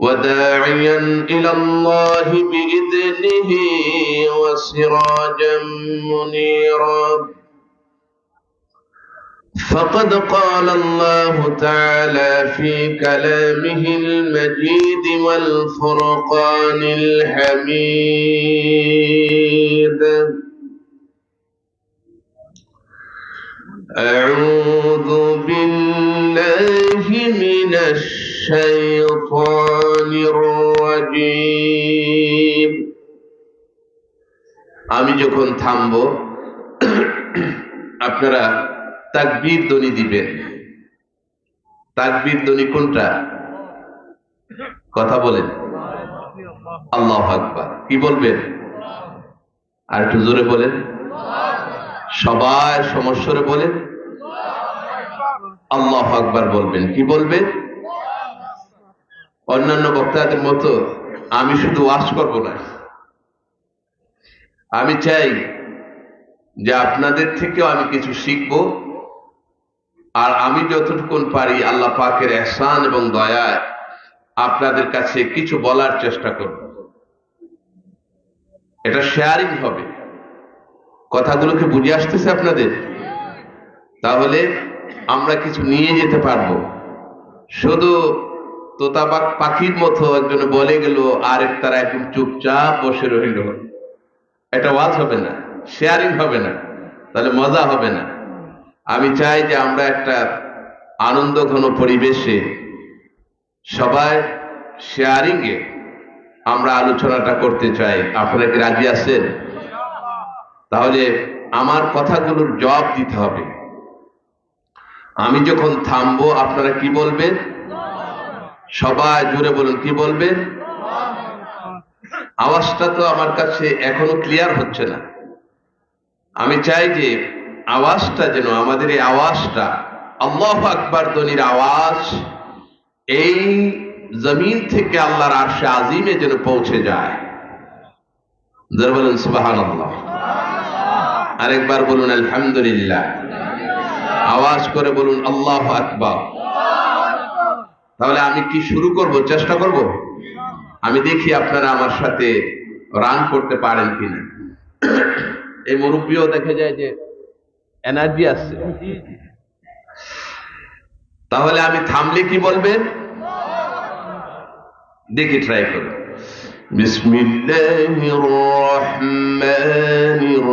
وداعيا إلى الله بإذنه وسراجا منيرا فقد قال الله تعالى في كلامه المجيد والفرقان الحميد أعوذ بالله من الشيطان الرجيم আমি যখন থামবো আপনারা তাকবীর ধ্বনি দিবেন। তাকবীর ধ্বনি কোনটা? কথা বলেন। আল্লাহু আকবার। কি বলবেন? আর একটু জোরে বলেন। সবাই সমস্বরে বলেন আল্লাহু আকবার বলবেন। কি বলবেন? অন্যান্য বক্তাদের মতো আমি শুধু ওয়াজ করব না, আমি চাই যে আপনাদের থেকেও আমি কিছু শিখব, আর আমি যতটুকু পারি আল্লাহ পাকের ইহসান এবং দয়ায় আপনাদের কাছে কিছু বলার চেষ্টা করব। এটা শেয়ারিং হবে। কথাগুলোকে বুঝে আসতেছে আপনাদের? তাহলে আমরা কিছু নিয়ে যেতে পারবো। শুধু তোতা পাখির মতো একজনে বলে গেল আর তারা একদম চুপচাপ বসে রইল, এটা ওয়াজ হবে না, শেয়ারিং হবে না, তাহলে মজা হবে না। আমি চাই যে আমরা একটা আনন্দ ঘন পরিবেশে সবাই শেয়ারিং এ আমরা আলোচনাটা করতে চাই। আপনারা কি রাজি আছেন? তাহলে আমার কথাগুলোর জবাব দিতে হবে। আমি যখন থামবো আপনারা কি বলবেন? সবাই জোরে বলুন। কি বলবেন? আওয়াজটা তো আমার কাছে এখনো ক্লিয়ার হচ্ছে না। আমি চাই যে আওয়াজটা যেন, আমাদের এই আওয়াজটা আল্লাহু আকবার ধ্বনির আওয়াজ এই জমিন থেকে আল্লাহর আরশে আজিমে যেন পৌঁছে যায়। জোরে বলুন সুবহানাল্লাহ। আরেকবার বলুন আলহামদুলিল্লাহ। আওয়াজ করে বলুন আল্লাহু আকবার। তাহলে আমি কি শুরু করব? চেষ্টা করব। আমি দেখি আপনারা আমার সাথে রান করতে পারেন কিনা। এই মুরব্বিও দেখা যায় যে এনার্জি আছে। তাহলে আমি থামলে কি বলবেন? দেখি ট্রাই করুন। বিসমিল্লাহির রহমানির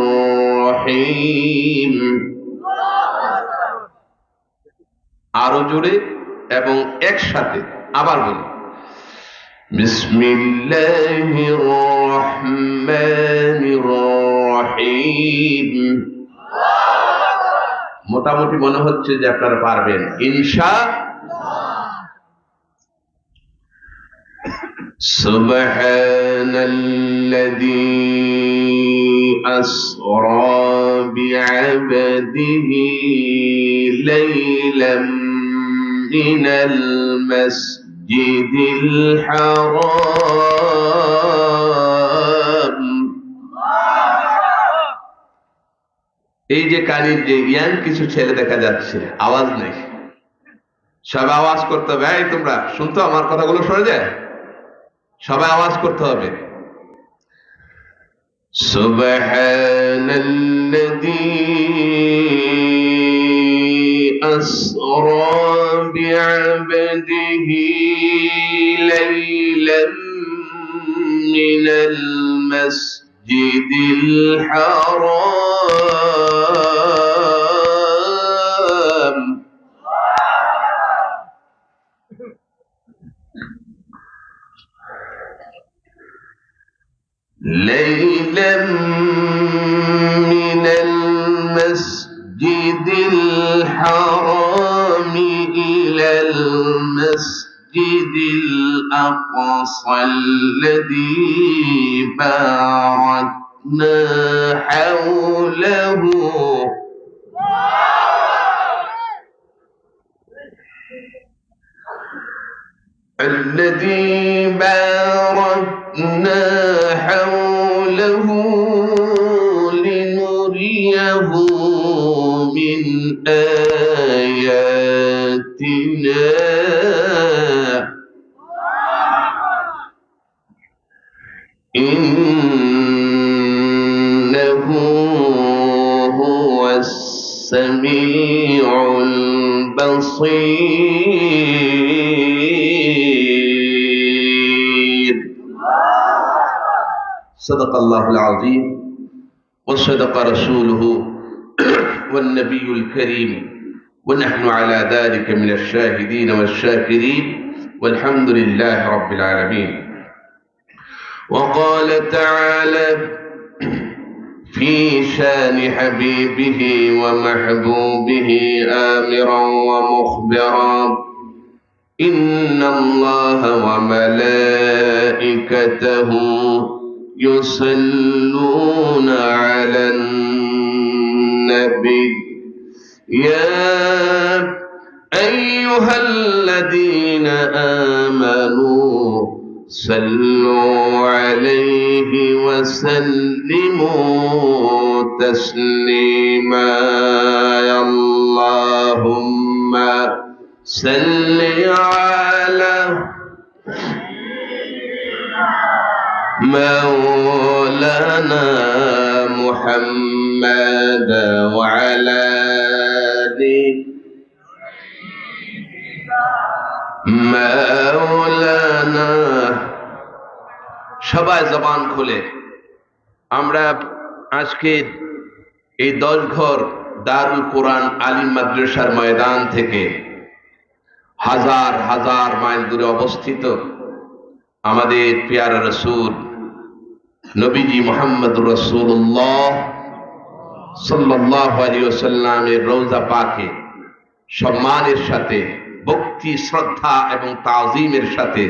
রহিম। আরো জোরে এবং একসাথে আবার বলি। বিসমিল্লাহির রহমানির রহিম। মোটামুটি মনে হচ্ছে যে আপনারা পারবেন ইনশাআল্লাহ। সুবহানাল্লাযী আসরা বি'আবদিহি লাইলাম মিনাল মাসজিদিল হারাম। এই যে কানের যে ইয়াং কিছু ছেলে দেখা যাচ্ছে, আওয়াজ নেই, সবাই আওয়াজ করতে হবে। এই তোমরা শুনতো আমার কথাগুলো সরে যায়, সবাই আওয়াজ করতে হবে। সুবহানাল্লাযী আসরা বি'আবদিহি লাইলাম মিনাল মাসজিদিল হারাম ليلا من المسجد الحرام إلى المسجد الأقصى الذي باركنا حوله لنريه من آياتنا بصير. صدق الله العظيم وصدق رسوله والنبي الكريم ونحن على ذلك من الشاهدين والشاكرين والحمد لله رب العالمين. وقال تعالى في شان حبيبه ومحبوبه آمرا ومخبرا: إن الله وملائكته يصلون على النبي يا أيها الذين آمنوا صلوا عليه وسلموا تسليما. اللهم صل على مولانا محمد وعلى মাওলানা। সবাই জবান খুলে আমরা আজকে এই 10 ঘর দারুল কোরআন আলিম মাদ্রাসার ময়দান থেকে হাজার হাজার মাইল দূরে অবস্থিত আমাদের প্যারা রাসূল নবীজি মুহাম্মদুর রাসূলুল্লাহ সাল্লাল্লাহু আলাইহি ওয়াসাল্লামের রওজা পাকে সম্মানের সাথে, ভক্তি, শ্রদ্ধা এবং তাজিমের সাথে,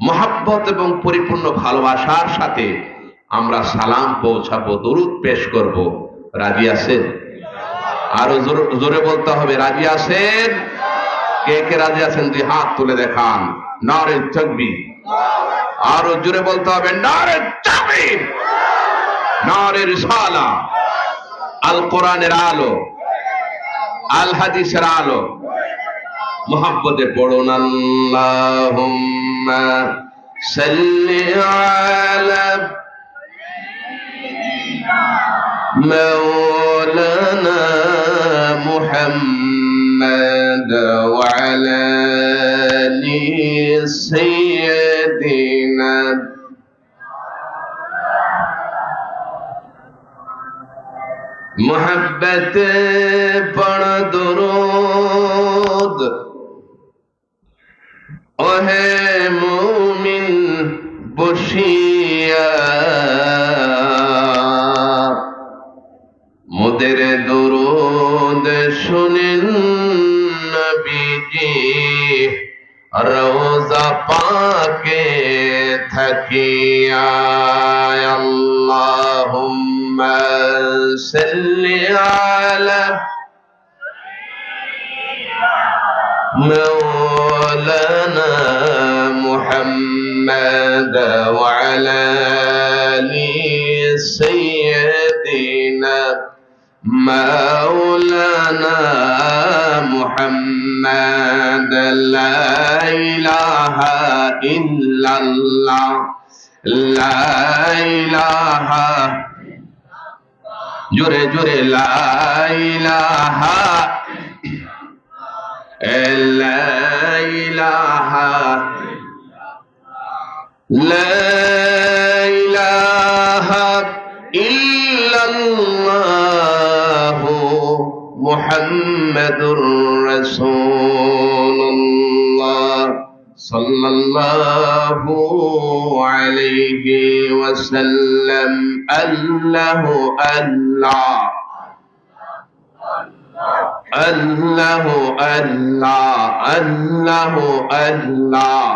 মহব্বত এবং পরিপূর্ণ ভালোবাসার সাথে আমরা সালাম পৌঁছাবো, দরুদ পেশ করব। রাজি আছেন? আরো জোরে বলতে হবে, রাজি আছেন? কে কে রাজি আছেন? দুই হাত তুলে দেখান। নারে তাকবীর। আরো জোরে বলতে হবে, নারে তাকবীর, নারে রিসালা। আল কোরআনের আলো, আল হাদিসের আলো। মোহাব্বতে পড়ুন আল্লাহুম্মা সাল্লি আলা মাওলানা মুহাম্মদ ওয়া আলা আলি সাইয়্যিদিনা। मोहब्बत पढ़ दुरूद ओहे मोमिन बशिया मुदेर दुरूद सुनेन नबीजी रोजा पाके थकिया। अल्लाहुम्मा सल्ली अला मौलाना मुहम्मद व अला आलि सय्यिदिना मौलाना मुहम्मद। ला इलाहा इल्लल्लाह, ला इलाहा, जोरे जोरे ला इलाहा, ला इलाहा, ला इलाहा इल्लल्लाह मुहम्मदुर रसूलुल्लाह सल्लल्लाहु अलैहि वसल्लम। अल्लाह अल्लाह अल्लाह अल्लाह अल्लाह अल्लाह।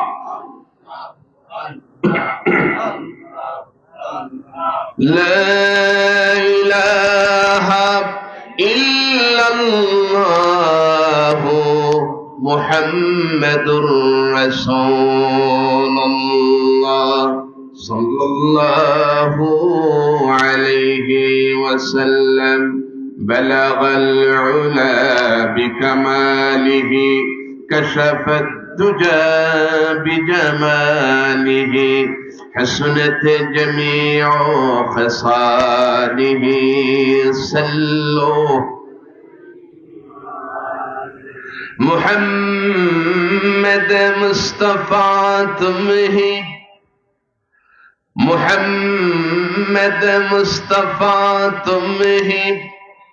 ला इलाहा इल्लल्लाह मुहम्मदुर रसूलुल्लाह सल्लल्लाहु अलैहि वसल्लम। बलगल उला बिकमालिहि कशफत दुजा बिजमालिहि हसनत जमीउ खसालिहि। सल्लु मुहम्मद मुस्तफा तुम ही, मुहम्मद मुस्तफा तुम ही,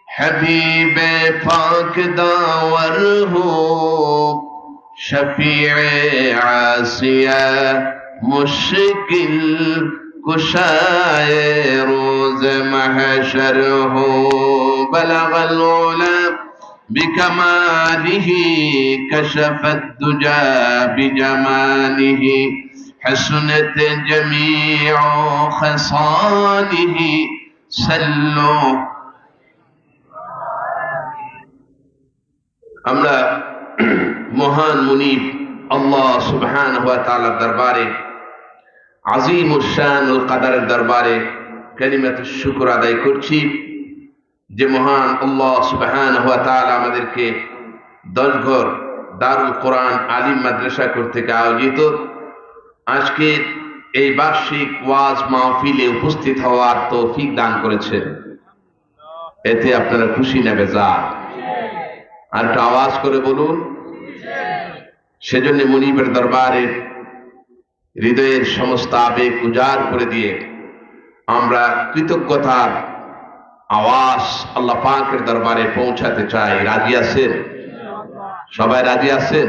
हबीब पाक दावर हो, शफीए आसिया मुश्किल कुशाए रोज महशर हो। बलगल उला बिकमालिही कशफत दुजा बिजमालिही, हसनत जमीउ खसालिही सल्लु। আমরা মহান মুনিব আল্লাহ সুবহানাহু ওয়া তাআলার দরবারে, আজিমুশ শানুল কদরের দরবারে কালিমাতুশ শুকর আদায় করছি যে মহান আল্লাহ সুবহানাহু ওয়া তাআলা আমাদেরকে দশঘর দারুল কোরআন আলিম মাদ্রাসা কর্তৃক আয়োজিত আজকে এই বার্ষিক ওয়াজ মাহফিলে উপস্থিত হওয়ার তৌফিক দান করেছেন। এতে আপনারা খুশি না বেজার? আর একটু আওয়াজ করে বলুন। সেজন্য মুনিবের দরবারে হৃদয়ের সমস্ত আবেগ উজাড় করে দিয়ে আমরা কৃতজ্ঞতার আওয়াজ আল্লাহ পাকের দরবারে পৌঁছাতে চাই। রাজি আছেন? সবাই রাজি আছেন?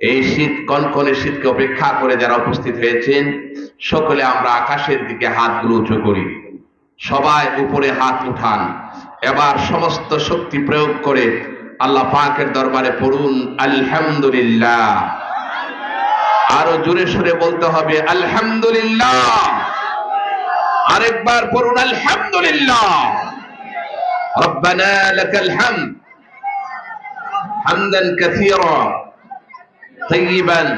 এই শীত, কনকনে শীতকে অপেক্ষা করে যারা উপস্থিত হয়েছেন সকলে আমরা আকাশের দিকে হাতগুলো উঁচু করি। সবাই উপরে হাত উঠান। এবার সমস্ত শক্তি প্রয়োগ করে আল্লাহ পাকের দরবারে পড়ুন আলহামদুলিল্লাহ। আরো জোরে সরে বলতে হবে আলহামদুলিল্লাহ। আরেকবার পড়ুন আলহামদুলিল্লাহ। রব্বানা লাকাল হামদ হামদান কাসীরা তাইয়িবান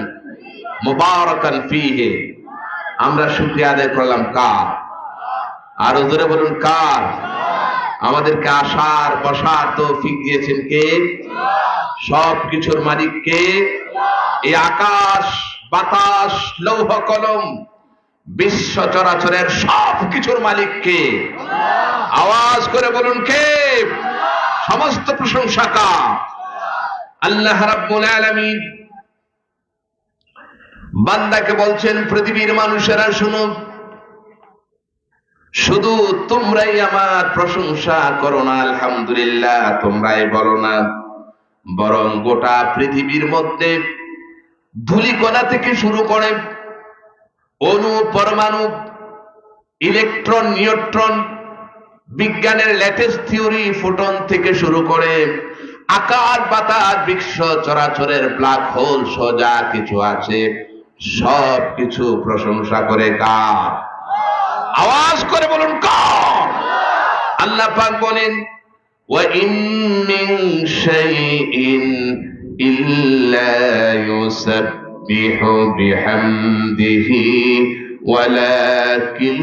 মুবারাকান ফীহি। আমরা শুকরিয়া আদায় করলাম কার? আরো জোরে বলুন কার? আমাদেরকে আসার বসার তৌফিক দিয়েছেন কে? সব কিছুর মালিক কে? এই আকাশ, বাতাস, লৌহ কলম, বিশ্ব চরাচরের সব কিছুর মালিক কে? আওয়াজ করে বলুন কে? সমস্ত প্রশংসা কার? আল্লাহ রাব্বুল আলামিন বান্দাকে বলছেন, পৃথিবীর মানুষেরা শুনো, শুধু তোমরাই আমার প্রশংসা করো না, আলহামদুলিল্লাহ তোমরাই বলো না, বরং গোটা পৃথিবীর মধ্যে ধূলিকণা থেকে শুরু করে অণু, পরমাণু, ইলেকট্রন, নিউট্রন, বিজ্ঞানের লেটেস্ট থিওরি, ফোটন থেকে শুরু করে আকার, বাতাস, বিশ্ব চরাচরের ব্ল্যাক হোল যা কিছু আছে সব কিছু প্রশংসা করে কার? আওয়াজ করে বলুন কার? আল্লাহ পাক বলেন, ওয়া ইন মিন শাইইন ইল্লা ইউসাব্বিহু বিহামদিহি ওয়ালাকিন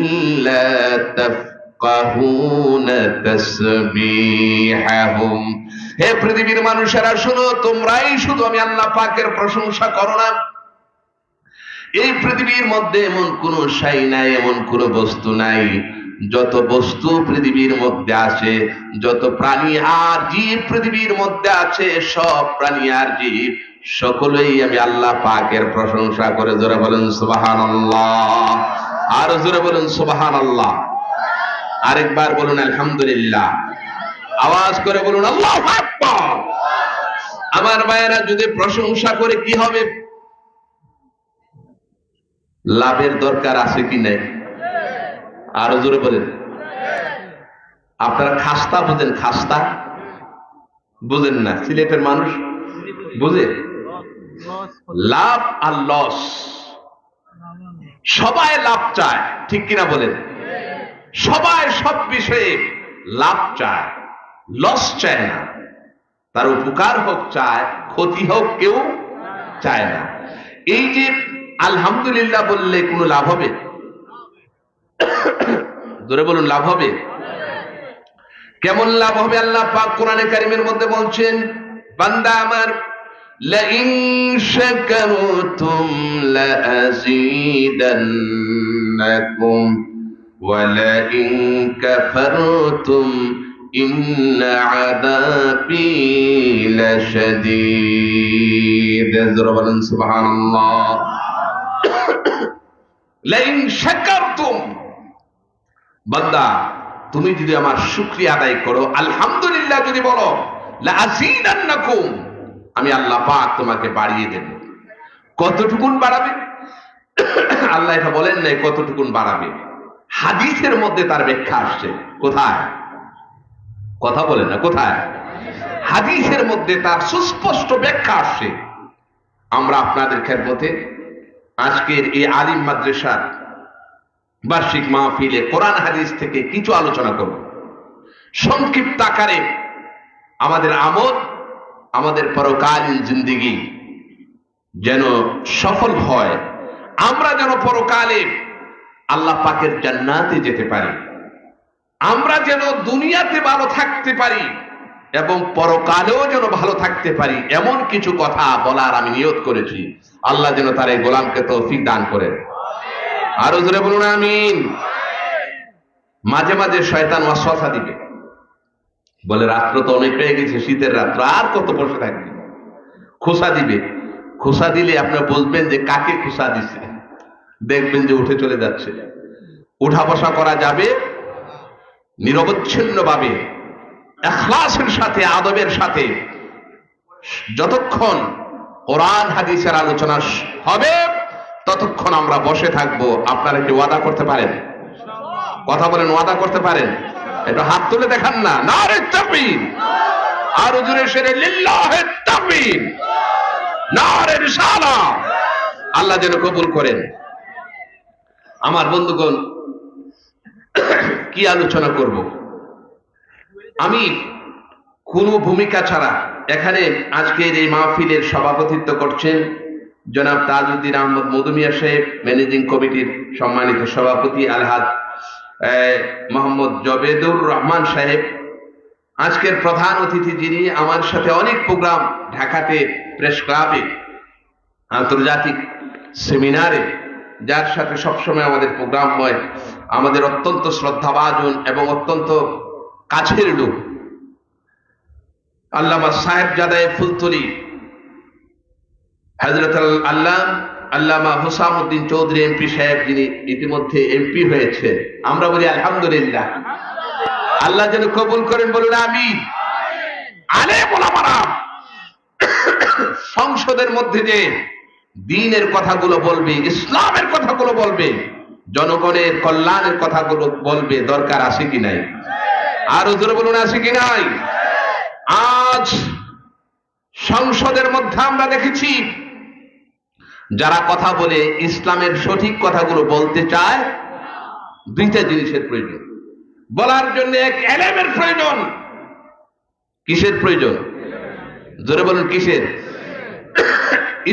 লা তাফকাহুনা তাসবিহাহুম। হে পৃথিবীর মানুষেরা শুনো, তোমরাই শুধু আমি আল্লাহ পাকের প্রশংসা করো না। এই পৃথিবীর মধ্যে এমন কোন শাই নাই, এমন কোন বস্তু নাই, যত বস্তু পৃথিবীর মধ্যে আছে, যত প্রাণী আর জীব পৃথিবীর মধ্যে আছে, সব প্রাণী আর জীব সকলেই আমি আল্লাহ পাকের প্রশংসা করে। জোরে বলেন সুবহানাল্লাহ। আর জোরে বলেন সুবহানাল্লাহ। আরেকবার বলুন আলহামদুলিল্লাহ। আওয়াজ করে বলুন আল্লাহু আকবার। আমার ভাইয়েরা, যদি প্রশংসা করে কি হবে? লাভের দরকার আছে কি নাই? আরো জোরে বলেন। আপনারা খাস্তা বুঝেন? খাস্তা বুঝেন না? সিলেটের মানুষ বুঝে? লাভ আর লস, সবাই লাভ চায়, ঠিক কিনা বলেন? সবাই সব বিষয়ে লাভ চায়, লস চায় না। তার উপকার হোক চায়, ক্ষতি হোক কেউ চায় না। এই যে আলহামদুলিল্লাহ বললে কোনো লাভ হবে? ধরে বলুন লাভ হবে? কেমন লাভ হবে? আল্লাহ পাক কোরআনে কারিমের মধ্যে বলছেন, বান্দা আমার, লাইন শাকারতুম লাযীদান্নাকুম ওয়া লাইন কাফারতুম ইন্না আযাবী لشديد سبحان الله لئن شكرتم বান্দা তুমি যদি আমার শুকরিয়া আদায় করো আলহামদুলিল্লাহ যদি বলো লাযীদান্নাকুম আমি আল্লাহ পাক তোমাকে বাড়িয়ে দেব কতটুকুন বাড়াবে আল্লাহ এটা বলেন নাই কতটুকুন বাড়াবে হাদিসের মধ্যে তার ব্যাখ্যা আসছে কোথায় কথা বলেন না কোথায় হাদিসের মধ্যে তার সুস্পষ্ট ব্যাখ্যা আসছে আমরা আপনাদের খেদমতে আজকের এই আলিম মাদ্রাসার বার্ষিক মাহফিলে কোরআন হাদিস থেকে কিছু আলোচনা করব সংক্ষিপ্ত আকারে আমাদের আমল আমাদের পরকালীন জিন্দেগি যেন সফল হয় আমরা যেন পরকালে আল্লাহ পাকের জান্নাতে যেতে পারি আমরা যেন দুনিয়াতে ভালো থাকতে পারি এবং পরকালেও যেন ভালো থাকতে পারি এমন কিছু কথা বলার আমি নিয়ত করেছি আল্লাহ যেন তার এই গোলামকে তৌফিক দান করেন আরো জোরে বলুন আমিন মাঝে মাঝে শয়তান ওয়াসওয়াসা দিবে বলে রাত্র তো অনেক হয়ে গেছে শীতের রাত্র আর কত বসে থাকবে খোসা দিবে খোসা দিলে আপনারা বলবেন যে কাকে খোসা দিছে দেখবেন যে উঠে চলে যাচ্ছে উঠা বসা করা যাবে নিরবচ্ছিন্ন ভাবে ইখলাসের সাথে আদবের সাথে যতক্ষণ কোরআন হাদিসের আলোচনা হবে ততক্ষণ আমরা বসে থাকবো আপনারা কি ওয়াদা করতে পারেন কথা বলেন ওয়াদা করতে পারেন একটু হাত তুলে দেখান না নারে তাকবীর আর জোরে সেরে লিল্লাহি তাকবীর নারে রিসালাহ আল্লাহ যেন কবুল করেন আমার বন্ধুগণ কি আলোচনা করব আমি কোনো ভূমিকা ছাড়া এখানে আজকের এই মাহফিলের সভাপতিত্ব করছেন জনাব তাজউদ্দিন আহমদ মধুমিয়া সাহেব ম্যানেজিং কমিটির সম্মানিত সভাপতি আলহাজ মোহাম্মদ জবেদুর রহমান সাহেব আজকের প্রধান অতিথি যিনি আমার সাথে অনেক প্রোগ্রাম ঢাকাতে প্রেস ক্লাবে আন্তর্জাতিক সেমিনারে যার সাথে সবসময় আমাদের প্রোগ্রাম হয় আমাদের অত্যন্ত শ্রদ্ধাভাজন এবং অত্যন্ত কাছের লোক আল্লামা সাহেবজাদা ফুলতলি হযরত আল্লামা হুসামউদ্দিন চৌধুরী এমপি সাহেব যিনি ইতিমধ্যে এমপি হয়েছে আমরা বলি আলহামদুলিল্লাহ আল্লাহ যেন কবুল করেন বলুন আমিন আলেম ওলামারা সংসদের মধ্যে যে দ্বীনের কথাগুলো বলবে ইসলামের কথাগুলো বলবে জনগণের কল্যাণের কথাগুলো বলবে দরকার আছে কি নাই আরো জোরে বলুন আছে কি নাই আজ সংসদের মধ্যে আমরা দেখেছি যারা কথা বলে ইসলামের সঠিক কথাগুলো বলতে চায় দুইটা জিনিসের প্রয়োজন বলার জন্য এক এলেমের প্রয়োজন কিসের প্রয়োজন জোরে বলুন কিসের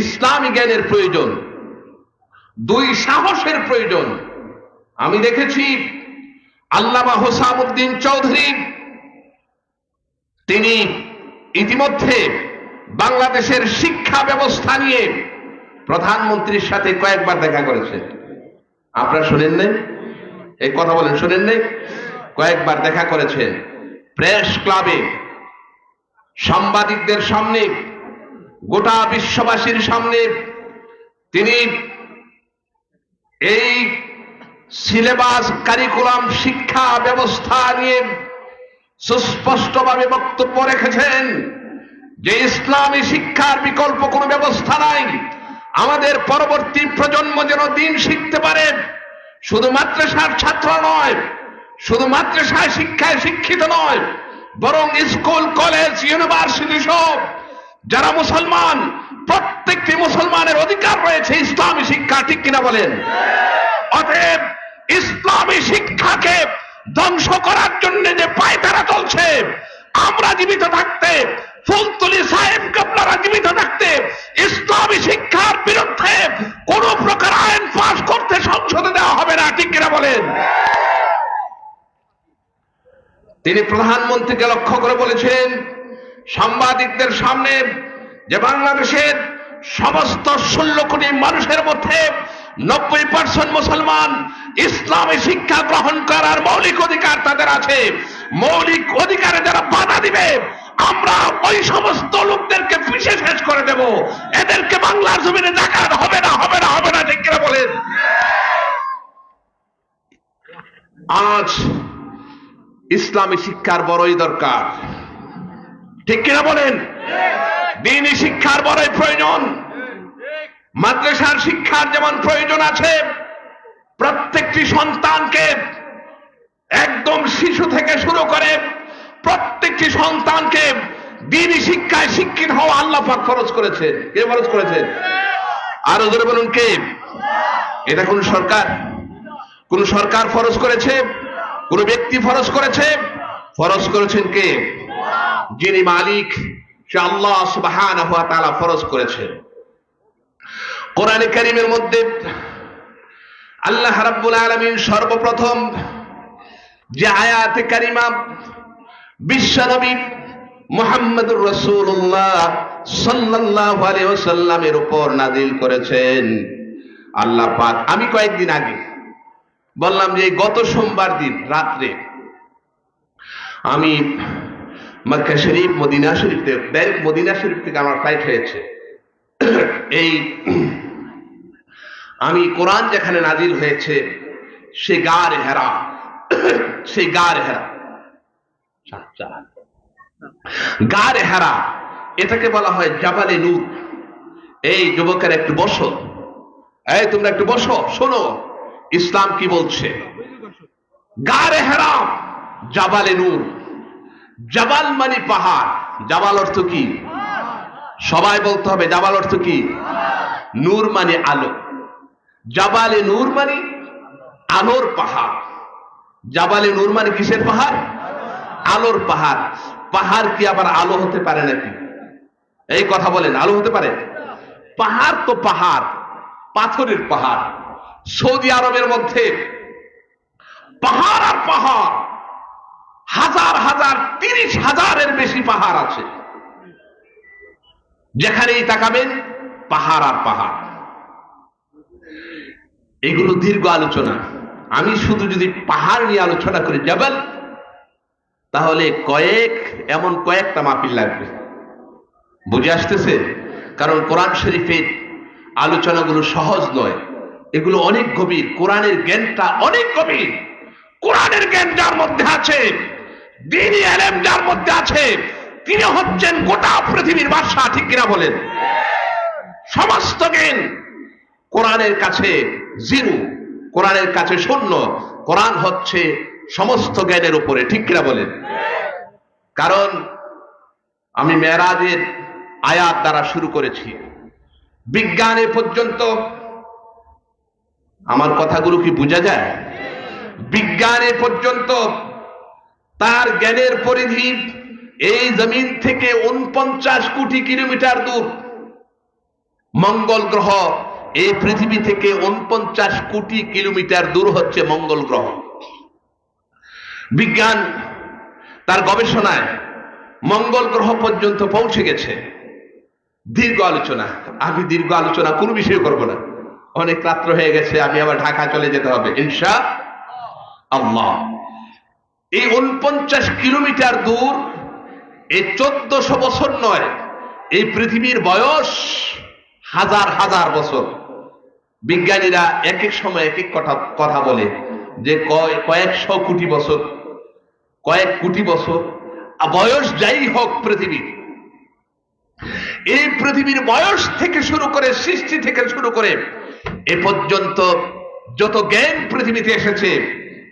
ইসলামী জ্ঞানের প্রয়োজন দুই সাহসের প্রয়োজন আমি দেখেছি আল্লামা হুসামউদ্দিন চৌধুরী তিনি ইতিমধ্যে বাংলাদেশের শিক্ষা ব্যবস্থা নিয়ে প্রধানমন্ত্রীর সাথে কয়েকবার দেখা করেছেন আপনারা শুনেন নাই এই কথা বলেন শুনেন নাই কয়েকবার দেখা করেছেন প্রেস ক্লাবে সাংবাদিকদের সামনে গোটা বিশ্ববাসীর সামনে তিনি এই সিলেবাস কারিকুলাম শিক্ষা ব্যবস্থা নিয়ে সুস্পষ্টভাবে বক্তব্য রেখেছেন যে ইসলামী শিক্ষার বিকল্প কোনো ব্যবস্থা নাই আমাদের পরবর্তী প্রজন্ম যেন দিন শিখতে পারে শুধু মাদ্রাসার ছাত্র নয় শুধু মাদ্রাসায় শিক্ষায় শিক্ষিত নয় বরং স্কুল কলেজ ইউনিভার্সিটি সব যারা মুসলমান প্রত্যেকটি মুসলমানের অধিকার রয়েছে ইসলামী শিক্ষা ঠিক কিনা বলেন অতএব ইসলামী শিক্ষাকে ধ্বংস করার জন্য যে পায়তারা চলছে আমরা জীবিত থাকতে ফুলতলি সাহেবকে আপনারা জীবিত থাকতে ইসলামী শিক্ষার বিরুদ্ধে কোন প্রকার আইন পাস করতে সংসদে দেওয়া হবে না ঠিক কিনা বলেন তিনি প্রধানমন্ত্রীকে লক্ষ্য করে বলেছেন সাংবাদিকদের সামনে যে বাংলাদেশের সমস্ত 16 কোটি মানুষের মধ্যে 90% মুসলমান ইসলামী শিক্ষা গ্রহণ করার মৌলিক অধিকার তাদের আছে মৌলিক অধিকারে যারা বাধা দিবে আমরা ওই সমস্ত লোকদেরকে পিষে শেষ করে দেব। এদেরকে বাংলার জমিনে দেখানো হবে না, হবে না, হবে না, ঠিক কিনা বলেন? আজ ইসলামী শিক্ষার বড়ই দরকার, ঠিক কিনা বলেন? দ্বীনি শিক্ষার বড়ই প্রয়োজন। মাদ্রাসার শিক্ষার যেমন প্রয়োজন আছে, প্রত্যেকটি সন্তানকে একদম শিশু থেকে শুরু করে প্রত্যেকটি সন্তানকে দ্বীনি শিক্ষায় শিক্ষিত হওয়া আল্লাহ পাক ফরজ করেছেন। কে ফরজ করেছেন? আরো জোরে বলুন, কে? এটা কোন সরকার? কোন সরকার ফরজ করেছে? কোন ব্যক্তি ফরজ করেছে? ফরজ করেছেন কে? যিনি মালিক, সে আল্লাহ সুবহানাহু ওয়া তাআলা ফরজ করেছেন। কোরআনে কারীমের মধ্যে আল্লাহ রাব্বুল আলামিন সর্বপ্রথম যে আয়াতে কারিমা বিশ্বনবী মুহাম্মদুর রাসূলুল্লাহ সাল্লাল্লাহু আলাইহি ওয়াসাল্লামের উপর নাযিল করেছেন, আল্লাহ পাক, আমি কয়েকদিন আগে বললাম যে গত সোমবার দিন রাত্রে আমি মক্কা শরীফ, মদিনা শরীফ থেকে, ডাইরেক্ট মদিনা শরীফ থেকে আমার ফ্লাইট হয়েছে। এই আমি কোরআন যেখানে নাজিল হয়েছে সে গারে হেরা, সেই গারে হেরা, গারে হেরা, এটাকে বলা হয় জাবালে নূর। এই যুবকের একটু বসো, এই তোমরা একটু বসো, শোনো ইসলাম কি বলছে। গারে হেরা, জাবালে নূর। জাবাল মানে পাহাড়, জাবাল অর্থ কি? সবাই বলতে হবে, জাবাল অর্থ কি? নূর মানে আলো। জাবালে নূর মানে আলোর পাহাড়। জাবালে নূর মানে কিসের পাহাড়? আলোর পাহাড়। পাহাড় কি আবার আলো হতে পারে নাকি? এই কথা বলেন, আলো হতে পারে? পাহাড় তো পাহাড়, পাথরের পাহাড়। সৌদি আরবের মধ্যে পাহাড় আর পাহাড়, হাজার হাজার, 30,000-এর বেশি পাহাড় আছে। যেখানেই তাকাবেন পাহাড় আর পাহাড়। এগুলো দীর্ঘ আলোচনা। আমি শুধু যদি পাহাড় নিয়ে আলোচনা করি, জাবাল, তাহলে এমন কয়েকটা মাহফিল লাগবে। বুঝে আসতেছে? কারণ কোরআন শরীফের আলোচনাগুলো সহজ নয়, এগুলো অনেক গভীর। কোরআনের জ্ঞানটা অনেক গভীর। কোরআনের জ্ঞান যার মধ্যে আছে, দ্বীনি ইলম যার মধ্যে আছে, তিনি হচ্ছেন গোটা পৃথিবীর বাদশা, ঠিক কিনা বলেন? সমস্ত জ্ঞান কোরআনের কাছে জিরো, কোরআনের কাছে শূন্য। কোরআন হচ্ছে সমস্ত জ্ঞানের উপরে, ঠিক কিনা বলেন? কারণ আমি মেরাজের আয়াত দ্বারা শুরু করেছি, বিজ্ঞানে পর্যন্ত। আমার কথাগুলো কি বোঝা যায়? বিজ্ঞানে পর্যন্ত তার জ্ঞানের পরিধি এই জমিন থেকে 49 কোটি কিলোমিটার দূর। মঙ্গল গ্রহ এই পৃথিবী থেকে 49 কোটি কিলোমিটার দূর হচ্ছে মঙ্গল গ্রহ। বিজ্ঞান তার গবেষণায় মঙ্গল গ্রহ পর্যন্ত পৌঁছে গেছে। দীর্ঘ আলোচনা, আমি দীর্ঘ আলোচনা কোনো বিষয় করব না, অনেক রাত্র হয়ে গেছে, আমি আবার ঢাকা চলে যেতে হবে ইনশাআল্লাহ। এই 49 কিলোমিটার দূর, এই 1400 বছর নয়, এই পৃথিবীর বয়স হাজার হাজার বছর। বিজ্ঞানীরা এক এক সময় এক এক কথা বলে যে কয়েকশো কোটি বছর, কয়েক কোটি বছর বয়স যাই হোক, পৃথিবীর এই পৃথিবীর বয়স থেকে শুরু করে, সৃষ্টি থেকে শুরু করে এ পর্যন্ত যত জ্ঞান পৃথিবীতে এসেছে,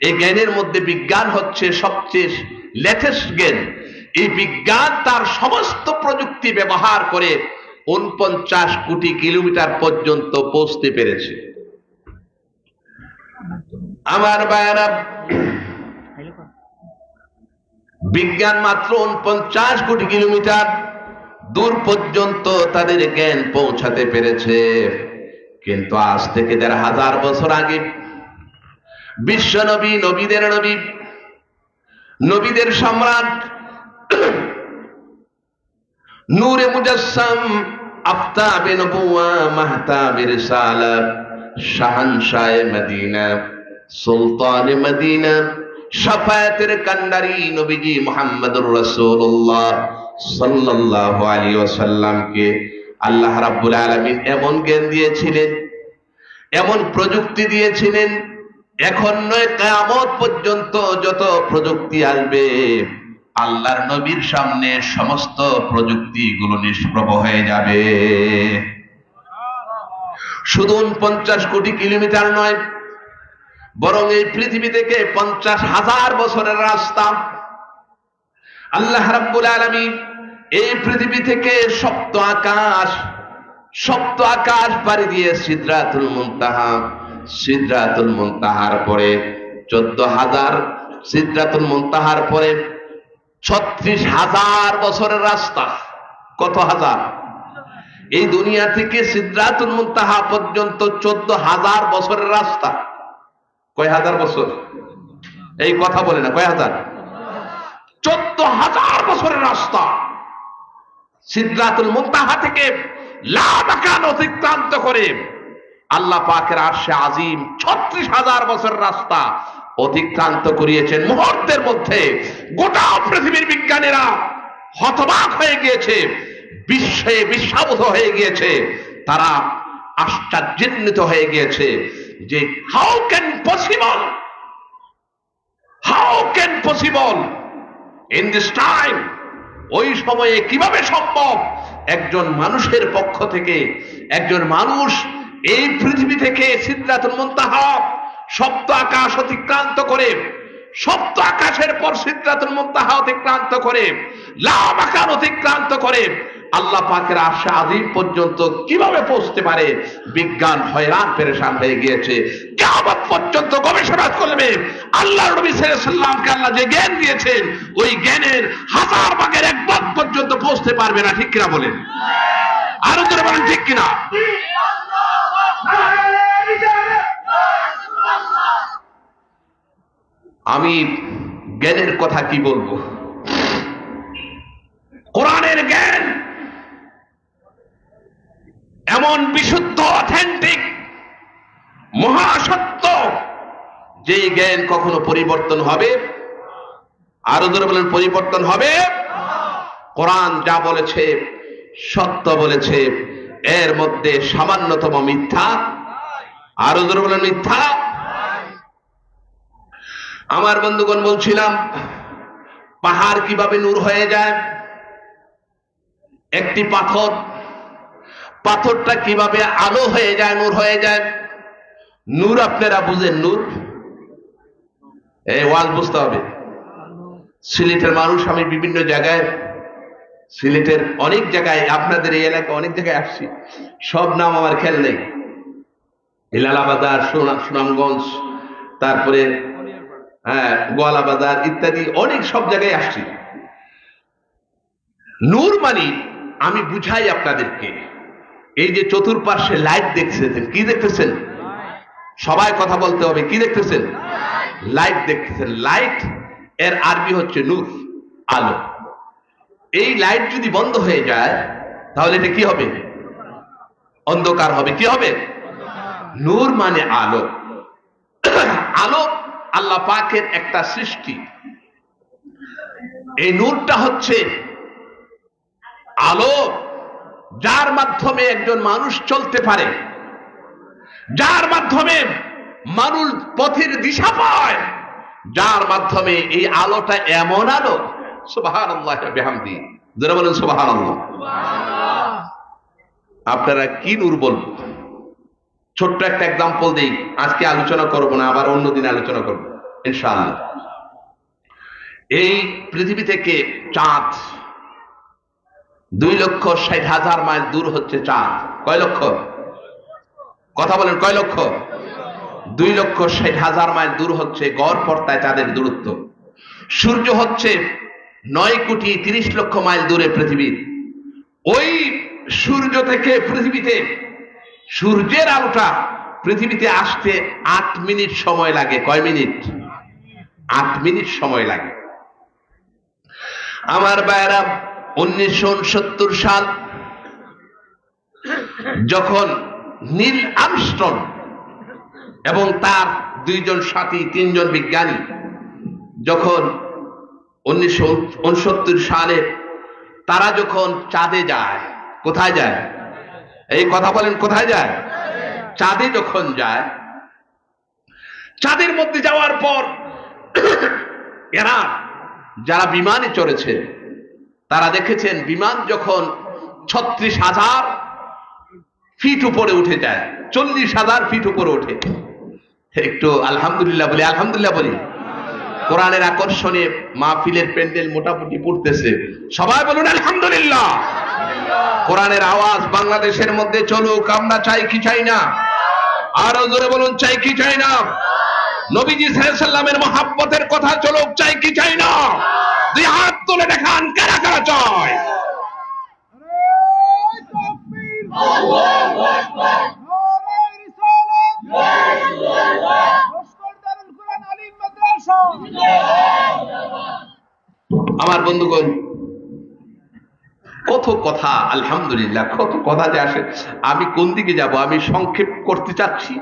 এই জ্ঞানের মধ্যে বিজ্ঞান হচ্ছে সবচেয়ে লেটেস্ট জ্ঞান। এই বিজ্ঞান তার সমস্ত প্রযুক্তি ব্যবহার করে 49 কোটি কিলোমিটার পর্যন্ত পৌঁছতে পেরেছে। আমার ভাইয়েরা, বিজ্ঞান মাত্র 49 কোটি কিলোমিটার দূর পর্যন্ত তাদের জ্ঞান পৌঁছাতে পেরেছে। কিন্তু আজ থেকে 1,500 বছর আগে বিশ্ব নবী, নবীদের নবী, নবীদের সম্রাট, নূরে মুজাসসাম, আফতাবে নবুওয়া, মাহতাবে রিসালাত, শাহানশাহে মদিনা, সুলতানে মদিনা, শাফায়াতের কান্ডারি নবীজি মুহাম্মদুর রাসূলুল্লাহ সাল্লাল্লাহু আলাইহি ওয়াসাল্লামকে আল্লাহ রাব্বুল আলামিন এমন জ্ঞান দিয়েছিলেন, এমন প্রযুক্তি দিয়েছিলেন, এখন নয় কিয়ামত পর্যন্ত যত প্রযুক্তি আসবে আল্লাহর নবীর সামনে সমস্ত প্রযুক্তিগুলো নিষ্প্রভ হয়ে যাবে। শুধু 50 কোটি কিলোমিটার নয়, বরং এই পৃথিবী থেকে 50,000 বছরের রাস্তা। আল্লাহ রাব্বুল আলামিন এই পৃথিবী থেকে সপ্ত আকাশ পাড়ি দিয়ে সিদরাতুল মুনতাহার পরে 14,000, সিদরাতুল মুনতাহার পরে 36,000 বছরের রাস্তা। কত হাজার? এই দুনিয়া থেকে সিদরাতুল মুনতাহা পর্যন্ত 14,000 বছরের রাস্তা। কয় হাজার বছর? এই কথা বলে না, কয় হাজার? 14,000 বছরের রাস্তা। সিদরাতুল মুনতাহা থেকে লা মাকান অতিক্রান্ত করে আল্লাহ পাকের আরশে আজিম 36,000 বছরের রাস্তা অতিক্রান্ত করিয়েছেন মুহূর্তের মধ্যে। গোটা পৃথিবীর বিজ্ঞানীরা হতবাক হয়ে গিয়েছে, বিশ্বে বিস্মৃত হয়ে গিয়েছে, তারা আশ্চর্যান্বিত হয়ে গিয়েছে যে how can possible in this time, ওই সময়ে কিভাবে সম্ভব একজন মানুষের পক্ষ থেকে, একজন মানুষ এই পৃথিবী থেকে সিদরাতুল মুনতাহা সপ্ত আকাশ অতিক্রান্ত করে, সপ্ত আকাশের পর সিদরাতুল মুনতাহা অতিক্রান্ত করে, লা মাকান অতিক্রান্ত করে আল্লাহ পাকের আরশে আজিম পর্যন্ত কিভাবে পৌঁছতে পারে? বিজ্ঞান হয়রান পেরেশান হয়ে গিয়েছে। কিয়ামত পর্যন্ত গবেষণা করবে। আল্লাহর নবী সাল্লাল্লাহু আলাইহি ওয়াসাল্লামকে আল্লাহ যে জ্ঞান দিয়েছেন, ওই জ্ঞানের 1000 ভাগের 1 ভাগ পর্যন্ত পৌঁছতে পারবে না। ঠিক কিনা বলেন? আরো জোরে বলেন ঠিক কিনা? আমি জ্ঞানের কথা কি বলবো? কোরআনের জ্ঞান এমন বিশুদ্ধ, অথেন্টিক, মহাসত্য, যে জ্ঞান কখনো পরিবর্তন হবে? আরো জোরে বলেন পরিবর্তন হবে? কোরআন যা বলেছে সত্য বলেছে, এর মধ্যে সামান্যতম মিথ্যা। আরো জোরে বলেন মিথ্যা। আমার বন্ধুগণ, বলছিলাম পাহাড় কিভাবে নূর হয়ে যায়। একটি পাথরটা কিভাবে আলো হয়ে যায়, নূর হয়ে যায়। নূর আপনারা বুঝেন? নূর এই ওয়াজ বুঝতে হবে। সিলেটের মানুষ, আমি বিভিন্ন জায়গায়, সিলেটের অনেক জায়গায়, আপনাদের এই এলাকায় অনেক জায়গায় আসছি, সব নাম আমার খেয়াল নেই। হিলালাবাজার, সুনামগঞ্জ, তারপরে গোয়ালা বাজার ইত্যাদি, অনেক সব জায়গায় আসছি। নূর মানে, আমি বুঝাই আপনাদেরকে, এই যে চতুর্পার্শ্বে লাইট দেখছেন, কি দেখতেছেন? সবাই কথা বলতে হবে। কি দেখতেছেন? লাইট দেখতেছেন। লাইট এর আরবি হচ্ছে নূর, আলো। এই লাইট যদি বন্ধ হয়ে যায় তাহলে এটা কি হবে? অন্ধকার হবে। কি হবে? নূর মানে আলো। আলো আল্লাহ পাকের একটা সৃষ্টি। এই নূরটা হচ্ছে আলো, যার মাধ্যমে একজন মানুষ চলতে পারে, যার মাধ্যমে মানুষ পথের দিশা পায়, যার মাধ্যমে এই আলোটা এমন আলো, সুবহানাল্লাহ ওয়া বিহামদিহি, যারা বলেন সুবহানাল্লাহ। আপনারা কি নূর বলবো? ছোট্ট একটা এক্সাম্পল দেই, আজকে আলোচনা করব না, আবার অন্যদিন আলোচনা করব ইনশাআল্লাহ। এই পৃথিবী থেকে চাঁদ 2,60,000 মাইল দূর হচ্ছে চাঁদ। কয় লক্ষ? কথা বলেন, কয় লক্ষ? 2,60,000 মাইল দূর হচ্ছে গড় পর্তায় চাঁদের দূরত্ব। সূর্য হচ্ছে 9,30,00,000 মাইল দূরে পৃথিবীর। ওই সূর্য থেকে পৃথিবীতে, সূর্যের আলোটা পৃথিবীতে আসতে 8 মিনিট সময় লাগে। কয় মিনিট? 8 মিনিট সময় লাগে। আমার ভাইরা, 1969 সাল যখন নীল আর্মস্ট্রং এবং তার 2 জন সাথী, 3 জন বিজ্ঞানী যখন 1969 সালে তারা যখন চাঁদে যায়, কোথায় যায়? এই কথা বলেন, কোথায় যায়? চাঁদে যখন যায়, চাঁদের মধ্যে যাওয়ার পর এরা যারা বিমানে চড়েছে তারা দেখেছেন বিমান যখন 36,000 ফিট উপরে উঠে যায়, 40,000 ফিট উপরে ওঠে। একটু আলহামদুলিল্লাহ বলি, আলহামদুলিল্লাহ বলি। কোরআনের আকর্ষণে মাহফিলের প্যান্ডেল মোটামুটি পড়তেছে, সবাই বলুন আলহামদুলিল্লাহ। কোরআনের আওয়াজ বাংলাদেশের মধ্যে চলুক, আমরা চাই কি চাই না? আরো জোরে বলুন, চাই কি চাই না? নবীজি সাল্লাল্লাহু আলাইহি সাল্লামের মহব্বতের কথা চলুক, চাই কি চাই না? দুই হাত তুলে দেখান কারা কারা চায়। আল্লাহু আকবার। আমার বন্ধুগণ, কত কথা আলহামদুলিল্লাহ, কত কথা যে আসে। আমি কোন দিকে যাব? আমি সংক্ষেপ করতে চাচ্ছি,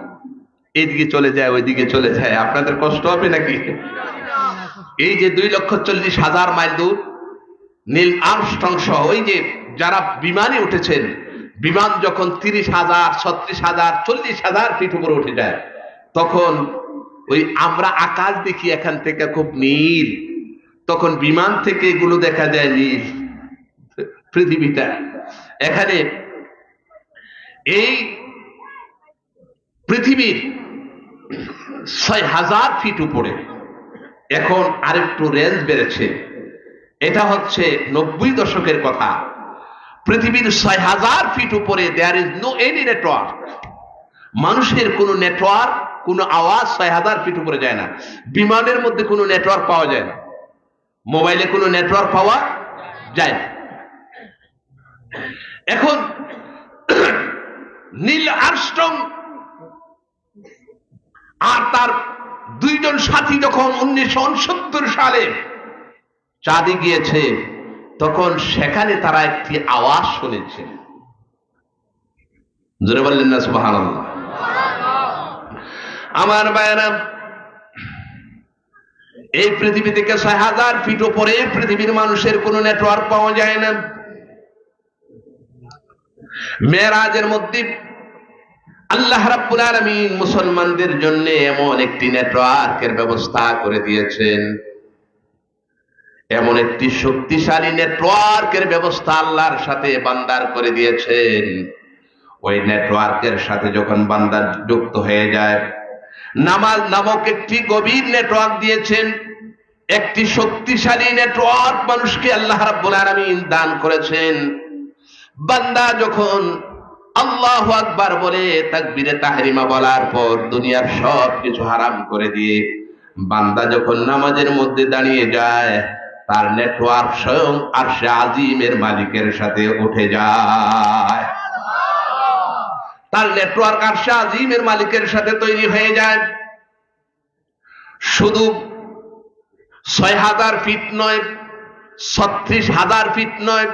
এইদিকে চলে যায়, ওইদিকে চলে যায়, আপনাদের কষ্ট হবে নাকি? এই যে 2,40,000 মাইল দূর, নীল আর্মস্ট্রং সহ ওই যে যারা বিমানে উঠেছেন, বিমান যখন 30,000, 36,000, 40,000 ফিট উপরে উঠে যায়, তখন ওই আমরা আকাশ দেখি এখান থেকে খুব নীল, তখন বিমান থেকে এগুলো দেখা যায় নীল। পৃথিবীটা এখানে এই পৃথিবীর 6,000 ফিট উপরে, এখন আরেকটু রেঞ্জ বেড়েছে। এটা হচ্ছে 90 দশকের কথা। পৃথিবীর 6,000 ফিট উপরে there is no any network. মানুষের কোনো নেটওয়ার্ক, কোনো আওয়াজ 6,000 ফিট উপরে যায় না। বিমানের মধ্যে কোনো নেটওয়ার্ক পাওয়া যায় না, মোবাইলে কোনো নেটওয়ার্ক পাওয়া যায় না। এখন নীল আর্মস্ট্রং আর তার 2 জন সাথী যখন 1969 সালে চাঁদে গিয়েছে, তখন সেখানে তারা একটি আওয়াজ শুনেছে। জোরে বললেন না সুবহানাল্লাহ? আমার ভাইরা, এই পৃথিবী থেকে 6,000 ফিট উপরে পৃথিবীর মানুষের কোনো নেটওয়ার্ক পাওয়া যায় না। মেরাজের মধ্যে আল্লাহ রাব্বুল আলামিন মুসলমানদের জন্য এমন একটি নেটওয়ার্কের ব্যবস্থা করে দিয়েছেন, এমন একটি শক্তিশালী নেটওয়ার্কের ব্যবস্থা আল্লাহর সাথে বান্দার করে দিয়েছেন। ওই নেটওয়ার্কের সাথে যখন বান্দা যুক্ত হয়ে যায়, নামাজ নামক একটি গভীর নেটওয়ার্ক দিয়েছেন, একটি শক্তিশালী নেটওয়ার্ক মানুষকে আল্লাহ রাব্বুল আলামিন দান করেছেন। বান্দা যখন আল্লাহু আকবার বলে তাকবীরে তাহরিমা বলার পর দুনিয়ার সব কিছু হারাম করে দিয়ে বান্দা যখন নামাজের মধ্যে দাঁড়িয়ে যায়, তার নেটওয়ার্ক স্বয়ং আরশে আজিমের মালিকের সাথে উঠে যায়। তার নেটওয়ার্ক আরশে আজিমের মালিকের সাথে তৈরি হয়ে যায়। শুধু 6,000 ফিট নয়, 36,000 ফিট নয়,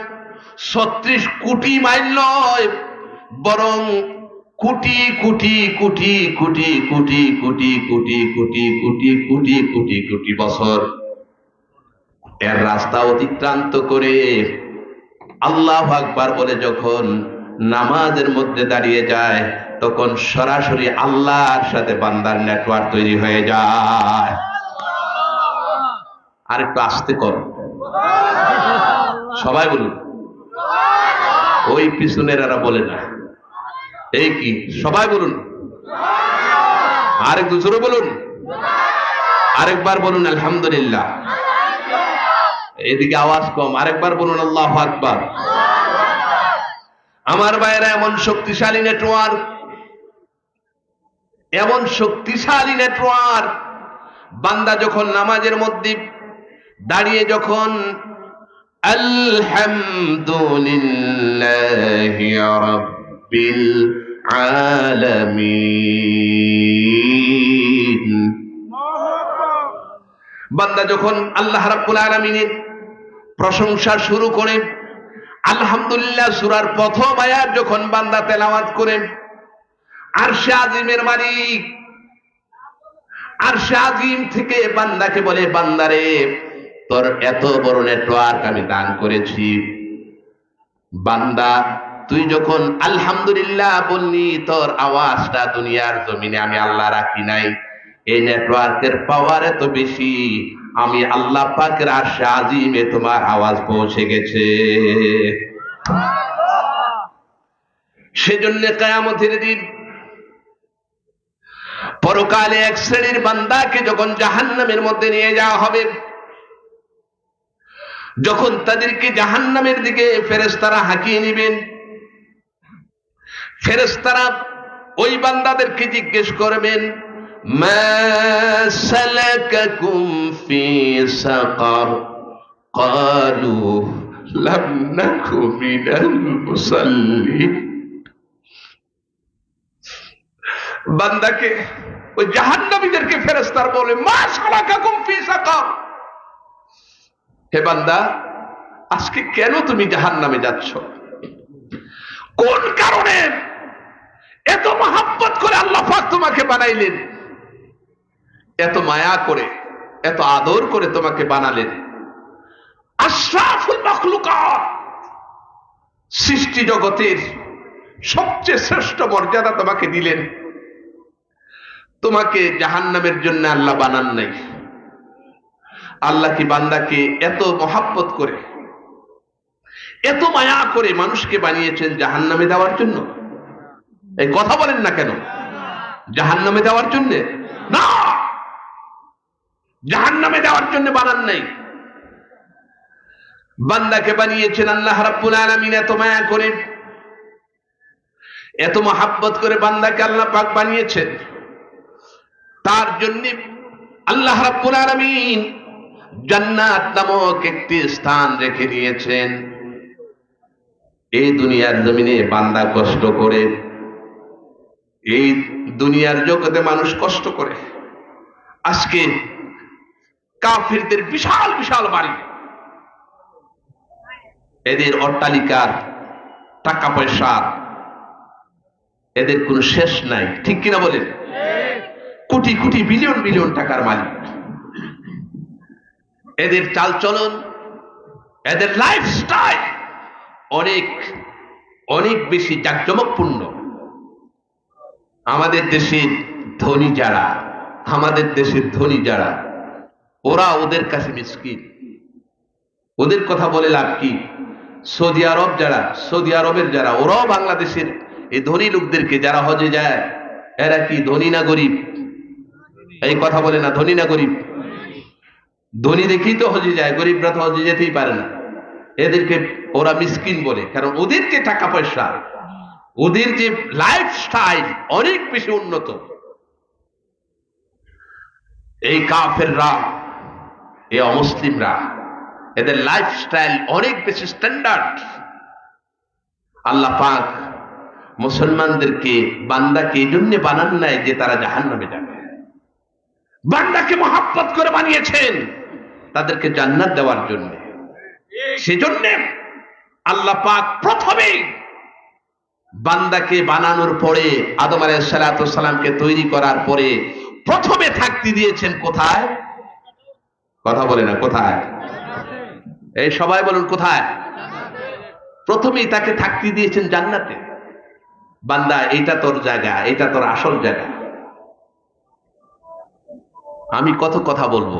36 কোটি মাইল নয়, বরং কোটি কোটি কোটি কোটি কোটি কোটি কোটি কোটি কোটি কোটি কোটি কোটি বছর এর রাস্তা অতিক্রান্ত করে আল্লাহু আকবার বলে যখন নামাজের মধ্যে দাঁড়িয়ে যায়, তখন সরাসরি আল্লাহর সাথে বান্দার নেটওয়ার্ক তৈরি হয়ে যায়। আর একটু আস্তে কর, সবাই বলুন। ওই পিছনের এরা বলে না, এই কি সবাই বলুন, আরেক জোরে বলুন, আরেকবার বলুন আলহামদুলিল্লাহ। এদিকে আওয়াজ কম, আরেকবার বলুন আল্লাহু আকবার। আমার ভাইরা, এমন শক্তিশালী নেটওয়ার্ক, এমন শক্তিশালী নেটওয়ার্ক, বান্দা যখন নামাজের মধ্যে দাঁড়িয়ে যখন আলহামদুলিল্লাহি রাব্বিল আলামিন, বান্দা যখন আল্লাহ রাব্বুল আলামিনের প্রশংসা শুরু করে, আলহামদুলিল্লাহ সূরার প্রথম আয়াত যখন বান্দা তেলাওয়াত করে, আরশে আজিমের মালিক আরশে আজিম থেকে বান্দাকে বলে, বান্দারে তোর এত বড় নেটওয়ার্ক আমি দান করেছি, বান্দা তুই যখন আলহামদুলিল্লাহ বললি, তোর আওয়াজটা দুনিয়ার জমিনে আমি আল্লাহ রাখি নাই। এই নেটওয়ার্কের পাওয়ার এত বেশি, আমি আল্লাহ পাকের আরশে আজিমে তোমার আওয়াজ পৌঁছে গেছে। সেজন্য কিয়ামতের দিন পরকালে এক শ্রেণীর বান্দাকে যখন জাহান্নামের মধ্যে নিয়ে যাওয়া হবে, যখন তাদেরকে জাহান্নামের দিকে ফেরেশতারা হাঁকিয়ে নেবেন, ফেরেশতারা ওই বান্দাদেরকে জিজ্ঞেস করবেন, মা সালাকাকুম ফি সাকার, ক্বালু লাম নাকু মিনাল মুসাল্লিন। বান্দাকে ওই জাহান্নামীদেরকে ফেরেশতারা বলে, মা সালাকাকুম ফি সাকার, হে বান্দা আজকে কেন তুমি জাহান্নামে যাচ্ছ? কোন কারণে? এত মহব্বত করে আল্লাহ পাক তোমাকে বানাইলেন, এত মায়া করে এত আদর করে তোমাকে বানালেন, আশরাফুল মাখলুকাত, সৃষ্টি জগতের সবচেয়ে শ্রেষ্ঠ মর্যাদা তোমাকে দিলেন, তোমাকে জাহান্নামের জন্য আল্লাহ বানান নাই। আল্লাহ কি বান্দাকে এত মহব্বত করে এত মায়া করে মানুষকে বানিয়েছেন জাহান্নামে দেওয়ার জন্য? এই কথা বলেন না কেন? জাহান্নামে দেওয়ার জন্য না, জাহান্নামে দেওয়ার জন্য বানান নাই। বান্দাকে বানিয়েছেন আল্লাহ রাব্বুল আলামিন এত মায়া করে, এত মহব্বত করে বান্দাকে আল্লাহ পাক বানিয়েছেন। তার জন্য আল্লাহ রাব্বুল আলামিন জান্নাত নামক একটি স্থান রেখে দিয়েছেন। এই দুনিয়ার জমিনে বান্দা কষ্ট করে, এই দুনিয়ার জগতে মানুষ কষ্ট করে, আজকে কাফিরদের বিশাল বিশাল বাড়ি, এদের অট্টালিকার টাকা পয়সা, এদের কোনো শেষ নাই, ঠিক কিনা বলেন? কোটি কোটি বিলিয়ন বিলিয়ন টাকার মালিক। এদের চালচলন, এদের লাইফস্টাইল অনেক অনেক বেশি জাঁকজমকপূর্ণ। আমাদের দেশের ধনী যারা, আমাদের দেশের ধনী যারা, ওরা ওদের কাছে মিসকিন, ওদের কথা বলে লাভ কি? সৌদি আরব যারা, সৌদি আরবের যারা, ওরাও বাংলাদেশের এই ধনী লোকদেরকে যারা হজে যায়, এরা কি ধনী না গরিব? এই কথা বলে না, ধনী না গরিব? ধনী দেখেই তো হজে যায়, গরিবরা তো হজে যেতেই পারে না। এদেরকে ওরা মিসকিন বলে, কারণ ওদের যে টাকা পয়সা, ওদের যে লাইফস্টাইল অনেক বেশি উন্নত। এই কাফেররা, এই অমুসলিমরা, এদের লাইফস্টাইল অনেক বেশি স্ট্যান্ডার্ড। আল্লাহ পাক মুসলমানদেরকে, বান্দাকে এই জন্য বানান নাই যে তারা জাহান্নামে যাবে। বান্দাকে মহব্বত করে বানিয়েছেন তাদেরকে জান্নাত দেওয়ার জন্য। সেজন্য আল্লাহ পাক প্রথমে বান্দাকে বানানোর পরে, আদম আলাইহিস সালাতু ওয়াস সালামকে তৈরি করার পরে প্রথমে থাকতে দিয়েছেন কোথায়? কথা বলে না, কোথায়? এই সবাই বলুন কোথায়? প্রথমেই তাকে থাকতে দিয়েছেন জান্নাতে। বান্দা এটা তোর জায়গা, এটা তোর আসল জায়গা। আমি কত কথা বলবো।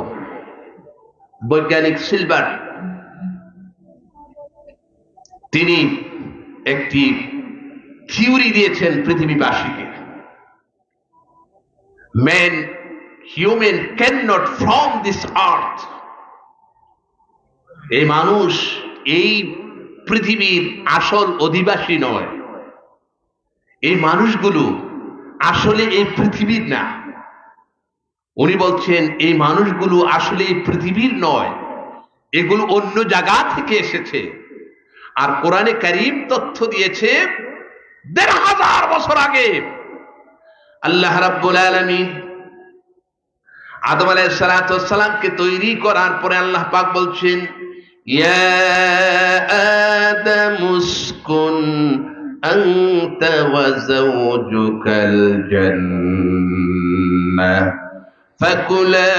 বৈজ্ঞানিক সিলভার তিনি একটি থিওরি দিয়েছেন পৃথিবীবাসীকে, man, human can not from this earth. এই মানুষ এই পৃথিবীর আসল অধিবাসী নয়। এই মানুষগুলো আসলে এই পৃথিবীর না। উনি বলছেন এই মানুষগুলো আসলে এই পৃথিবীর নয়, এগুলো অন্য জায়গা থেকে এসেছে। আর কোরআনে কারীম তথ্য দিয়েছে ১৫০০ বছর আগে আল্লাহ রাব্বুল আলামিন আদম আলাইহিস সালাতু ওয়াস সালামকে তৈরি করার পরে আল্লাহ পাক বলছেন, ইয়া আদামু উসকুন আনতা ওয়া যাওজুকাল জান্নাহ ফাকুলা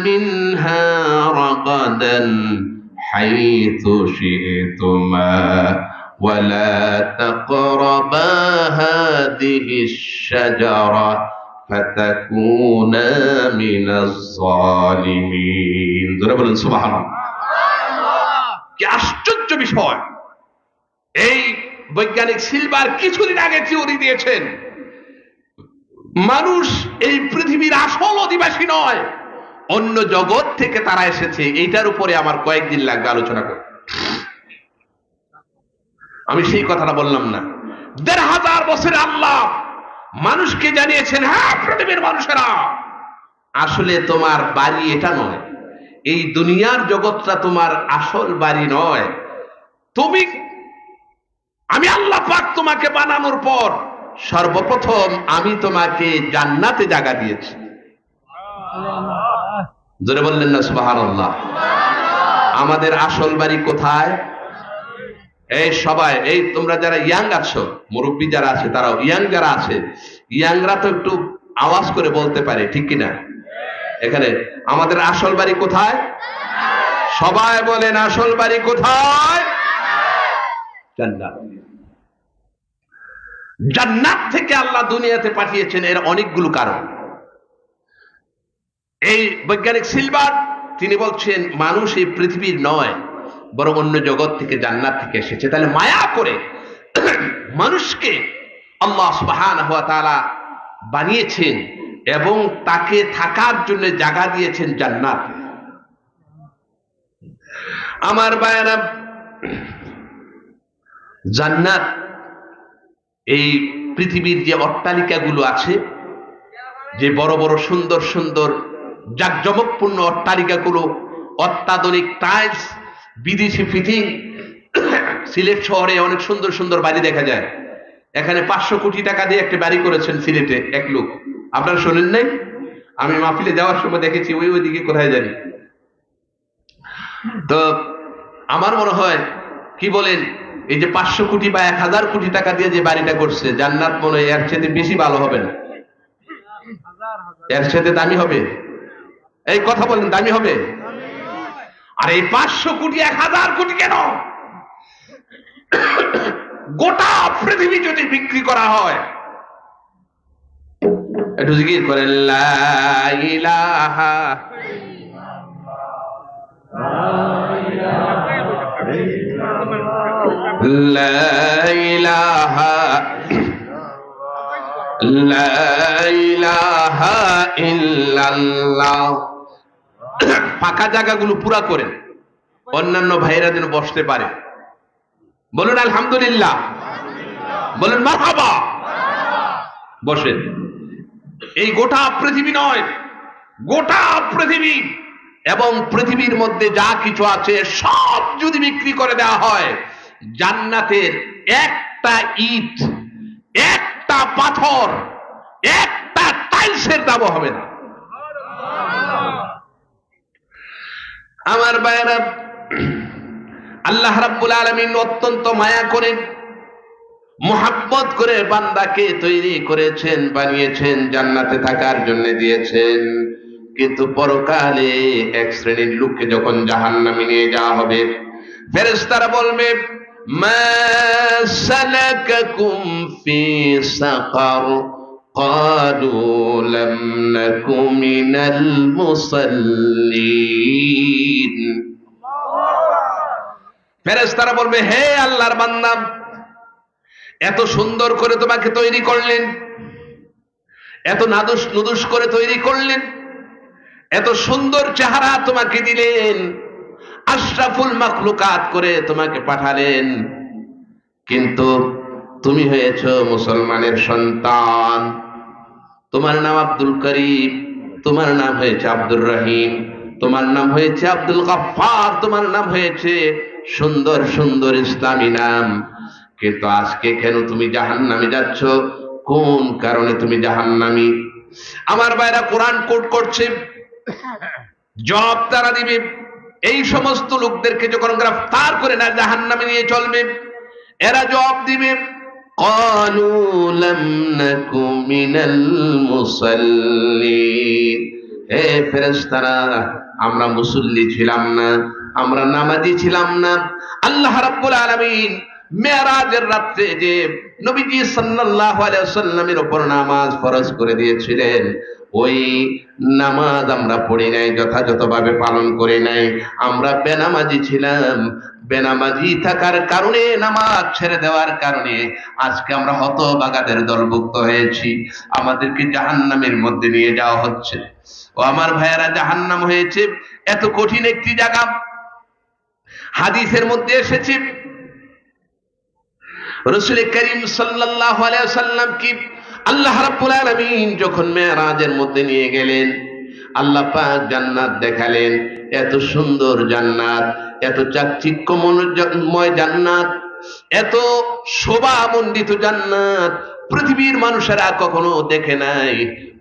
মিনহা রাগাদান হাইথু শি'তুমা ولا تقربا هذه الشجرة فتكونا من الظالمين জোরে বলেন সুবহানাল্লাহ। কি আশ্চর্য বিষয়! এই বৈজ্ঞানিক সিলভার কিছুদিন আগে থিওরি দিয়েছেন মানুষ এই পৃথিবীর আসল অধিবাসী নয়, অন্য জগৎ থেকে তারা এসেছে। এইটার উপরে আমার কয়েকদিন লাগবে আলোচনা করতে। আমি সেই কথাটা বললাম না। ১৫০০ বছরে আল্লাহ মানুষকে জানিয়েছেন, হ্যাঁ পৃথিবীর মানুষেরা, আসলে তোমার বাড়ি এটা নয়, এই দুনিয়ার জগৎটা তোমার আসল বাড়ি নয়। আমি আল্লাহ পাক তোমাকে বানানোর পর সর্বপ্রথম আমি তোমাকে জান্নাতে জায়গা দিয়েছি। জোরে বললেন না সুবহানাল্লাহ। আমাদের আসল বাড়ি কোথায়? এই সবাই, এই তোমরা যারা ইয়াং আছো, মুরব্বী যারা আছে, তারাও ইয়াং যারা আছে, ইয়াংরা তো একটু আওয়াজ করে বলতে পারে, ঠিক কিনা? এখানে আমাদের আসল বাড়ি কোথায়? সবাই বলেন আসল বাড়ি কোথায়? জান্নাত। জান্নাত থেকে আল্লাহ দুনিয়াতে পাঠিয়েছেন, এর অনেকগুলো কারণ। এই বৈজ্ঞানিক সিলভার তিনি বলছেন মানুষ এই পৃথিবীর নয়, বরং অন্য জগৎ থেকে, জান্নাত থেকে এসেছে। তাহলে মায়া করে মানুষকে আল্লাহ সুবহানাহু ওয়া তাআলা বানিয়েছেন এবং তাকে থাকার জন্য জায়গা দিয়েছেন জান্নাত। আমার ভাইয়েরা, জান্নাত এই পৃথিবীর যে অট্টালিকাগুলো আছে, যে বড় বড় সুন্দর সুন্দর জাঁকজমকপূর্ণ অট্টালিকাগুলো, অত্যাধুনিক টাইলস, বিদেশি ফিটিং, সিলেট শহরে অনেক সুন্দর সুন্দর বাড়ি দেখা যায়। এখানে 500 কোটি টাকা দিয়ে একটা বাড়ি করেছেন সিলেটে এক লোক, আপনারা শোনেন নাই? আমি মাহফিলে যাওয়ার সময় দেখেছি, ওইদিকে কোথায় জানি। তো আমার মনে হয়, কি বলেন, এই যে 500 কোটি বা 1000 কোটি টাকা দিয়ে যে বাড়িটা করছে, জান্নাত মনে হয় এর চেয়ে বেশি ভালো হবে না, এর চেয়ে দামি হবে। এই কথা বলেন, দামি হবে? আর এই 500 কোটি 1000 কোটি কেন, গোটা পৃথিবী যদি বিক্রি করা হয়, একটু জিকির করেন লা ইলাহা লা ইলাহা লা ইলাহা ইল্লাল্লাহ। ফাঁকা জায়গাগুলো পুরা করেন, অন্যান্য ভাইরা যেন বসতে পারে। বলুন আলহামদুলিল্লাহ, বলুন মারহাবা। বসেন। এই গোটা পৃথিবী নয়, গোটা পৃথিবী এবং পৃথিবীর মধ্যে যা কিছু আছে সব যদি বিক্রি করে দেওয়া হয়, জান্নাতের একটা ইট, একটা পাথর, একটা টাইলসের দাম হবে না। আমার ভাইরা, আল্লাহ রাব্বুল আলামিন অত্যন্ত মায়া করেন, মুহাব্বত করে বান্দাকে তৈরি করেছেন, বানিয়েছেন, জান্নাতে থাকার জন্য দিয়েছেন। কিন্তু পরকালে এক শ্রেণীর লোককে যখন জাহান্নামে নিয়ে যাওয়া হবে, ফেরেশতারা বলবে মা সালাকাকুম ফি সাকার ক্বালু লাম নাকু মিনাল মুসাল্লিন। ফেরেশতারা বলবে, হে আল্লাহর বান্দা, এত সুন্দর করে তোমাকে তৈরি করলেন, এত নাদুস নুদুস করে তৈরি করলেন, এত সুন্দর চেহারা তোমাকে দিলেন, আশরাফুল মাখলুকাত করে তোমাকে পাঠালেন, কিন্তু তুমি হয়েছ মুসলমানের সন্তান, তোমার নাম আব্দুল করিম, তোমার নাম হয়েছে আব্দুর রহিম, তোমার নাম হয়েছে আব্দুল গফফার, তোমার নাম হয়েছে সুন্দর সুন্দর ইসলামী নাম, কিন্তু আজকে কেন তুমি জাহান্নামে যাচ্ছ? কোন কারণে তুমি জাহান্নামী? আমার ভাইরা, কোরআন কোট করছে, জবাব তারা দিবে। এই সমস্ত লোকদেরকে যখন গ্রেফতার করে না জাহান্নামে নিয়ে চলবে, এরা জবাব দিবে ক্বালু লাম নাকু মিনাল মুসাল্লিন। হে ফেরেশতারা, আমরা মুসল্লি ছিলাম না, আমরা নামাজি ছিলাম না। আল্লাহ রাব্বুল আলামিন মেরাজের রাত্রে যে নবীজি সাল্লাল্লাহু আলাইহি ওয়াসাল্লামের উপর নামাজ ফরজ করে দিয়েছিলেন, ওই নামাজ আমরা পড়ি নাই, যথাযথভাবে পালন করি নাই। আমরা বেনামাজি ছিলাম। বেনামাজি থাকার কারণে, নামাজ ছেড়ে দেওয়ার কারণে আজকে আমরা হতভাগাদের দলভুক্ত হয়েছি। আমাদেরকে জাহান্নামের মধ্যে নিয়ে যাওয়া হচ্ছে। ও আমার ভাইয়েরা, জাহান্নাম হয়েছে এত কঠিন একটি জায়গা। হাদিসের মধ্যে এসেছে রাসূল করিম সাল্লাল্লাহু আলাইহি ওয়াসাল্লাম কি আল্লাহ রাব্বুল আলামিন যখন মেরাজের মধ্যে নিয়ে গেলেন, আল্লাহ পাক জান্নাত দেখালেন। এত সুন্দর জান্নাত, এত চাকচিক্যময় জান্নাত, এত শোভামণ্ডিত জান্নাত পৃথিবীর মানুষেরা কখনো দেখে নাই,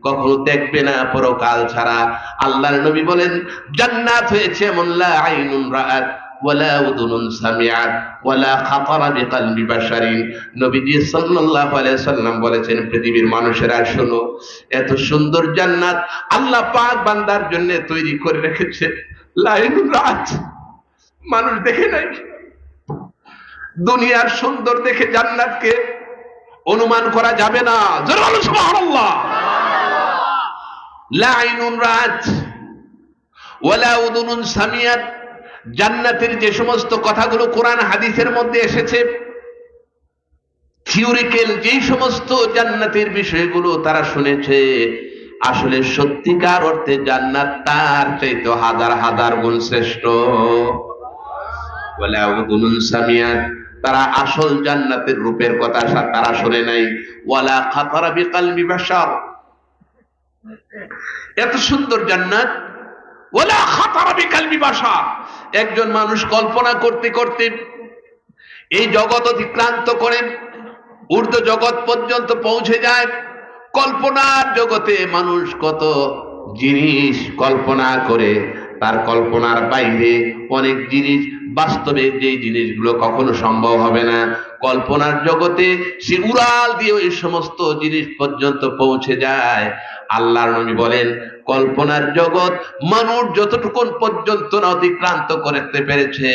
কখনো দেখবে না পরকাল ছাড়া। আল্লাহর নবী বলেন, জান্নাত হয়েছে এমন লা আইনুন রাআত ওয়ালা উযুনুন সামিআত ওয়ালা খাতারা বিকলবি বাশারিন। নবীজি সাল্লাল্লাহু আলাইহি ওয়াসাল্লাম বলেছেন, পৃথিবীর মানুষেরা শোনো, এত সুন্দর জান্নাত আল্লাহ পাক বান্দার জন্য তৈরি করে রেখেছে। লা আইনুন রাআত, মানুষ দেখে নাই। দুনিয়ার সুন্দর দেখে জান্নাতকে অনুমান করা যাবে না। জোরে বলো সুবহানাল্লাহ। লা আইনুন রাআত ওয়ালা উযুনুন সামিআত, জান্নাতের যে সমস্ত কথাগুলো কোরআন হাদিসের মধ্যে এসেছে, থিওরিক্যাল যে সমস্ত জান্নাতের বিষয়গুলো তারা শুনেছে, আসলে সত্যিকার অর্থে জান্নাত তার চাইতে হাজার হাজার গুণ শ্রেষ্ঠ। ওয়ালা উযুনুন সামিআত, তারা আসল জান্নাতের রূপের কথা তারা শুনে নাই। ওয়ালা খাতারা বিকলবি বাশার, এত সুন্দর জান্নাত ওয়ালা খাতারা বিকলবি বাশার, একজন মানুষ কল্পনা করতে করতে এই জগৎ অতিক্রান্ত করে ঊর্ধ্ব জগৎ পর্যন্ত পৌঁছে যায়। কল্পনার জগতে মানুষ কত জিনিস কল্পনা করে, তার কল্পনার বাইরে অনেক জিনিস, বাস্তবে যে জিনিসগুলো কখনো সম্ভব হবে না, কল্পনার জগতে সে উড়াল দিয়ে ওই সমস্ত জিনিস পর্যন্ত পৌঁছে যায়। আল্লাহর নবী বলেন, কল্পনার জগৎ মানুষ যতটুকু পর্যন্ত না অতিক্রান্ত করতে পেরেছে,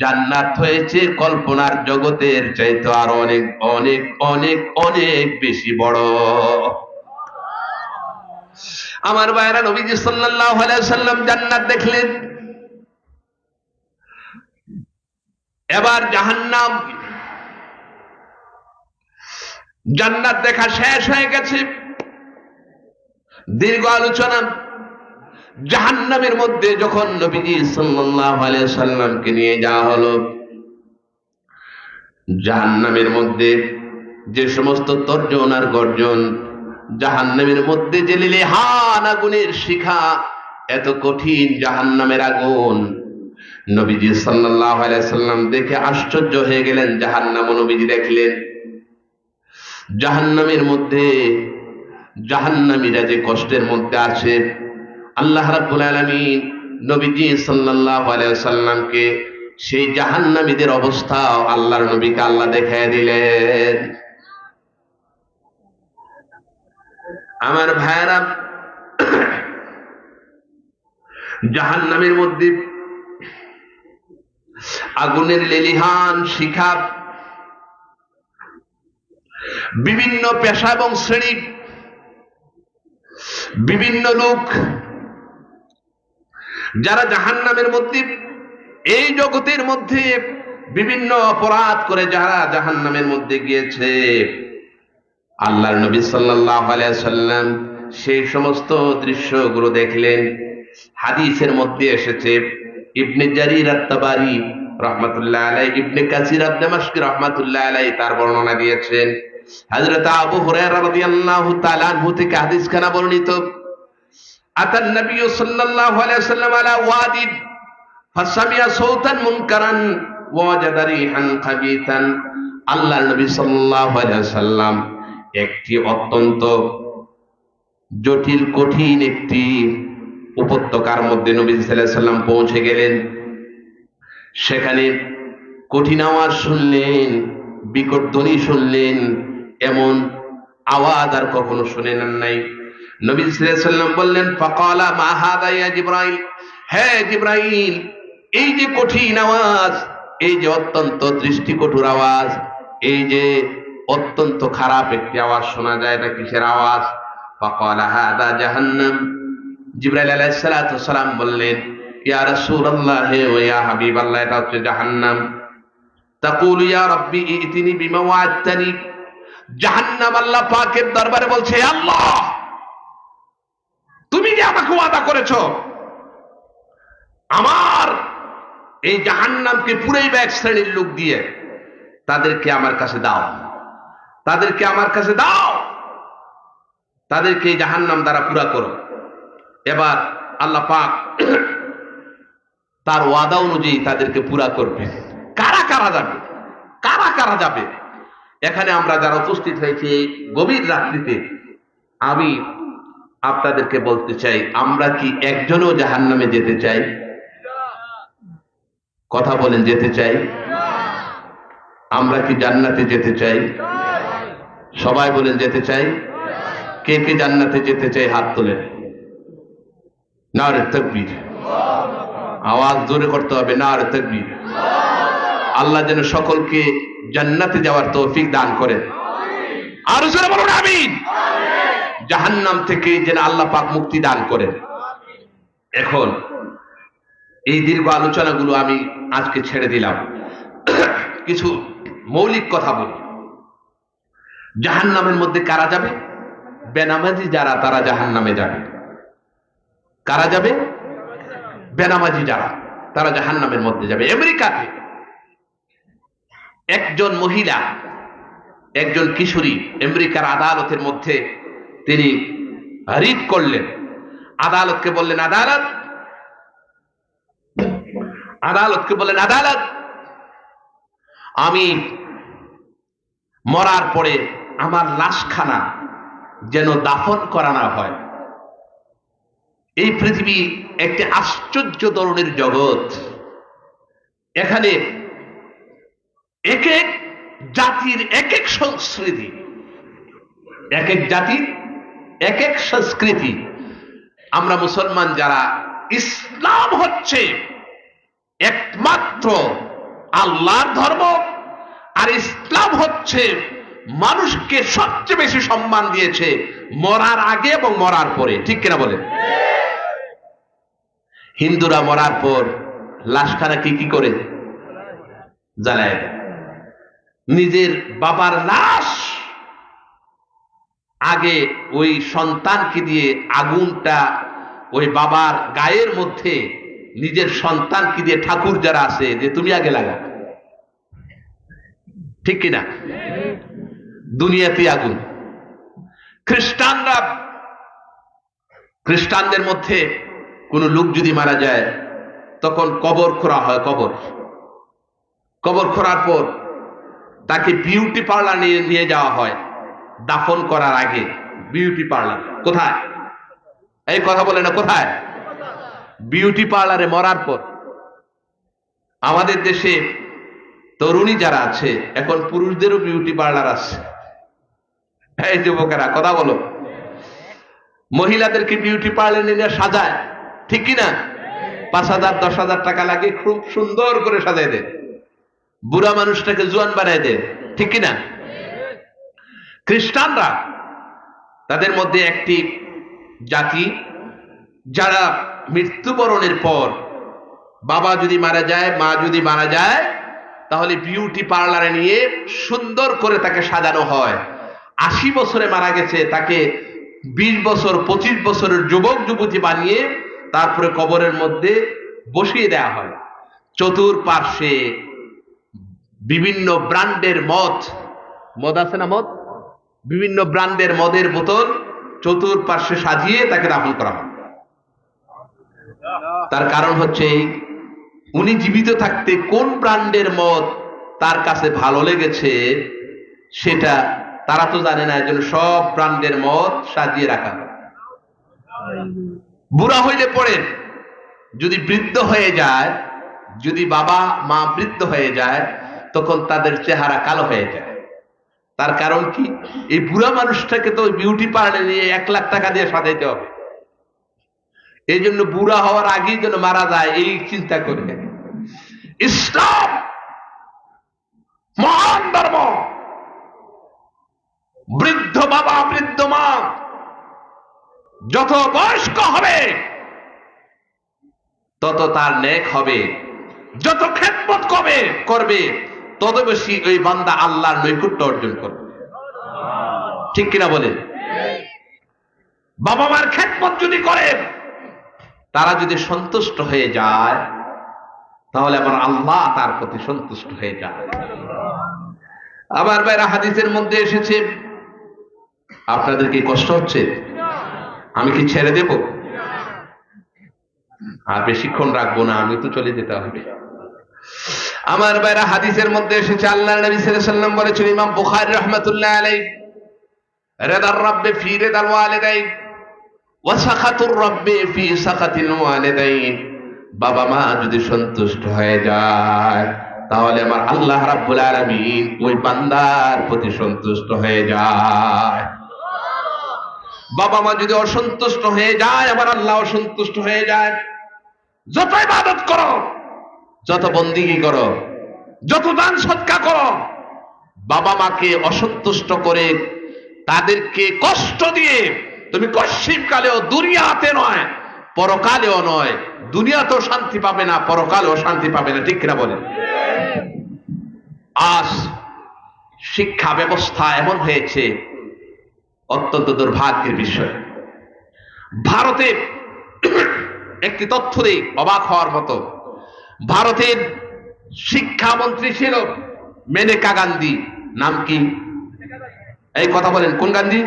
জান্নাত হয়েছে কল্পনার জগতের চাইতে আরো অনেক অনেক অনেক অনেক বেশি বড়। আমার ভাইরা, নবীজি সাল্লাল্লাহু আলাইহি ওয়াসাল্লাম জান্নাত দেখলেন। এবার জাহান্নাম, জান্নাত দেখা শেষ হয়ে গেছে, দীর্ঘ আলোচনা। জাহান্নামের মধ্যে যখন নবীজি সাল্লাল্লাহু আলাইহি ওয়াসাল্লামকে নিয়ে যাওয়া হলো, জাহান্নামের মধ্যে যে সমস্ত তর্জন আর গর্জন, জাহান্নামের মধ্যে যে লেলিহান আগুনের শিখা, এত কঠিন জাহান্নামের আগুন, নবীজি সাল্লাল্লাহু আলাইহি ওয়াসাল্লাম দেখে আশ্চর্য হয়ে গেলেন। জাহান্নাম নবীজি দেখলেন, জাহান্নামের মধ্যে জাহান্নামীরা যে কষ্টের মধ্যে আছে, আল্লাহ রাব্বুল আলামিন নবীজি সাল্লাল্লাহু আলাইহি ওয়াসাল্লামকে সেই জাহান্নামীদের অবস্থা আল্লাহর নবীকে আল্লাহ দেখায় দিলেন। আমার ভাইরা, জাহান্নামের মধ্যে আগুনের লেলিহান শিখা, বিভিন্ন পেশা এবং শ্রেণী, বিভিন্ন লোক যারা জাহান্নামের মধ্যে, এই জগতের মধ্যে বিভিন্ন অপরাধ করে যারা জাহান্নামের মধ্যে গিয়েছে, আল্লাহর নবী সাল্লাল্লাহু আলাইহি ওয়াসাল্লাম সেই সমস্ত দৃশ্যগুলো দেখলেন। হাদিসের মধ্যে এসেছে, ইবনে জারির আত-তাবারি রাহমাতুল্লাহ আলাইহি, ইবনে কাসির আদ-দামাশকি রাহমাতুল্লাহ আলাইহি তার বর্ণনা দিয়েছেন। হযরত আবু হুরায়রা রাদিয়াল্লাহু তাআলা আনহু থেকে হাদিস খানা বর্ণিত, আতান নবী সাল্লাল্লাহু আলাইহি ওয়াসাল্লাম আলা ওয়াদিন ফাসামিয়া সাউতান মুনকারান ওয়া ওয়াজাদা রিহান খাবিতান। আল্লাহর নবী সাল্লাল্লাহু আলাইহি ওয়াসাল্লাম একটি অত্যন্ত জটিল কঠিন একটি উপত্যকার মধ্যে নবী সাল্লাল্লাহু আলাইহি ওয়াসাল্লাম পৌঁছে গেলেন। সেখানে কঠিন আওয়াজ শুনলেন, বিকট ধ্বনি শুনলেন, এমন আওয়াজ আর কখনো শুনেন নাই। নবী সাল্লাল্লাহু আলাইহি ওয়াসাল্লাম বললেন, ফাকালা মা হাদা ইয়া জিবরাইল, হে জিবরাইল, এই যে কঠিন আওয়াজ, এই যে অত্যন্ত দৃষ্টিকটুর আওয়াজ, এই যে অত্যন্ত খারাপ একটি আওয়াজ শোনা যায়, এটা কিসের আওয়াজ? ফাকালা হাদা জাহান্নাম। জিবরাইল আলাইহিস সালাতু সালাম বললেন, ইয়া রাসূলুল্লাহ ওয়া ইয়া হাবিবাল্লাহ, এটা হচ্ছে জাহান্নাম। তাকুলু ইয়া রাব্বি ইতিনি বিমা ওয়া'আদতানি। জাহান্নাম আল্লাহ পাকের দরবারে বলছে, আল্লাহ তুমি যে আমাকে ওয়াদা করেছো, আমার এই জাহান্নামকে পুরাইবা এক শ্রেণীর লোক দিয়ে, তাদেরকে আমার কাছে দাও, তাদেরকে আমার কাছে দাও, তাদেরকে এই জাহান্নাম দ্বারা পুরা করো। এবার আল্লাহ পাক তার ওয়াদা অনুযায়ী তাদেরকে পুরা করবে। কারা কারা যাবে? কারা কারা যাবে? এখানে আমরা যারা উপস্থিত হয়েছি এই গভীর রাত্রিতে, আমি আপনাদেরকে বলতে চাই, আমরা কি একজনও জাহান্নামে যেতে চাই? কথা বলেন, যেতে চাই? আমরা কি জান্নাতে যেতে চাই? সবাই বলেন যেতে চাই। কে কে জান্নাতে যেতে চাই হাত তোলেন। নারে তাকবীর। আওয়াজ জোরে করতে হবে, নারে তাকবীর। আল্লাহ যেন সকলকে জান্নাতে যাওয়ার তৌফিক দান করেন। আর জোরে বলুন আমিন। জাহান্নাম থেকে যেন আল্লাহ পাক মুক্তি দান করেন। এখন এই দীর্ঘ আলোচনাগুলো আমি আজকে ছেড়ে দিলাম, কিছু মৌলিক কথা বলি। জাহান্নামের মধ্যে কারা যাবে? বেনামাজি যারা, তারা জাহান্নামে যাবে। কারা যাবে? বেনামাজি যারা, তারা জাহান্নামের মধ্যে যাবে। আমেরিকাতে একজন মহিলা, একজন কিশোরী আমেরিকার আদালতের মধ্যে তিনি রিট করলেন। আদালতকে বললেন, আদালতকে বললেন, আদালত, আমি মরার পরে আমার লাশখানা যেন দাফন করা না হয়। এই পৃথিবী একটি আশ্চর্য ধরনের জগৎ। এখানে এক এক জাতির এক এক সংস্কৃতি, এক এক জাতির এক এক সংস্কৃতি। আমরা মুসলমান যারা, ইসলাম হচ্ছে একমাত্র আল্লাহর ধর্ম, আর ইসলাম হচ্ছে মানুষকে সবচেয়ে বেশি সম্মান দিয়েছে মরার আগে এবং মরার পরে। ঠিক কিনা বলেন? হিন্দুরা মরার পর লাশখানা কি করে জ্বালায় দেয়। নিজের বাবার লাশ আগে ওই সন্তানকে দিয়ে আগুনটা ওই বাবার গায়ের মধ্যে, নিজের সন্তানকে দিয়ে ঠাকুর যারা আছে যে তুমি আগে লাগা। ঠিক কিনা? দুনিয়াতে আগুন। খ্রিস্টানদের মধ্যে কোন লোক যদি মারা যায়, তখন কবর খোঁড়া হয়। কবর খোঁড়ার পর তাকে বিউটি পার্লার নিয়ে যাওয়া হয় দাফন করার আগে। বিউটি পার্লার কোথায়? এই কথা বলে না, কোথায়? বিউটি পার্লারে মরার পর। আমাদের দেশে তরুণী যারা আছে, এখন পুরুষদেরও বিউটি পার্লার আছে। এই যুবকেরা কথা বলো, মহিলাদেরকে বিউটি পার্লারে নিয়ে সাজায়। ঠিক কিনা? 5,000 10,000 টাকা লাগে, খুব সুন্দর করে সাজায় দেয়। বুড়া মানুষটাকে জোয়ান বানায় দেয়। ঠিক কিনা? খ্রিস্টানরা, তাদের মধ্যে একটি জাতি যারা মৃত্যুবরণের পর, বাবা যদি মারা যায়, মা যদি মারা যায়, তাহলে বিউটি পার্লারে নিয়ে সুন্দর করে তাকে সাজানো হয়। 80 বছরে মারা গেছে, তাকে 20 বছর 25 বছরের যুবক যুবতী বানিয়ে তারপরে কবরের মধ্যে বসিয়ে দেওয়া হয়। চতুর্পার্শ্বে বিভিন্ন ব্র্যান্ডের মদ আছে না, বিভিন্ন ব্র্যান্ডের মদের বোতল চতুর্পার্শ্বে সাজিয়ে তাকে দাফন করা হয়। তার কারণ হচ্ছে, উনি জীবিত থাকতে কোন ব্র্যান্ডের মদ তার কাছে ভালো লেগেছে সেটা তারা তো জানে না, এজন্য সব ব্র্যান্ডের মদ সাজিয়ে রাখা হয়। বুড়া হইলে পড়ে, যদি বৃদ্ধ হয়ে যায়, যদি বাবা মা বৃদ্ধ হয়ে যায়, তখন তাদের চেহারা কালো হয়ে যায়। তার কারণ কি? এই বুড়া মানুষটাকে তো বিউটি পার্লারে নিয়ে 1 লাখ টাকা দিয়ে সাজাইতে হবে। এই জন্য বুড়া হওয়ার আগেই যেন মারা যায়, এই চিন্তা করে। ইসলাম মহান ধর্ম। বৃদ্ধ বাবা বৃদ্ধ মা যত বয়স্ক হবে তত তার নেক হবে, যত খেদমত করবে তত বেশি ওই বান্দা আল্লাহর নৈকট্য অর্জন করবে। ঠিক কিনা বলেন? বাবা মার খেদমত যদি করে, তারা যদি সন্তুষ্ট হয়ে যায়, তাহলে আমার আল্লাহ তার প্রতি সন্তুষ্ট হয়ে যায়। আবার বাইরা হাদিসের মধ্যে এসেছে, আপনাদের কি কষ্ট হচ্ছে? আমি কি ছেড়ে দেব? আর বেশিক্ষণ রাখবো না, আমি তো চলে যেতে হবে। আমার বাইরা হাদিসের মধ্যে এসেছে, আল্লাহর নবী সাল্লাল্লাহু আলাইহি ওয়াসাল্লাম বলেছেন, ইমাম বুখারী রাহমাতুল্লাহ আলাইহি, রিদার রাব্বি ফি রিদাল ওয়ালিদাইন ওয়া সাখাতুর রাব্বি ফি সাখাতিল ওয়ালিদাইন। বাবা মা যদি সন্তুষ্ট হয়ে যায়, তাহলে আমার আল্লাহ রাব্বুল আলামিন ওই বান্দার প্রতি সন্তুষ্ট হয়ে যায়। বাবা মা যদি অসন্তুষ্ট হয়ে যায়, আমার আল্লাহ অসন্তুষ্ট হয়ে যায়। যত ইবাদত করো, যত বন্দেগী করো, যত দান সদকা করো, বাবা মাকে অসন্তুষ্ট করে তাদেরকে কষ্ট দিয়ে তুমি কশ্চিমকালেও, দুনিয়াতে নয় পরকালেও নয়, দুনিয়াতেও শান্তি পাবে না, পরকালেও শান্তি পাবে না। ঠিক কিনা বলেন? আজ শিক্ষা ব্যবস্থা এমন হয়েছে, অত্যন্ত দুর্ভাগ্যের বিষয়। ভারতে একটি তথ্য দেই, অবাক হওয়ার মতো। ভারতের শিক্ষামন্ত্রী ছিল মেনকা গান্ধী। নাম কি? এই কথা বলেন, কোন গান্ধী?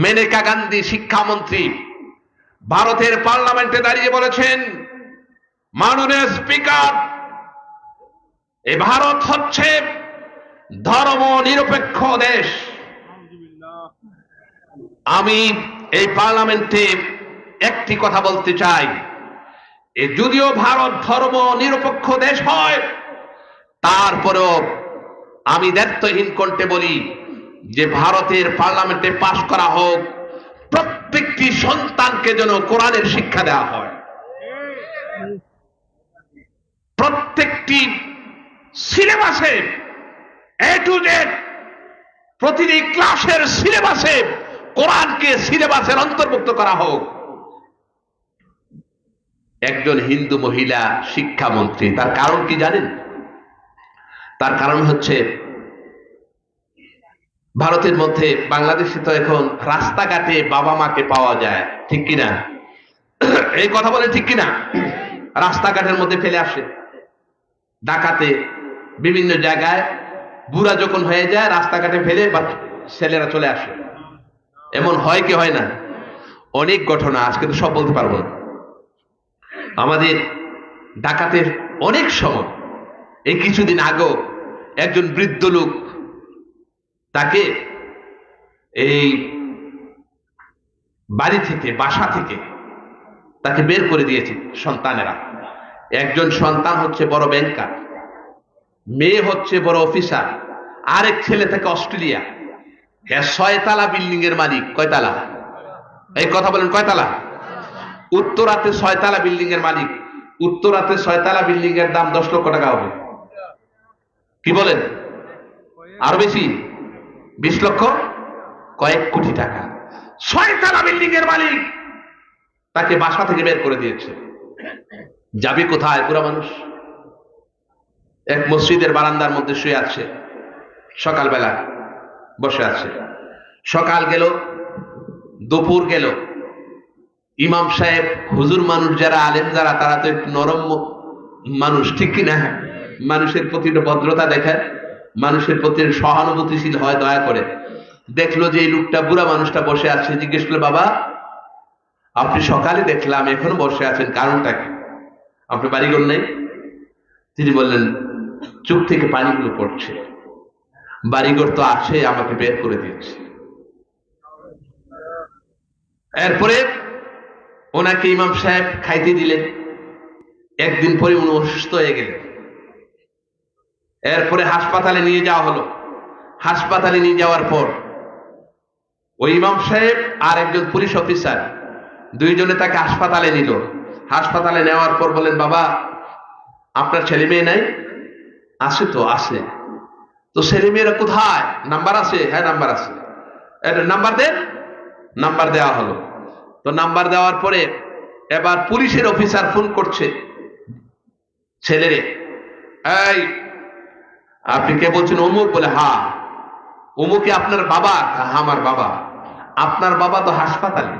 মেনকা গান্ধী শিক্ষামন্ত্রী ভারতের পার্লামেন্টে দাঁড়িয়ে বলেছেন, মাননীয় স্পিকার, এই ভারত হচ্ছে ধর্ম নিরপেক্ষ দেশ। আমি এই পার্লামেন্টে একটি কথা বলতে চাই, যদিও ভারত ধর্ম নিরপেক্ষ দেশ হয়, তারপরেও আমি দায়িত্বহীন কণ্ঠে বলি যে ভারতের পার্লামেন্টে পাশ করা হোক, প্রত্যেকটি সন্তানকে যেন কোরআনের শিক্ষা দেওয়া হয়। প্রত্যেকটি সিলেবাসে এ টু জেড, প্রতিটি ক্লাসের সিলেবাসে কোরআনকে সিলেবাসের অন্তর্ভুক্ত করা হোক। একজন হিন্দু মহিলা শিক্ষামন্ত্রী, তার কারণ কি জানেন? তার কারণ হচ্ছে, ভারতের মধ্যে, বাংলাদেশে তো এখন রাস্তাঘাটে বাবা মাকে পাওয়া যায়, ঠিক কিনা? এই কথা বলে ঠিক কিনা? রাস্তাঘাটের মধ্যে ফেলে আসে, ডাকাতে বিভিন্ন জায়গায় বুড়া যখন হয়ে যায় রাস্তাঘাটে ফেলে ছেলেরা চলে আসে। এমন হয় কি হয় না? অনেক ঘটনা, আজকে তো সব বলতে পারবো না। আমাদের ডাকাতের অনেক সময়, এই কিছুদিন আগেও একজন বৃদ্ধ লোক, তাকে এই বাড়ি থেকে, বাসা থেকে তাকে বের করে দিয়েছে সন্তানেরা। একজন সন্তান হচ্ছে বড় ব্যাংকার, মেয়ে হচ্ছে বড় অফিসার, আরেক ছেলে থেকে অস্ট্রেলিয়া। 6 তালা বিল্ডিং এর মালিক। কয়তালা? এই কথা বলেন, কয়তালা? উত্তরাতে 6 তালা বিল্ডিং এর মালিক। উত্তরাতে 6 তালা বিল্ডিং এর দাম 10 লক্ষ টাকা হবে। কি বলেন? আরো বেশি? 20 লক্ষ, কয়েক কোটি টাকা। 6 তালা বিল্ডিং এর মালিক, তাকে বাসা থেকে বের করে দিয়েছে। যাবি কোথায়? পুরা মানুষ এক মসজিদের বারান্দার মধ্যে শুয়ে আছে, সকালবেলা বসে আছে। সকাল গেল, দুপুর গেল, ইমাম সাহেব, হুজুর মানুষ যারা, আলেম যারা, তারা তো একটু নরম মানুষ, ঠিক কিনা? মানুষের প্রতি ভদ্রতা দেখায়, মানুষের প্রতি সহানুভূতিশীল হয়, দয়া করে। দেখলো যে এই লোকটা, বুড়া মানুষটা বসে আছে, জিজ্ঞেস করলো, বাবা আপনি সকালে দেখলাম এখনো বসে আছেন, কারণটা কি? আপনি বাড়িঘর নেই? তিনি বললেন, চোখ থেকে পানিগুলো পড়ছে, বাড়িঘর তো আছে, আমাকে বের করে দিয়েছে। এরপরে ওনাকে ইমাম সাহেব খাইতে দিলেন। একদিন পরে উনি অসুস্থ হয়ে গেলেন। এরপরে হাসপাতালে নিয়ে যাওয়া হলো। হাসপাতালে নিয়ে যাওয়ার পর ওই ইমাম সাহেব আর একজন পুলিশ অফিসার, দুইজনে তাকে হাসপাতালে নিল। হাসপাতালে নেওয়ার পর বলেন, বাবা আপনার ছেলে মেয়ে নাই? আছে তো, আছে। তো ছেলে মেয়েরা কোথায়, নাম্বার আছে? হ্যাঁ নাম্বার আছে। নাম্বার দেন। নাম্বার দেওয়া হলো। তো নাম্বার দেওয়ার পরে এবার পুলিশের অফিসার ফোন করছে ছেলেরে, এই আপনি কে বলছেন? অমুক। বলে হ্যাঁ। অমুকে আপনার বাবা? আমার বাবা। আপনার বাবা তো হাসপাতালে।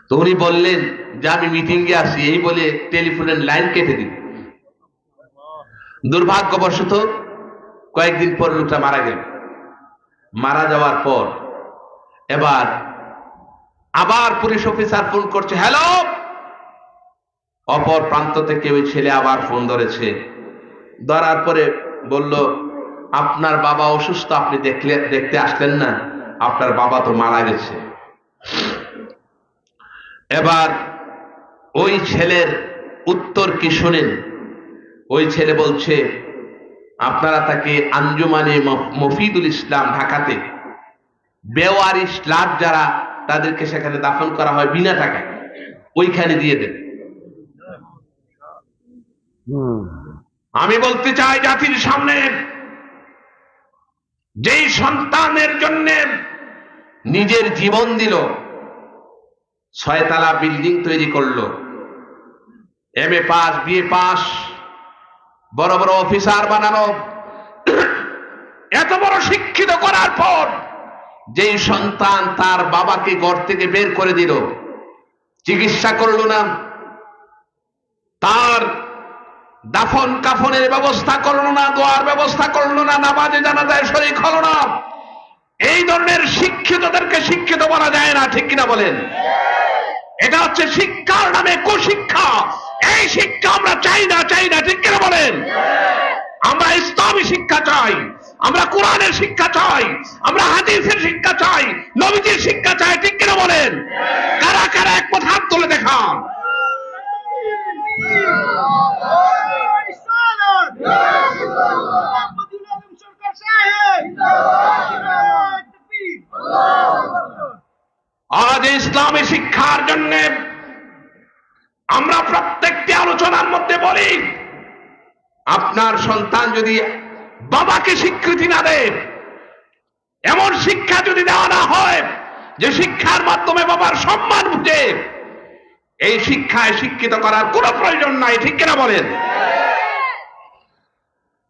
তো উনি বললেন যে আমি মিটিং এ আসি, এই বলে টেলিফোনের লাইন কেটে দিন। দুর্ভাগ্যবশত কয়েকদিন পর লোকটা মারা গেল। মারা যাওয়ার পর এবার আবার পুলিশ অফিসার ফোন করছে, হ্যালো। অপর প্রান্ত থেকে ওই ছেলে আবার ফোন ধরেছে। ধরার পরে বলল, আপনার বাবা অসুস্থ, আপনি দেখতে আসলেন না, আপনার বাবা তো মারা গেছে। এবার ওই ছেলের উত্তর কি শুনেন? ওই ছেলে বলছে, আপনারা তাকে আঞ্জুমানে মফিদুল ইসলাম ঢাকাতে বেওয়ারিশ লাশ যারা, তাদেরকে সেখানে দাফন করা হয় বিনা টাকায়, ওইখানে দিয়ে দেন। আমি বলতে চাই জাতির সামনে, যেই সন্তানের জন্য নিজের জীবন দিল, 6 তলা বিল্ডিং তৈরি করলো, MA পাস, BA পাস, বড় বড় অফিসার বানানো, এত বড় শিক্ষিত করার পর যেই সন্তান তার বাবাকে ঘর থেকে বের করে দিল, চিকিৎসা করলো না, তার দাফন কাফনের ব্যবস্থা করলো না, দোয়ার ব্যবস্থা করলো না, নামাজে জানাজায় শরীক হলো না, এই ধরনের শিক্ষিতদেরকে শিক্ষিত বলা যায় না, ঠিক কিনা বলেন? এটা হচ্ছে শিক্ষার নামে কুশিক্ষা। এই শিক্ষা আমরা চাই না, ঠিক কিনা বলেন? আমরা ইসলামী শিক্ষা চাই, আমরা কোরআনের শিক্ষা চাই, আমরা হাদিসের শিক্ষা চাই, নবীজির শিক্ষা চাই, ঠিক কিনা বলেন? কারা কারা এক পথ হাত তুলে দেখান। আজ ইসলামী শিক্ষার জন্য আমরা প্রত্যেকটি আলোচনার মধ্যে বলি, আপনার সন্তান যদি বাবাকে স্বীকৃতি না দেয়, এমন শিক্ষা যদি দেওয়া না হয় যে শিক্ষার মাধ্যমে বাবার সম্মান বুঝে, এই শিক্ষায় শিক্ষিত করার কোনো প্রয়োজন নাই, ঠিক কিনা বলেন?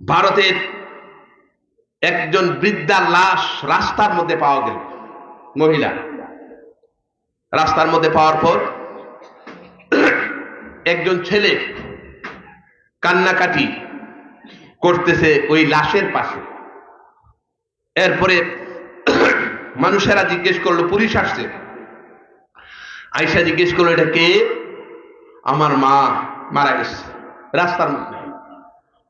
ভারতের একজন বৃদ্ধার লাশ রাস্তার মধ্যে পাওয়া গেল, মহিলা রাস্তার মধ্যে পাওয়ার পর একজন ছেলে কান্নাকাটি করতেছে ওই লাশের পাশে। এরপরে মানুষেরা জিজ্ঞেস করলো, পুলিশ আসছে, আয়সা জিজ্ঞেস করলো, এটা কে? আমার মা মারা গেছে রাস্তার মধ্যে।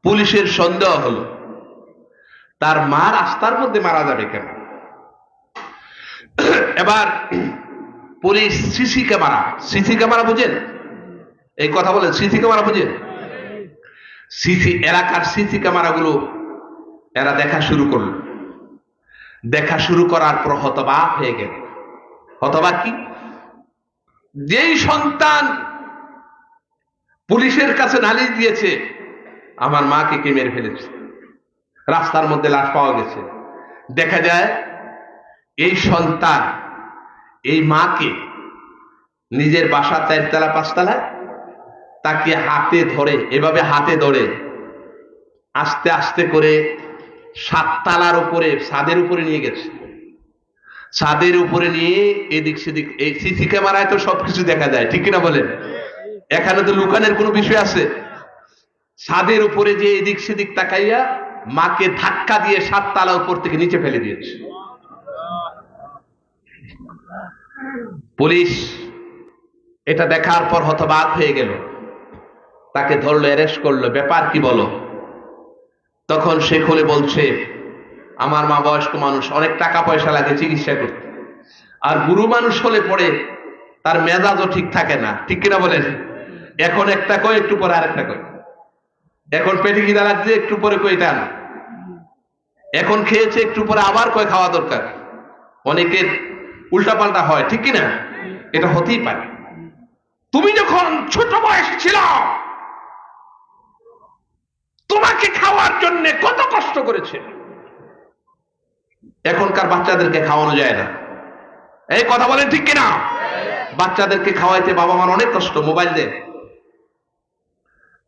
পুলিশের সন্দেহ হলো, তার মা রাস্তার মধ্যে মারা যাবে কেন? এবার পুলিশ সিসি ক্যামেরা বুঝেন? এই কথা বলেন, সিসি ক্যামেরা বুঝেন? এলাকার সিসি ক্যামেরাগুলো এরা দেখা শুরু করলো। দেখা শুরু করার পর হতবাক হয়ে গেল। হতবাক কি? যেই সন্তান পুলিশের কাছে নালিশ দিয়েছে, আমার মাকে কে মেরে ফেলেছে, রাস্তার মধ্যে লাশ পাওয়া গেছে, দেখা যায় এই সন্তান এই মাকে নিজের বাসা 4 তলা 5 তলায় তাকে হাতে ধরে, এভাবে হাতে ধরে আস্তে আস্তে করে 7 তলার উপরে, ছাদের উপরে নিয়ে গেছে। ছাদের উপরে নিয়ে এদিক সেদিক, এই সিসি ক্যামেরায় তো সবকিছু দেখা যায়, ঠিক কিনা বলেন? এখানে তো লুকানোর কোনো বিষয় আছে? ছাদের উপরে যে এদিক সেদিক তাকাইয়া মাকে ধাক্কা দিয়ে 7 তলা উপর থেকে নিচে ফেলে দিয়েছে। পুলিশ এটা দেখার পর হতবাক হয়ে গেল, তাকে ধরলো, অ্যারেস্ট করলো। ব্যাপার কি বলো? তখন সে খুলে বলছে, আমার মা বয়স্ক মানুষ, অনেক টাকা পয়সা লাগে চিকিৎসা করতে, আর বুড়ো মানুষ হলে পরে তার মেজাজও ঠিক থাকে না, ঠিক কিনা বলেন? এখন একটা কয়, একটু পরে আরেকটা কয়। এখন পেটে খিদা লাগছে, একটু পরে কই টান। এখন খেয়েছে, একটু পরে আবার কয় খাওয়া দরকার। অনেকের উল্টাপাল্টা হয়, ঠিক কিনা? এটা হতেই পারে। তুমি যখন ছোট বয়সে ছিল, তোমাকে খাওয়ার জন্য কত কষ্ট করেছে। এখনকার বাচ্চাদেরকে খাওয়ানো যায় না, এই কথা বলেন ঠিক কিনা? বাচ্চাদেরকে খাওয়াইতে বাবা মার অনেক কষ্ট, মোবাইল দেয়,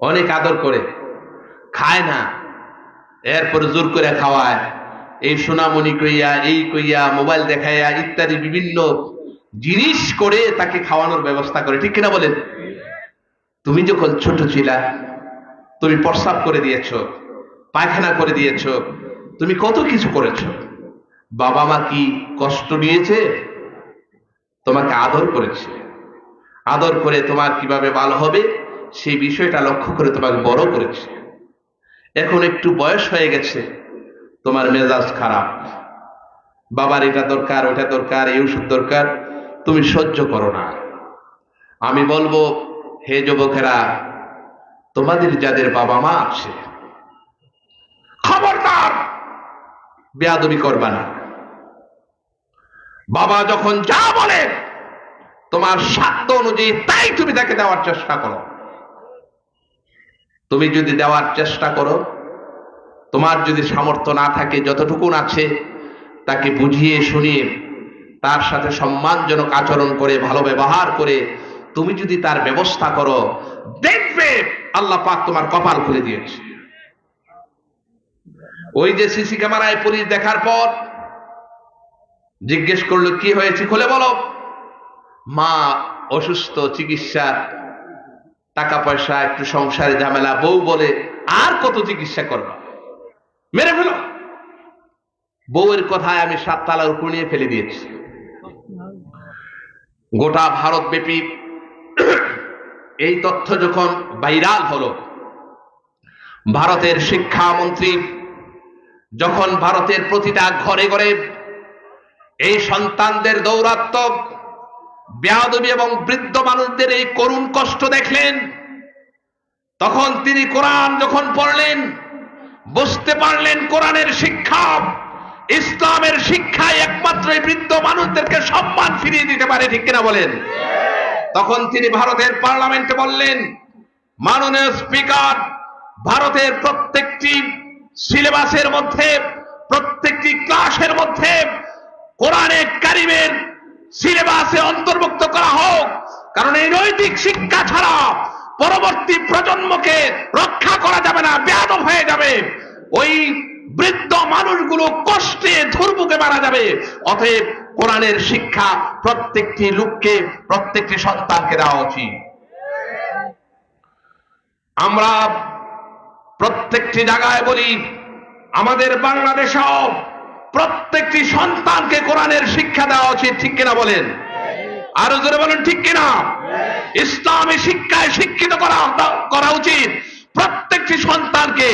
অনেক আদর করে, খায় না, এরপর জোর করে খাওয়ায়, এই সোনামণি কইয়া, এই কইয়া, মোবাইল দেখাইয়া ইত্যাদি বিভিন্ন জিনিস করে তাকে খাওয়ানোর ব্যবস্থা করে, ঠিক কিনা বলেন? তুমি যখন ছোট ছিলা, তুমি প্রস্রাব করে দিয়েছ, পায়খানা করে দিয়েছ, তুমি কত কিছু করেছ। বাবা মা কি কষ্ট নিয়েছে? তোমাকে আদর করেছে, আদর করে তোমার কিভাবে ভালো হবে সেই বিষয়টা লক্ষ্য করে তোমাকে বড় করেছে। এখন একটু বয়স হয়ে গেছে, তোমার মেজাজ খারাপ, বাবার এটা দরকার, ওটা দরকার, এই ওষুধ দরকার, তুমি সহ্য করো না। আমি বলবো, হে যুবকেরা, তোমাদের যাদের বাবা মা আছে, খবরদার বেয়াদবি করবা না। বাবা যখন যা বলে তোমার সাধ্য অনুযায়ী তাই তুমি তাকে দেওয়ার চেষ্টা করো। তুমি যদি দেওয়ার চেষ্টা করো, তোমার যদি সামর্থ্য না থাকে, যতটুকু আছে তাকে বুঝিয়ে শুনিয়ে তার সাথে সম্মানজনক আচরণ করে, ভালো ব্যবহার করে তুমি যদি তার ব্যবস্থা করো, দেখবে আল্লাহ পাক তোমার কপাল খুলে দিয়েছে। ওই যে সিসি ক্যামেরায় পুলিশ দেখার পর জিজ্ঞেস করলো কি হয়েছে, খুলে বলো। মা অসুস্থ, চিকিৎসা, টাকা পয়সা, একটু সংসারে ঝামেলা, বউ বলে আর কত চিকিৎসা করবা, মেরে ফেলো। বউয়ের কথায় আমি 7 তালার উপর নিয়ে ফেলে দিয়েছি। গোটা ভারত ব্যাপী এই তথ্য যখন ভাইরাল হলো, ভারতের শিক্ষামন্ত্রী যখন ভারতের প্রতিটা ঘরে ঘরে এই সন্তানদের দৌরাত্ম, বেয়াদবি এবং বৃদ্ধ মানুষদের এই করুণ কষ্ট দেখলেন, তখন তিনি কোরআন যখন পড়লেন, বুঝতে পারলেন কোরআনের শিক্ষা, ইসলামের শিক্ষায় একমাত্র এই বৃদ্ধ মানুষদেরকে সম্মান ফিরিয়ে দিতে পারে, ঠিক কিনা বলেন? তখন তিনি ভারতের পার্লামেন্টে বললেন, মাননীয় স্পিকার, ভারতের প্রত্যেকটি সিলেবাসের মধ্যে, প্রত্যেকটি ক্লাসের মধ্যে কোরআনে কারিমের সিলেবাসে অন্তর্ভুক্ত করা হোক, কারণ এই নৈতিক শিক্ষা ছাড়া পরবর্তী প্রজন্মকে রক্ষা করা যাবে না, বেয়াদব হয়ে যাবে, ওই বৃদ্ধ মানুষগুলো কষ্টে দুর্ভোগে মারা যাবে। অতএব কোরআনের শিক্ষা প্রত্যেকটি লোককে, প্রত্যেকটি সন্তানকে দেওয়া উচিত। আমরা প্রত্যেকটি জায়গায় বলি, আমাদের বাংলাদেশেও প্রত্যেকটি সন্তানকে কোরআনের শিক্ষা দেওয়া উচিত, ঠিক কিনা বলেন? আরো জোরে বলেন ঠিক কিনা? ইসলামী শিক্ষায় শিক্ষিত করা উচিত প্রত্যেকটি সন্তানকে।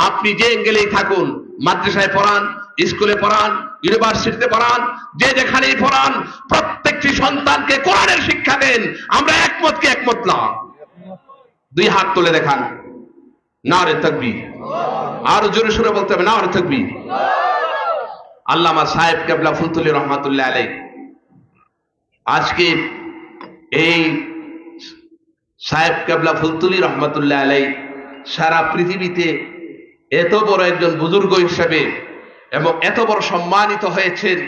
আপনি যে এঙ্গেলেই থাকুন, মাদ্রাসায় পড়ান, স্কুলে পড়ান, ইউনিভার্সিটিতে পড়ান, যে যেখানেই পড়ান, প্রত্যেকটি সন্তানকে কোরআনের শিক্ষা দেন। আমরা একমত কি একমত না? 2 হাত তুলে দেখান, নারে তাকবীর। আরো জোরে সুরে বলতে হবে, নারে তাকবীর। আল্লামা সাহেব কেবলা ফুলতুলি রহমাতুল্লাহ আলাইহি, আজকে এই সাহেব কেবলা ফুলতুলি রহমাতুল্লাহ আলাইহি সারা পৃথিবীতে এত বড় একজন বুজুর্গ হিসেবে এবং এত বড় সম্মানিত হয়েছেন,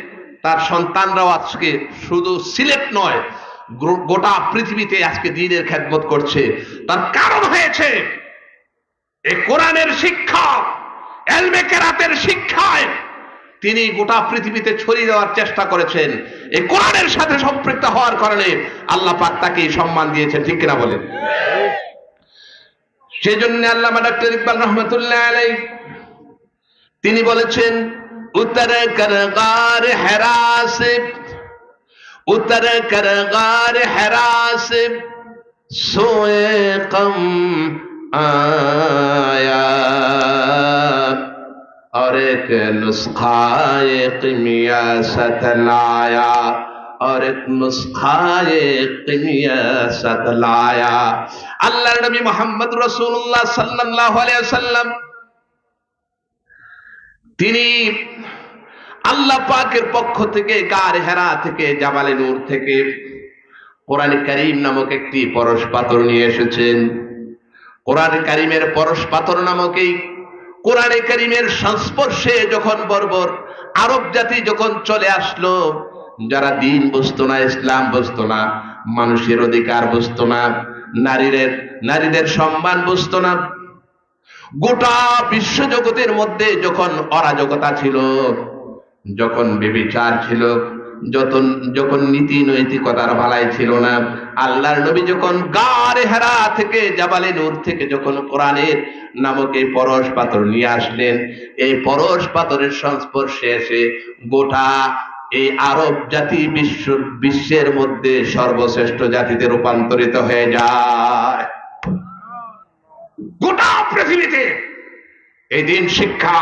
তার সন্তানরাও আজকে শুধু সিলেট নয়, গোটা পৃথিবীতে আজকে দ্বীনের খেদমত করছে। তার কারণ হয়েছে এই কোরআনের শিক্ষা, ইলমে কেরাতের শিক্ষায় তিনি গোটা পৃথিবীতে ছড়িয়ে দেওয়ার চেষ্টা করেছেন। এই কোরআনের সাথে সম্পৃক্ত হওয়ার কারণে আল্লাহ পাক তাকে সম্মান দিয়েছেন, ঠিক কিনা বলেন? সেজন্য আল্লামা ডক্টর ইকবাল রহমাতুল্লাহ আলাইহি তিনি বলেছেন, উত্তর করগার হেরাসে, উত্তর করগার হেরাসে সোয়ে কম आया और एक नुस्खाए क़िमियासत लाया और एक नुस्खाए क़िमियासत लाया। अल्लाह नबी मोहम्मद रसूलुल्लाह सल्लल्लाहु अलैहि वसल्लम তিনি আল্লাহ পাকের পক্ষ থেকে গার হেরা থেকে, জাবালে নূর থেকে কোরআন কারীম নামক একটি পরশ পাথর নিয়ে এসেছেন। কোরআন কারীমের পরশ পাথর নামক এই কোরআনে কারীমের সংস্পর্শে যখন বর্বর আরব জাতি যখন চলে আসলো, যারা দিন বুঝতো না, ইসলাম বুঝতো না, মানুষের অধিকার বুঝতো না, নারীদের সম্মান বুঝতো না, গোটা বিশ্ব জগতের মধ্যে যখন অরাজকতা ছিল, যখন ব্যভিচার ছিল, যখন নীতি নৈতিকতার ভালাই ছিল না, আল্লাহর নবী যখন গারে হেরা থেকে জাবালে নূর থেকে যখন কোরআনের নামক এই পরশ পাথর নিয়ে আসলেন, এই পরশ পাথরের সংস্পর্শে এসে গোটা এই আরব জাতি বিশ্বের মধ্যে সর্বশ্রেষ্ঠ জাতিতে রূপান্তরিত হয়ে যায়। গোটা পৃথিবীতে এই দিন শিক্ষা,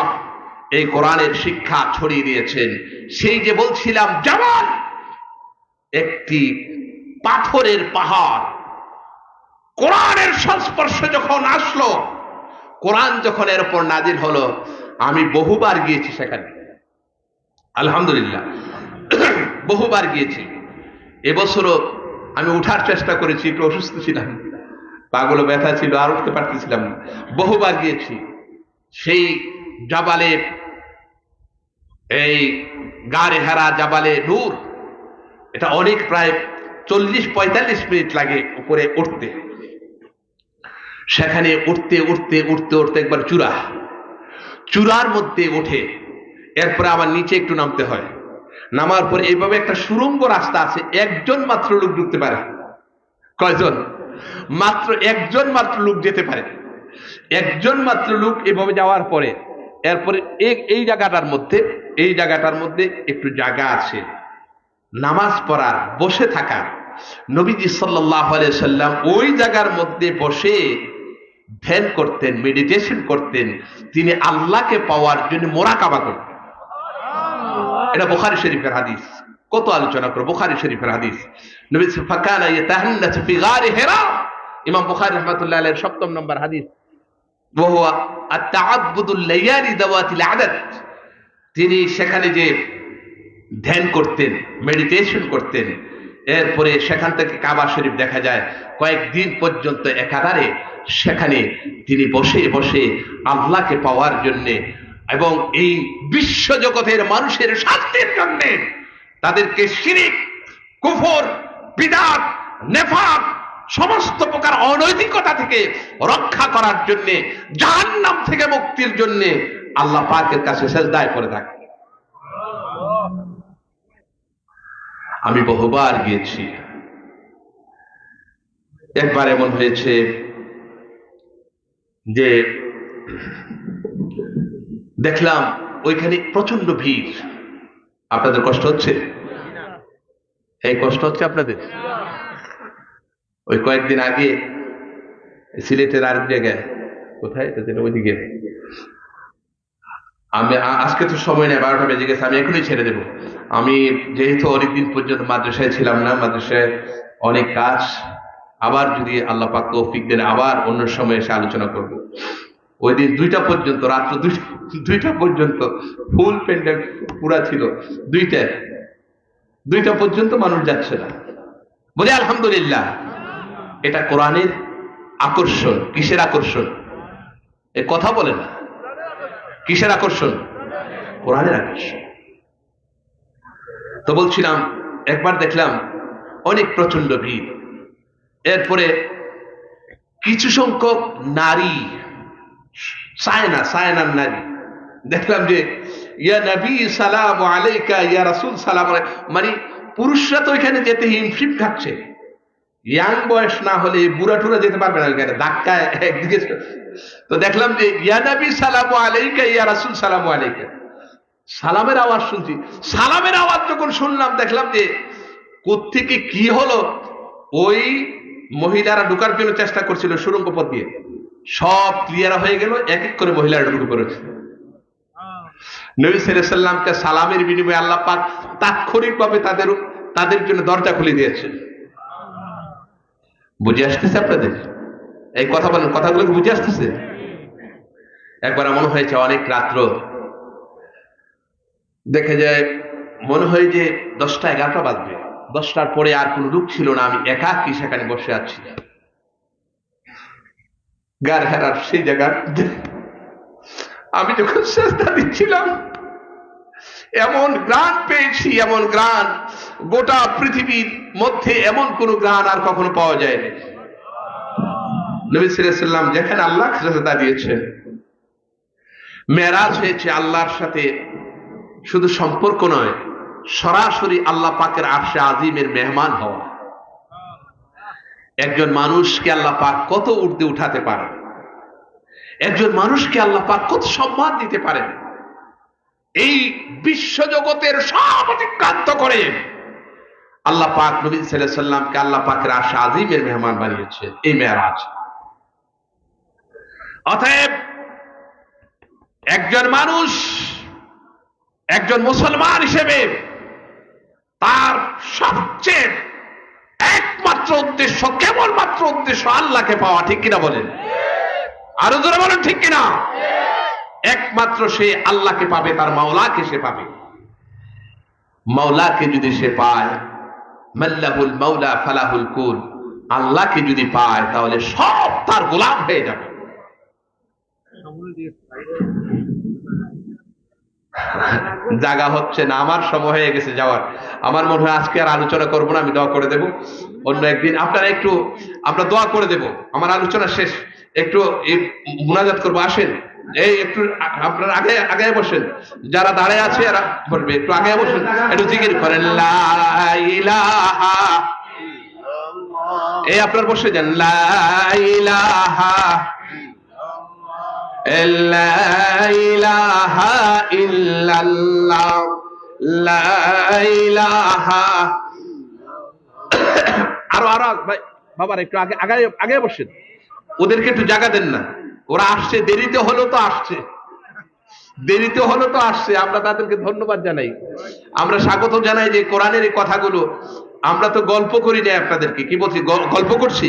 এই কোরআনের শিক্ষা ছড়িয়ে দিয়েছেন। সেই যে বলছিলাম জাবাল, একটি পাথরের পাহাড়, কোরআনের সংস্পর্শে যখন আসলো, কোরআন যখন এর উপর নাজিল হলো, আমি বহুবার গিয়েছি সেখানে, আলহামদুলিল্লাহ বহুবার গিয়েছি। এবছরও আমি উঠার চেষ্টা করেছি, একটু অসুস্থ ছিলাম, পাগুলো ব্যথা ছিল, আর উঠতে পারতেছিলাম না, বহুবার গিয়েছি। সেই জাবালে, এই গারে হেরা জাবালে নূর, এটা অনেক, প্রায় 40-45 মিনিট লাগে উপরে উঠতে। সেখানে উঠতে উঠতে উঠতে উঠতে একবার চূড়ার মধ্যে উঠে এরপরে আবার নিচে একটু নামতে হয়। নামার পরে এইভাবে একটা সুড়ঙ্গ রাস্তা আছে, একজন মাত্র লোক ঢুকতে পারে। কয়জন? মাত্র একজন মাত্র লোক যেতে পারে। একজন মাত্র লোক এভাবে যাওয়ার পরে এরপরে এই জায়গাটার মধ্যে একটু জায়গা আছে নামাজ পড়ার, বসে থাকার। নবীজি সাল্লাল্লাহু আলাইহি সাল্লাম ওই জায়গার মধ্যে বসে ধ্যান করতেন, মেডিটেশন করতেন, তিনি আল্লাহকে পাওয়ার জন্য মোরাকাবা করতেন। এটা বুখারী শরীফের হাদিস, কত আলোচনা করব, বুখারী শরীফের হাদিস। নবী ফাকানা ইয়াতাহান্নাসু ফি গারি হিরা, ইমাম বুখারী রাহমাতুল্লাহ আলাইহির 7 নম্বর হাদিস, ওয়া হুয়া আত-তাআব্বুদুল লায়ালি দাওয়াতিল আদাদ। তিনি সেখানে যে ধ্যান করতেন, মেডিটেশন করতেন, এরপরে সেখান থেকে কাবা শরীফ দেখা যায়, কয়েকদিন পর্যন্ত একাধারে সেখানে তিনি বসে বসে আল্লাহকে পাওয়ার জন্যে এবং এই বিশ্ব জগতের মানুষের শান্তির জন্য, তাদেরকে শিরক, কুফর, বিদআত, নেফাক, সমস্ত প্রকার অনৈতিকতা থেকে রক্ষা করার জন্য, জাহান্নাম থেকে মুক্তির জন্য আল্লাহ পাকের কাছে সেজদায় পড়ে থাকে। আমি বহুবার গিয়েছি। একবার এমন হয়েছে যে দেখলাম ওইখানে প্রচন্ড ভিড়। আপনাদের কষ্ট হচ্ছে? এই কষ্ট হচ্ছে আপনাদের? ওই কয়েকদিন আগে সিলেটের আরেক জায়গায়, কোথায় ওইদিকে, আমি আজকে তো সময় নেই, 12টা বেজে গেছে, আমি এখনই ছেড়ে দেব। আমি যেহেতু অনেকদিন পর্যন্ত মাদ্রাসায় ছিলাম না, মাদ্রাসায় অনেক কাজ, আবার যদি আল্লাহ পাক তৌফিক দেন আবার অন্য সময় এসে আলোচনা করব। ওই দিন 2টা পর্যন্ত, রাত্র 2টা পর্যন্ত ফুল প্যান্ডেল পুরা ছিল। 2টা পর্যন্ত মানুষ যাচ্ছে না। বলে আলহামদুলিল্লাহ, এটা কোরআনের আকর্ষণ। কিসের আকর্ষণ? এ কথা বলে না। কিসের আকর্ষণ? কোরআনের আকর্ষণ। তো বলছিলাম, একবার দেখলাম অনেক প্রচন্ড ভিড়, এরপরে কিছু সংখ্যক নারী, সায়নার নারী, দেখলাম যে ইয়া নবী সালাম আলাইকা, ইয়া রাসূল সালাম আলাইকা, মানে পুরুষরা তো এখানে যেতে হিমশিম খাচ্ছে। ইয়াং বয়স না হলে বুড়া টুরা যেতে পারবে না ওইখানে, ধাক্কায় একদিকে। তো দেখলাম যে ইয়া নবী সালাম আলাইকা, ইয়া রাসূল সালাম আলাইকা, সালামের আওয়াজ শুনছি। সালামের আওয়াজ যখন শুনলাম, দেখলাম যে কোত্থেকে কি হলো, ওই মহিলারা ঢুকার জন্য চেষ্টা করছিল সুড়ঙ্গ পথ দিয়ে, সব ক্লিয়ার হয়ে গেল, এক এক করে মহিলারা ঢুকে পড়েছে। নবী সাল্লাল্লাহু আলাইহি সাল্লামকে সালামের বিনিময়ে আল্লাহ পাক তাৎক্ষণিকভাবে তাদের জন্য দরজা খুলে দিয়েছে। বুঝে আসতেছে আপনাদের? এই কথা বলেন, কথাগুলো বুঝে আসতেছে? একবার এমন হয়েছে, অনেক রাত্র, দেখে যায় মনে হয় যে 10টা 11টা বাজবে, 10টার পরে আর কোনো লোক ছিল না, আমি একাকী সেখানে বসে আছি। গার হেরার সেই জায়গা আমি যখন সেজদা দিচ্ছিলাম এমন গ্রাণ পেয়েছি, এমন গ্রাণ, গোটা পৃথিবীর মধ্যে এমন কোন গ্রাণ আর কখনো পাওয়া যায়নি। নবী সাল্লাল্লাহু আলাইহি ওয়াসাল্লাম যেখানে আল্লাহ সেজদা দিয়েছেন, মেরাজ হয়েছে আল্লাহর সাথে শুধু সম্পর্ক নয়, সরাসরি আল্লাহ পাকের আরশে আজিমের মেহমান হওয়া। একজন মানুষকে আল্লাহ পাক কত ঊর্ধ্বে উঠাতে পারেন, একজন মানুষকে আল্লাহ পাক কত সম্মান দিতে পারেন, এই বিশ্ব জগতের সব অতিক্রান্ত করে আল্লাহ পাক নবী সাল্লাল্লাহু আলাইহি ওয়াসাল্লামকে আল্লাহ পাকের আরশে আজিমের মেহমান বানিয়েছে এই মেরাজ। অতএব একজন মানুষ, একজন মুসলমান হিসেবে তার সবচেয়ে একমাত্র উদ্দেশ্য, কেবলমাত্র উদ্দেশ্য আল্লাহকে পাওয়া। ঠিক কিনা বলেন? আরো জোরে বলেন ঠিক কিনা? একমাত্র সে আল্লাহকে পাবে, তার মাওলাকে সে পাবে। মাওলাকে যদি সে পায়, মাল্লাহুল মাওলা ফালাহুল কুল, আল্লাহকে যদি পায় তাহলে সব তার গোলাম হয়ে যাবে। জায়গা হচ্ছে না, আমার সময় হয়ে গেছে যাওয়ার। আমার মনে হয় আজকে আর আলোচনা করবো না, আমি দোয়া করে দেব অন্য একদিন। আপনারা একটু, আমরা দোয়া করে দেব, আমার আলোচনা শেষ, একটু মুনাজাত করবো। আসেন, এই একটু আপনারা আগে আগে বসেন, যারা দাঁড়ায় আছে এরা বলবে, একটু আগে বসেন, একটু জিকির করেন লা ইলাহা, এই আপনার বসে যান, লা ইলাহা লা ইলাহা ইল্লাল্লাহ, লা ইলাহা। আরো আরো ভাই বাবার একটু আগে আগে আগে বসেন, ওদেরকে একটু জায়গা দেন না, ওরা আসছে, দেরিতে হলো তো আসছে, দেরিতে হলো তো আসছে। আমরা তাদেরকে ধন্যবাদ জানাই, আমরা স্বাগত জানাই যে কোরআনের এই কথাগুলো আমরা তো গল্প করি না, আপনাদেরকে কি বলছি, গল্প করছি,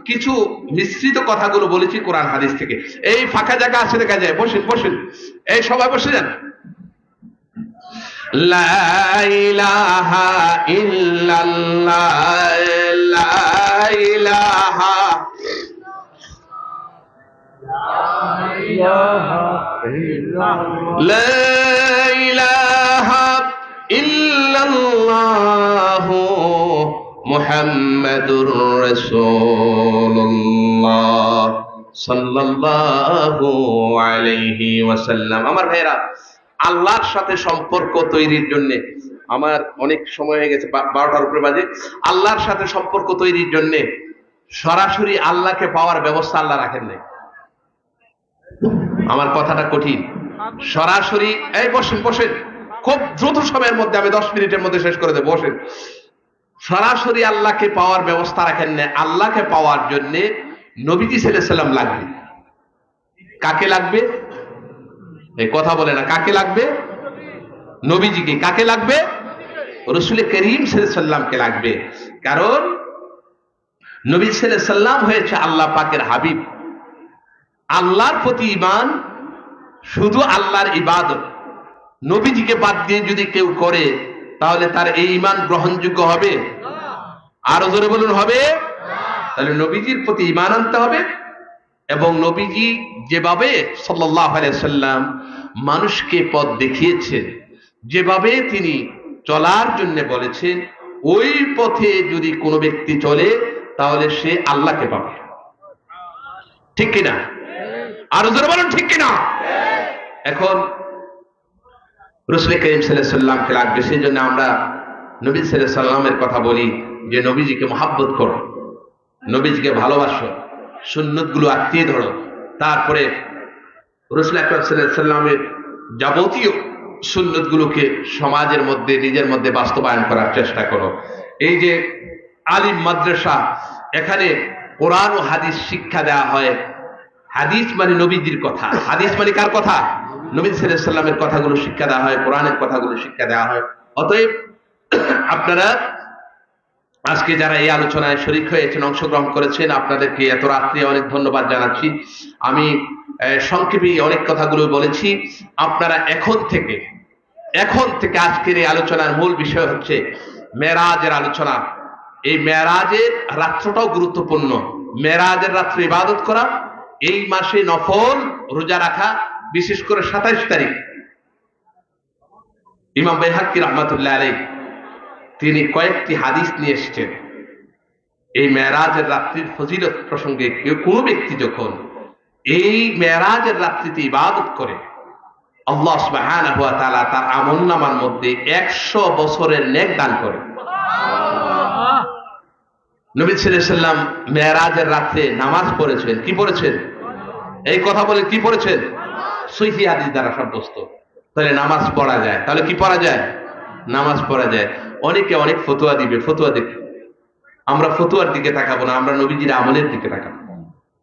কিছু মিশ্রিত কথাগুলো বলেছি কোরআন হাদিস থেকে। এই ফাঁকা জায়গা আছে দেখা যায়, বসেন বসেন, এই সবাই বসে যান। লা ইলাহা ইল্লাল্লাহ, লা ইলাহা লা ইলাহা ইল্লাল্লাহ মুহাম্মাদুর রাসূলুল্লাহ সাল্লাল্লাহু আলাইহি ওয়াসাল্লাম। আমার ভাইরা, আল্লাহর সাথে সম্পর্ক তৈরির জন্য, আমার অনেক সময় হয়ে গেছে, 12টার উপরে বাজে। আল্লাহর সাথে সম্পর্ক তৈরির জন্য সরাসরি আল্লাহকে পাওয়ার ব্যবস্থা আল্লাহ রাখেন নাই। আমার কথাটা কঠিন, সরাসরি, এই বসেন বসেন, খুব দ্রুত সময়ের মধ্যে, আমি 10 মিনিটের মধ্যে শেষ করে দেব, বসেন। সরাসরি আল্লাহকে পাওয়ার ব্যবস্থা রাখেন না। আল্লাহকে পাওয়ার জন্য নবীজি সাল্লাল্লাহু আলাইহি ওয়াসাল্লাম লাগবে। কাকে লাগবে? এই কথা বলে না, কাকে লাগবে? নবীজিকে। কাকে লাগবে? রাসূল করিম সাল্লাল্লাহু আলাইহি ওয়াসাল্লামকে লাগবে। কারণ নবী সাল্লাল্লাহু আলাইহি ওয়াসাল্লাম হয়েছে আল্লাহ পাকের হাবিব। আল্লাহর প্রতি ঈমান শুধু আল্লাহর ইবাদত, নবীজিকে বাদ দিয়ে যদি কেউ করে তাহলে তার এই ঈমান গ্রহণযোগ্য হবে? আরো জোরে বলুন, হবে? তাহলে নবীজির প্রতি ঈমান আনতে হবে, এবং নবীজি যেভাবে সাল্লাল্লাহু আলাইহি ওয়াসাল্লাম মানুষকে পথ দেখিয়েছেন, যেভাবে তিনি চলার জন্য বলেছেন, ওই পথে যদি কোনো ব্যক্তি চলে তাহলে সে আল্লাহকে পাবে। ঠিক কিনা? আরো জোরে বলুন ঠিক কিনা? এখন রাসূল করিম সাল্লাল্লাহু আলাইহি ওয়াসাল্লামকে লাগবে। সেই জন্য আমরা নবী সাল্লাল্লাহু আলাইহি ওয়াসাল্লামের কথা বলি যে নবীজিকে মহব্বত করো, নবীজিকে ভালোবাসো, সুন্নতগুলো আঁকড়িয়ে ধরো। তারপরে রাসূল আকরাম সাল্লাল্লাহু আলাইহি ওয়াসাল্লামের যাবতীয় সুন্নতগুলোকে সমাজের মধ্যে, নিজের মধ্যে বাস্তবায়ন করার চেষ্টা করো। এই যে আলিম মাদ্রাসা, এখানে কোরআন ও হাদিস শিক্ষা দেওয়া হয়। হাদিস মানে নবীজির কথা, হাদিস মানে কার কথা? নবী সাল্লাল্লাহু আলাইহি ওয়াসাল্লামের কথাগুলো শিক্ষা দেওয়া হয়, কোরআনের কথাগুলো শিক্ষা দেওয়া হয়। অতএব আপনারা আজকে যারা এই আলোচনায় শরীক হয়েছেন, অংশগ্রহণ করেছেন, আপনাদেরকে এত রাত্রে অনেক ধন্যবাদ জানাচ্ছি। আমি সংক্ষেপে অনেক কথাগুলো বলেছি। আপনারা এখন থেকে আজকের এই আলোচনার মূল বিষয় হচ্ছে মেরাজের আলোচনা। এই মেরাজের রাত্রটাও গুরুত্বপূর্ণ। মেরাজের রাত্রে ইবাদত করা, এই মাসে নফল রোজা রাখা, বিশেষ করে 27 তারিখ। ইমাম বাইহাক্কি রাহমাতুল্লাহ আলাইহি তিনি কয়েকটি হাদিস নিয়ে এসেছেন এই মেরাজের রাত্রির ফজিলত প্রসঙ্গে। কোন ব্যক্তি যখন এই মেরাজের রাত্রিতে ইবাদত করে, আল্লাহ সুবহানাহু ওয়া তাআলা তার আমলনামার মধ্যে 100 বছরের নেক দান করে। নবী সাল্লাল্লাহু আলাইহি ওয়াসাল্লাম মেরাজের রাতে নামাজ পড়েছেন। কি পড়েছেন? এই কথা বলে কি পড়েছেন? সহিহ হাদিস দ্বারা সাব্যস্ত। তাহলে নামাজ পড়া যায়। তাহলে কি পড়া যায়? নামাজ পড়া যায়। অনেকে অনেক ফতোয়া দিবে, ফতোয়া দেখে আমরা ফতোয়ার দিকে তাকাবো না, আমরা নবীজির আমলের দিকে তাকাবো।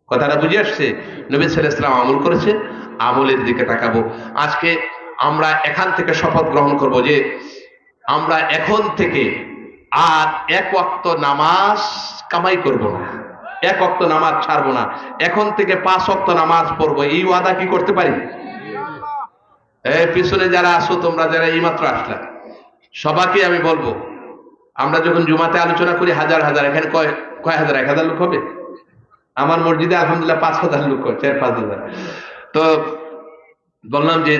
কথাটা বুঝে আসছে? নবী সাল্লাল্লাহু আলাইহি ওয়াসাল্লাম আমল করেছে, আমলের দিকে তাকাবো। আজকে আমরা এখান থেকে শপথ গ্রহণ করব যে আমরা এখন থেকে আর এক ওয়াক্ত নামাজ কামাই করব না, এক ওয়াক্ত নামাজ ছাড়বো না, এখন থেকে 5 ওয়াক্ত নামাজ পড়বো। এই ওয়াদা কি করতে পারি? এই পিছনে যারা আসো, তোমরা যারা এইমাত্র আসলা, সবাইকে আমি বলবো, আমরা যখন জুমাতে আলোচনা করি হাজার হাজার, এখানে কয় হাজার? 1000 লোক হবে। আমার মসজিদে আলহামদুলিল্লাহ 5000 লোক হয়, 4-5 হাজার। তো বললাম যে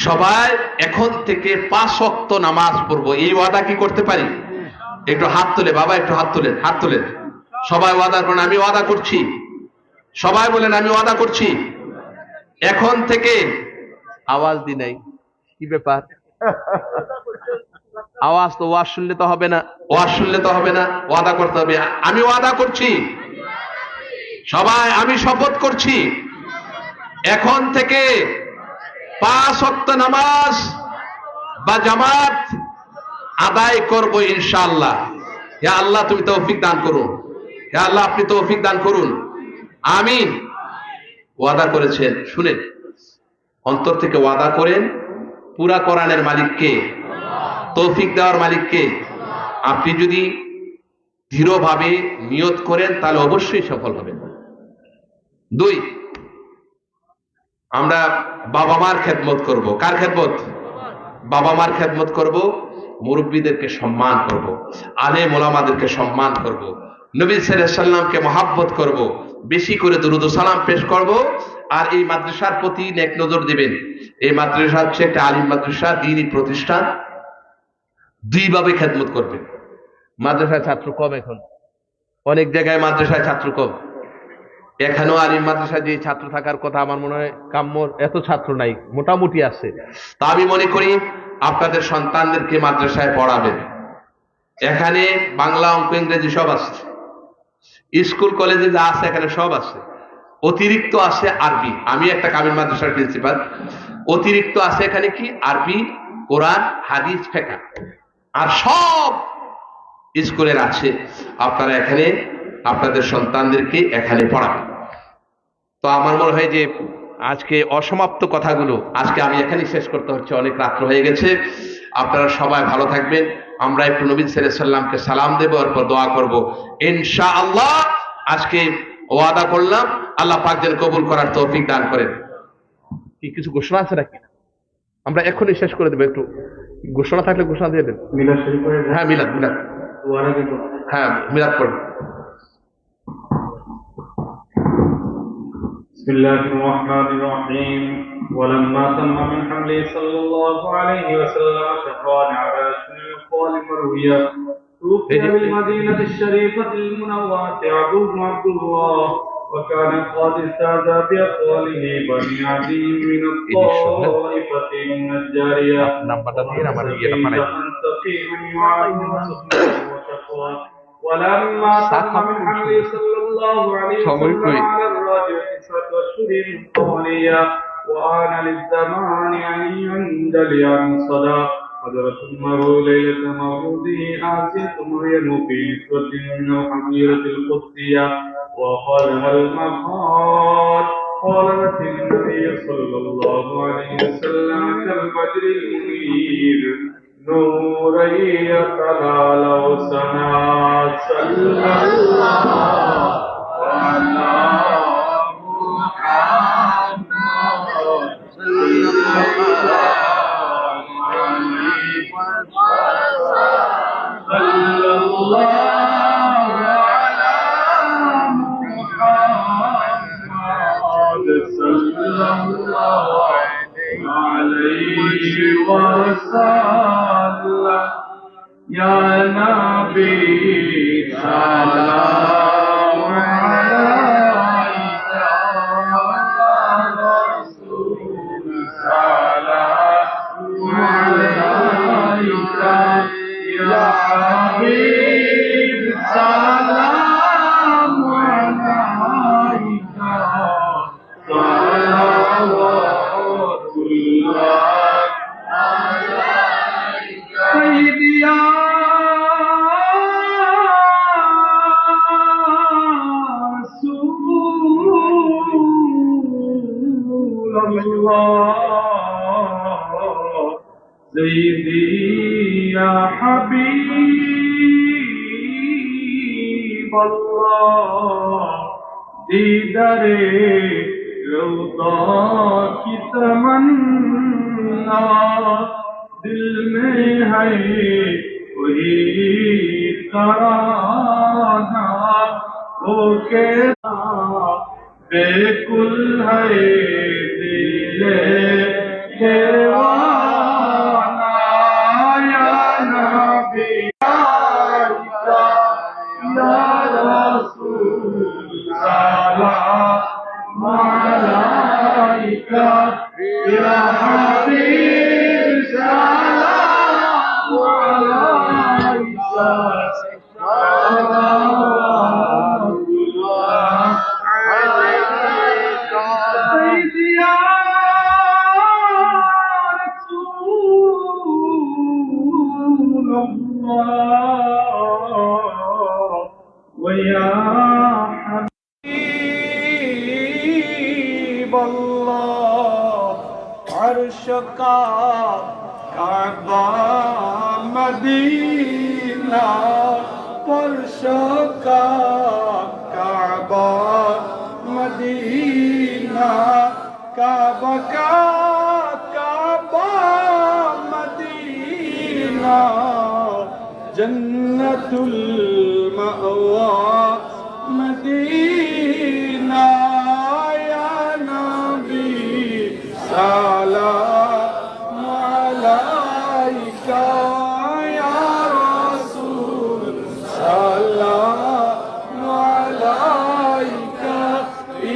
সবাই এখন থেকে 5 ওয়াক্ত নামাজ পড়বো। এই ওয়াদা কি করতে পারি? একটু হাত তোলে বাবা, একটু হাত তোলেন, হাত তোলেন। সবাই ওয়াদা করেন, আমি ওয়াদা করছি। সবাই বলেন, আমি ওয়াদা করছি। এখন থেকে আওয়াজ দি নাই, কি ব্যাপার? আওয়াজ তো, ওয়াজ শুনলে তো হবে না, ওয়াজ শুনলে তো হবে না, ওয়াদা করতে হবে। আমি ওয়াদা করছি। সবাই, আমি শপথ করছি, এখন থেকে 5 ওয়াক্ত নামাজ বা জামাত আদায় করব ইনশাআল্লাহ। হে আল্লাহ, তুমি তৌফিক দান করুন। হে আল্লাহ, আপনি তৌফিক দান করুন। আমিন। ওয়াদা করেছেন, শুনেন, অন্তর থেকে ওয়াদা করেন। পুরা কোরআনের মালিককে, তৌফিক দেওয়ার মালিককে। আপনি যদি দৃঢ়ভাবে নিয়ত করেন তাহলে অবশ্যই সফল হবেন। 2, আমরা বাবা মার খেদমত করব। কার খেদমত? বাবা মার খেদমত করব, মুরব্বীদেরকে সম্মান করব, আলেম ওলামাদেরকে সম্মান করব, নবী সাল্লাল্লাহু আলাইহি সাল্লামকে মহাব্বত করব, বেশি করে দুরূদ ও সালাম পেশ করব। আর এই মাদ্রাসার প্রতি নেক নজর দিবেন। এই মাদ্রাসা হচ্ছে একটা আলিম মাদ্রাসা, দ্বীনি প্রতিষ্ঠান। 2 ভাবে খেদমত করবেন। মাদ্রাসায় ছাত্র কম, এখন অনেক জায়গায় মাদ্রাসায় ছাত্র কম। এখানেও আলিম মাদ্রাসায় যে ছাত্র থাকার কথা, আমার মনে হয় কাম্য এত ছাত্র নাই, মোটামুটি আছে। তা আমি মনে করি আপনাদের সন্তানদেরকে মাদ্রাসায় পড়াবেন। এখানে বাংলা, অঙ্ক, ইংরেজি সব আছে। স্কুল কলেজে যা আছে এখানে সব আছে। অতিরিক্ত আছে আরবি। আমি একটা কামিল মাদ্রাসার প্রিন্সিপাল। অতিরিক্ত আছে এখানে কি? আরবি, কোরআন, হাদিস, ফিকহ। আর সব স্কুলের আছে। আপনারা এখানে আপনাদের সন্তানদেরকে এখানে পড়াবেন। তো আমার মনে হয় যে আজকে অসমাপ্ত কথাগুলো আজকে আমি এখানেই শেষ করতে হচ্ছে, অনেক রাত্র হয়ে গেছে। আপনারা সবাই ভালো থাকবেন। আমরা একটু নবী সাল্লাল্লাহু আলাইহি সাল্লামকে সালাম দেব, এরপর দোয়া করব ইনশাআল্লাহ। আজকে ওয়াদা করলাম, আল্লাহ পাক যেন কবুল করার তৌফিক দান করেন। কি কিছু ঘোষণা আছে নাকি? আমরা এখনই শেষ করে দেব। একটু ঘোষণা থাকলে ঘোষণা দিয়ে দেন। মিলাদ শরীফ পড়ে। হ্যাঁ, মিলাদ, হ্যাঁ, মিলাদ পড়ুন। بسم الله الرحمن الرحيم. ولما تم من حمله صلى الله عليه وسلم شهران على قال مروية توفي بالمدينة الشريفة المنورة عبد الله، وكان قد استعذى بأقواله بني عدي من الطائفة النجارية ولما تم من حمله صلى الله عليه وسلم على الرجل 9 أشهر ثمانية، وآن للزمان أن ينجلي عن الصلاة. حضرت عمر ليلة مولوده آسية مريم في نسوة من الحميرة القدسية وقالها المخاض. قالت النبي صلى الله عليه وسلم كالبدر المنير نورا يتلالى سنا. صلى الله على محمد या नबी सलाम अलैका या रसूल सलाम अलैका या हबीब सलाम अलैका सैयदिया रसूल अल्लाह सैयदी या हबीब अल्लाह दीदारे रौदा की तमन्ना दिल में है वही तराना वो कहता बेकुल है दिले दीवाना या नबी या रसूल सलाम अलैका या हबीब सलाम अलैका सैयदिया रसूल अल्लाह वया हबीब अल्लाह अर्श का काबा मदीना फर्श का काबा मदीना काबा का काबा मदीना जन्नतुल मअवा मदीना या नबी सलाम अलैका या रसूल सलाम अलैका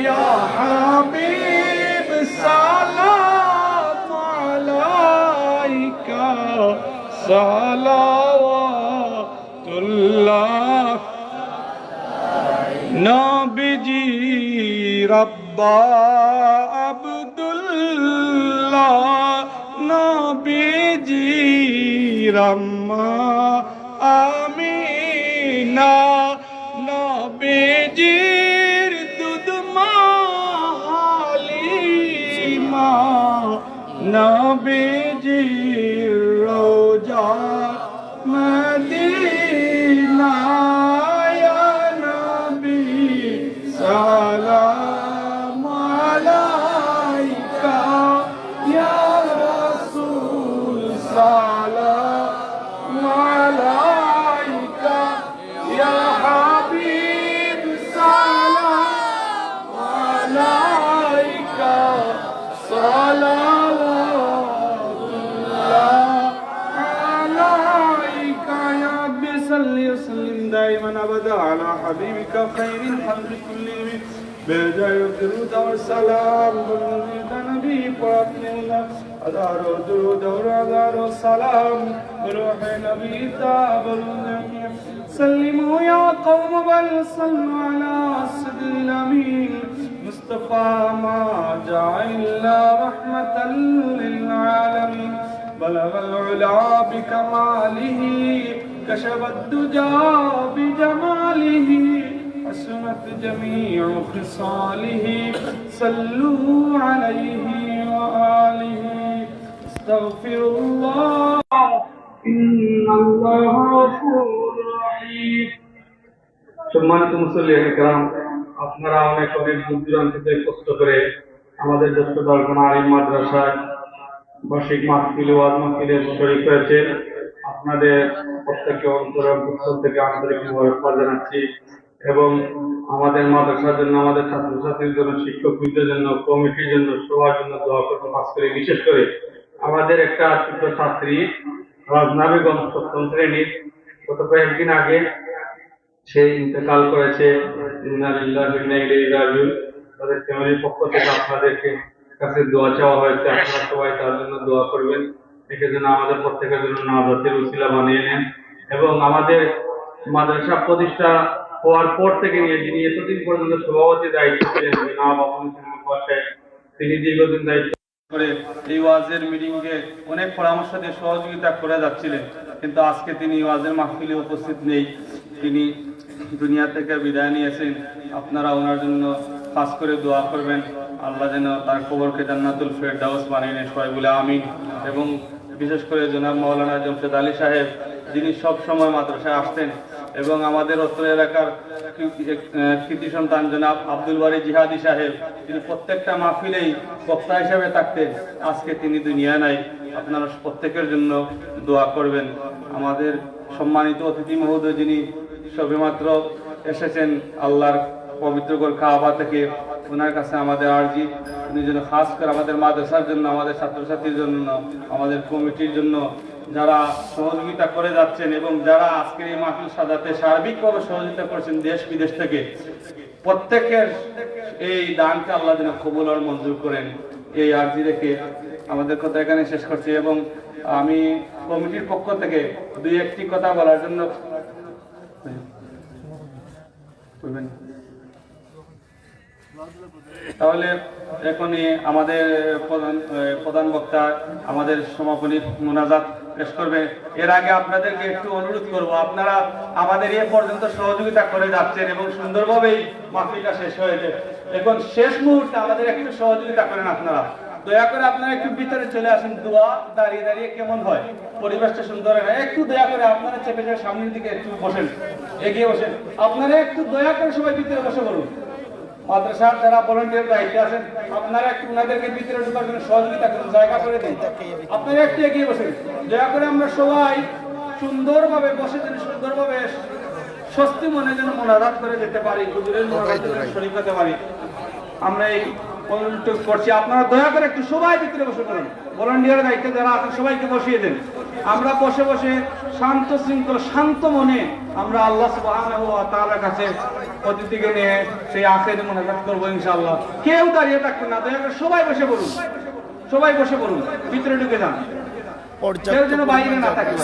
या हबीब सलाम अलैका सलावतुल्लाह नबीजी रब्बा अब्दुल्लाह नबीजी रम्मा आमीना नबीजीर दुधमा हालिमा नबीजीर रोजा मदीना या नबी सलाम अलैका या रसूल सलाम अलैका या हबीब सलाम अलैका सलावतुल्लाह अलैका या रब्बी सल्ली वसल्लिम दाइमन अबदा अला हबीबिका खैरिल खल्क़ि कुल्लिहिम बेजाय दुरूद और सलाम बुलंद नबी पाक ने हजारों दुरूद और हजारों सलाम रूह नबी ता बुलंद सल्लिमु या कौम बल सल्लु अला सय्यिदिल अमीन मुस्तफा मा जाइल्ला रहमतल लिल आलमीन बलगल उला बिकमालिही कशफद दुजा बिजमालिही हसनत जमीउ खिसालिही सल्लु अलैहि व आलिहि अस्तगफिरुल्लाह इन्नल्लाह गफूरुर रहीम। সম্মানিত মুসল্লিয়ানে কেরাম, আপনারা অনেক দূর দূরান্ত থেকে কষ্ট করে আমাদের দোস্ত দলখানা আলিম মাদ্রাসায় বার্ষিক মাহফিল ওয়াজ মাহফিলের শরীক হয়েছে। আপনাদের প্রত্যেককে অন্তর থেকে আন্তরিক মোবারকবাদ জানাচ্ছি এবং আমাদের মাদ্রাসার জন্য, আমাদের ছাত্রছাত্রীর জন্য, শিক্ষকদের জন্য, কমিটির জন্য, সবার জন্য দোয়া করতে পাস করে। বিশেষ করে আমাদের একটা ছোট্ট ছাত্রী রাজনা বেগম 7ম শ্রেণীর, গত কয়েকদিন আগে সে ইন্তেকাল করেছে। ইন্না লিল্লাহি ওয়া ইন্না ইলাইহি রাজিউন। তাদের ফ্যামিলির পক্ষ থেকে আপনাদেরকে কাছে দোয়া চাওয়া হয়েছে, আপনারা সবাই তার জন্য দোয়া করবেন। একে যেন আমাদের প্রত্যেকের জন্য নাজাতের উসিলা বানিয়ে নেন এবং আমাদের মাদ্রাসা প্রতিষ্ঠা হওয়ার পর থেকে নিয়ে যিনি এতদিন পর্যন্ত সভাপতি দায়িত্ব ছিলেন জনাব আবুল হোসেন সাহেব, তিনি দীর্ঘদিন দায়িত্ব করে এই ওয়াজের মিটিংকে অনেক পরামর্শ দিয়ে সহযোগিতা করে যাচ্ছিলেন, কিন্তু আজকে তিনি ওয়াজের মাহফিলে উপস্থিত নেই, তিনি দুনিয়া থেকে বিদায় নিয়েছেন। আপনারা ওনার জন্য খাস করে দোয়া করবেন, আল্লাহ যেন তার কবরকে জান্নাতুল ফেরদাউস বানিয়ে নেন, সবাই বলে আমিন। এবং বিশেষ করে জনাব মাওলানা জমশেদ আলী সাহেব, যিনি সব সময় মাদ্রাসায় আসতেন এবং আমাদের অত্র এলাকার কৃতি সন্তান জনাব আব্দুল বারী জিহাদি সাহেব, তিনি প্রত্যেকটা মাহফিলেই বক্তা হিসেবে থাকতেন, আজকে তিনি দুনিয়া নাই। আপনারা প্রত্যেকের জন্য দোয়া করবেন। আমাদের সম্মানিত অতিথি মহোদয় যিনি সবেমাত্র এসেছেন আল্লাহর পবিত্র ঘর কাবা থেকে, ওনার কাছে আমাদের আর্জি, উনি যেন খাস করে আমাদের মাদ্রাসার জন্য, আমাদের ছাত্রছাত্রীর জন্য, আমাদের কমিটির জন্য যারা সহযোগিতা করে যাচ্ছেন এবং যারা আজকের এই মাহফিল সাজাতে সার্বিকভাবে সহযোগিতা করেছেন দেশ বিদেশ থেকে, প্রত্যেকের এই দানকে আল্লাহ যেন কবুল আর মঞ্জুর করেন, এই আর্জি রেখে আমাদের কথা এখানে শেষ করছি। এবং আমি কমিটির পক্ষ থেকে দুই একটি কথা বলার জন্য তাহলে এখনই আমাদের প্রধান বক্তা আমাদের সমাপনী মোনাজাত পেশ করবে। এর আগে আপনাদেরকে একটু অনুরোধ করব, আপনারা আমাদের এ পর্যন্ত সহযোগিতা করে যাচ্ছেন এবং সুন্দরভাবেই মাহফিলটা শেষ হয়েছে, এখন শেষ মুহূর্তে আমাদের একটু সহযোগিতা করেন। আপনারা দয়া করে আপনারা একটু ভিতরে চলে আসেন। দোয়া দাঁড়িয়ে দাঁড়িয়ে কেমন হয়, পরিবেশটা সুন্দর হয় না। একটু দয়া করে আপনারা চেপে চেপে সামনের দিকে একটু বসেন, এগিয়ে বসেন। আপনারা একটু দয়া করে সবাই ভিতরে বসে বলুন। মাদ্রাসার যারা ভলান্টিয়ার দায়িত্বে আছেন, আপনারা একটু ওনাদেরকে ভিতরে ঢোকার জন্য সহযোগিতা করুন, জায়গা করে দিন। আপনারা একটু এগিয়ে বসেন, দয়া করে আমরা সবাই সুন্দরভাবে বসে যেন সুন্দরভাবে স্বস্তি মনে যেন মোনাজাত করে যেতে পারি, হুজুরের মোনাজাতে শরীক হতে পারি। আমরা এই অনুরোধ করছি, আপনারা দয়া করে একটু সবাই ভিতরে বসে পড়ুন। ভলান্টিয়ারের দায়িত্বে যারা আছেন সবাইকে বসিয়ে দেন। আমরা বসে বসে শান্ত শৃঙ্খলা শান্ত মনে আমরা আল্লাহ সুবহানাহু ওয়া তাআলার কাছে অতিথিকে নিয়ে সেই আখেরি মোনাজাত করবো ইনশাআল্লাহ। কেউ দাঁড়িয়ে থাকবেন না, দয়া করে সবাই বসে পড়ুন, সবাই বসে পড়ুন, ভিতরে ঢুকে যান। কেউ যেন বাইরে না থাকে,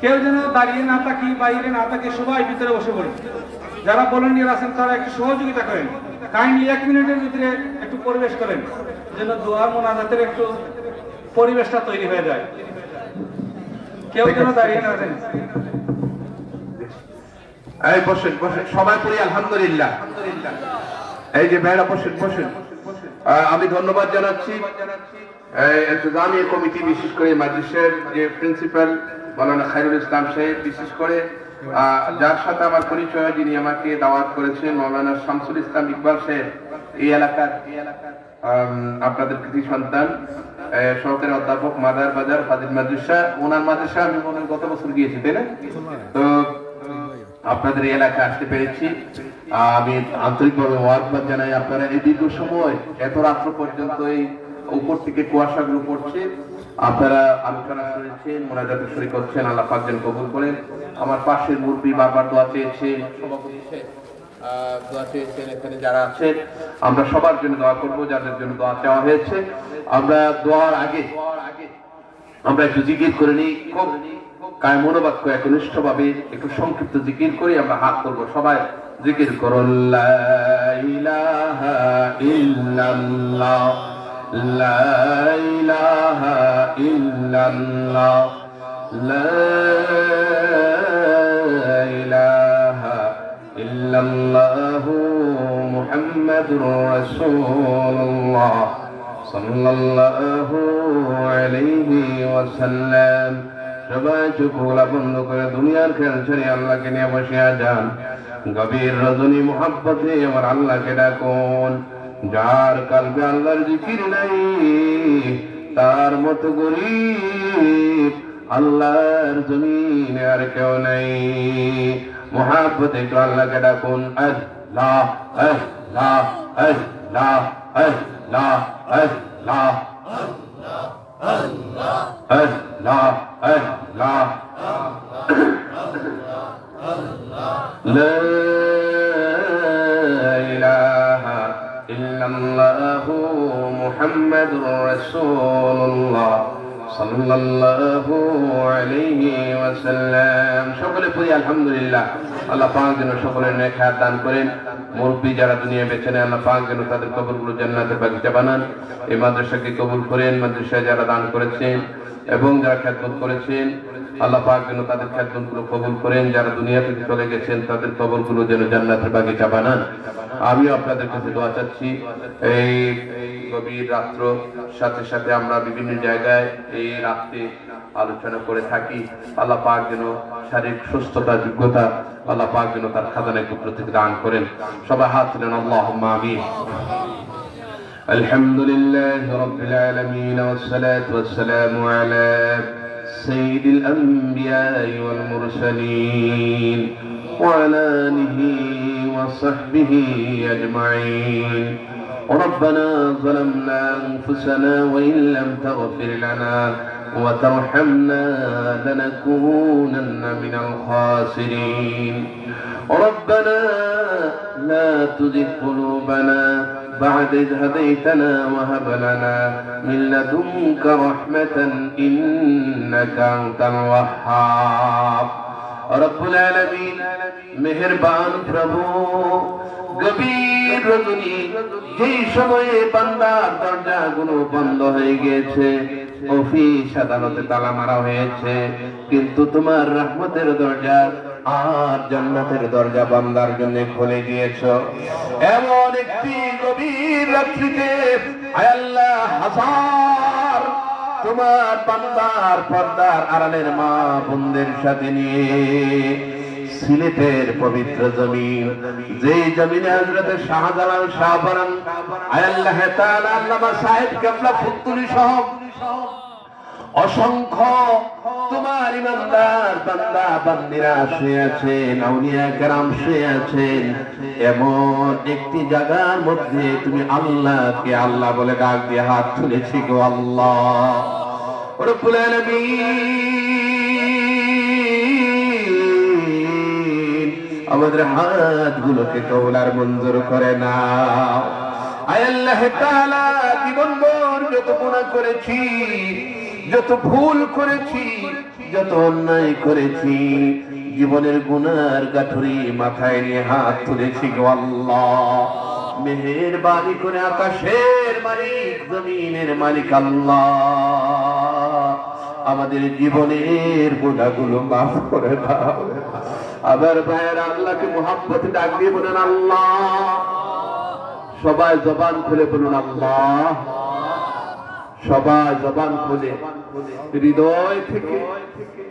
কেউ যেন দাঁড়িয়ে না থাকি, বাইরে না থাকে, সবাই ভিতরে বসে পড়ুন। যারা ভলান্টিয়ার আছেন তারা একটু সহযোগিতা করেন, কাইন্ডলি 1 মিনিটের ভিতরে একটু পরিবেশ করেন যেন দোয়া মোনাজাতের একটু পরিবেশটা তৈরি হয়ে যায়। কেউ যেন দাঁড়িয়ে না থাকেন। এই বসেন বসেন সবাই পড়ি আলহামদুলিল্লাহ। এই যে ভাইরা বসেন বসেন। আমি ধন্যবাদ জানাচ্ছি ইন্তজামিয়া কমিটি, বিশেষ করে মাদ্রাসার যে প্রিন্সিপাল মাওলানা খায়রুল ইসলাম সাহেব, বিশেষ করে যার সাথে আমার পরিচয়, যিনি আমাকে দাওয়াত করেছেন মাওলানা শামসুল ইসলাম ইকবাল সাহেব, এই এলাকার আপনাদের কৃতি সন্তান, সহকারী অধ্যাপক মাদার বাজার ফাজিল মাদ্রাসা। ওনার মাদ্রাসা আমি মনে হয় গত বছর গিয়েছি, তাই না? তো আপনাদের এই এলাকায় আসতে পেরেছি, আমি আন্তরিকভাবে মোবারকবাদ জানাই। আপনারা এই দীর্ঘ সময় এত রাত্র পর্যন্ত এই উপর থেকে কুয়াশাগুলো পড়ছে, আপনারা আলোচনা শুনেছেন, মোনাজাতে শরীক হচ্ছেন, আল্লাহ পাক যেন কবুল করেন। আমার পাশের মুরব্বী বারবার দোয়া চেয়েছেন, সভাপতি দোয়া চেয়েছেন, এখানে যারা আছেন আমরা সবার জন্য দোয়া করবো, যাদের জন্য দোয়া চাওয়া হয়েছে। আমরা দোয়ার আগে আমরা একটু জিকির করে নিই, খুব কায় মনোবাক্য একনিষ্ঠ ভাবে একটু সংক্ষিপ্ত জিকির করি। আমরা হাত করবো, সবাই জিকির করো, লা ইলাহা ইল্লাল্লাহ, লা ইলাহা ইল্লাল্লাহ, লা ইলাহা ইল্লাল্লাহু মুহাম্মাদুর রাসূলুল্লাহ সাল্লাল্লাহু আলাইহি ওয়াসাল্লাম। সবাই চোখ খোলা বন্ধ করে দুনিয়ার খেয়াল ছেড়ে আল্লাহকে নিয়ে বসে যান। গভীর রজনী মুহাব্বতে আমার আল্লাহকে ডাকুন। যার কালবে আল্লাহর জিকির নাই তার মতো গরীব আল্লাহর জমিনে আর কেউ নাই। মুহাব্বতে একটু আল্লাহকে ডাকুন। আল্লাহ আল্লাহ আল্লাহ আল্লাহ আল্লাহ আল্লাহ আল্লাহ আল্লাহ لا إله إلا الله محمد رسول الله সাল্লাল্লাহু আলাইহি ওয়াসাল্লাম। সকলে পড়ি আলহামদুলিল্লাহ। আল্লাহ পাক যেন সকলের নেক হায়াত দান করেন। মুরব্বী যারা দুনিয়া বেঁচে নেয় আল্লাহ পাক যেন তাদের কবরগুলো জান্নাতের বাগিচা বানান। এই মাদ্রাসাকে কবুল করেন। মাদ্রাসায় যারা দান করেছেন এবং যারা খেদমত করেছেন আল্লাহ পাক যেন তাদের খেদমতগুলো কবুল করেন। যারা দুনিয়া থেকে চলে গেছেন তাদের কবরগুলো যেন জান্নাতের বাগিচা বানান। আমিও আপনাদের কাছে দোয়া চাচ্ছি। এই গভীর রাত্র সাথে সাথে আমরা বিভিন্ন জায়গায় এই রাত্রে আলোচনা করে থাকি। আল্লাহ পাক যেন শারীরিক সুস্থতা যোগ্যতা আল্লাহ পাক যেন তার খাজানায় পুত্র থেকে দান করেন। সবাই হাত তুলেন আল্লাহুম্মা আমিন। আলহামদুলিল্লাহি রাব্বিল আলামিন ওয়াসসালাতু ওয়াসসালামু আলা সাইয়্যিদিল আমবিয়াই ওয়াল মুরসালিন ওয়া আলা আলিহি ওয়া সাহবিহি আজমাইন। ربنا ظلمنا أنفسنا وإن لم تغفر لنا وترحمنا لنكونن من الخاسرين. ربنا لا تزغ قلوبنا بعد إذ هديتنا وهب لنا من لدنك رحمة إنك أنت الوهاب. رب العالمين মেহেরবান প্রভু গভীর রজনী যেই সময়ে বান্দার দরজাগুলো বন্ধ হয়ে গিয়েছে, অফিস আদালতে তালা মারা হয়েছে, কিন্তু তোমার রহমতের দরজা আর জান্নাতের দরজা বান্দার জন্য খুলে দিয়েছো। এমন একটি গভীর রাত্রিতে আয় আল্লাহ হাজার তোমার বান্দার পর্দার আড়ালের মা বোনদের সাথে নিয়ে সিলেটের পবিত্র জমিন, যে জমিনে হযরত শাহজালাল শাহপরান আল্লাহ তাআলা আল্লামা সাহেব কেবলা ফুতুরি সহ অসংখ্য তোমার ইমানদার বান্দা বান্দিরা শুয়ে আছেন, আউলিয়া কেরাম শুয়ে আছেন। এমন একটি জায়গার মধ্যে তুমি আল্লাহকে আল্লাহ বলে ডাক দিয়ে হাত তুলেছি গো আল্লাহ রব্বুল আলামিন। আমাদের হাতগুলোকে কবুলার মঞ্জুর করে নাও। আয় আল্লাহ তাআলা জীবনভর যত গুনাহ করেছি, যত ভুল করেছি, যত অন্যায় করেছি, জীবনের গুনার গাঠুরি মাথায় নিয়ে হাত তুলেছি গো আল্লাহ। মেহেরবানি করে আকাশের মালিক জমিনের মালিক আল্লাহ আমাদের জীবনের গুনাহগুলো মাফ করে দাও। আবার ভাইয়ের আল্লাহকে মুহাব্বতে ডাক দিয়ে বলেন আল্লাহ। সবাই জবান খুলে বলুন আল্লাহ। সবাই জবান খুলে হৃদয় থেকে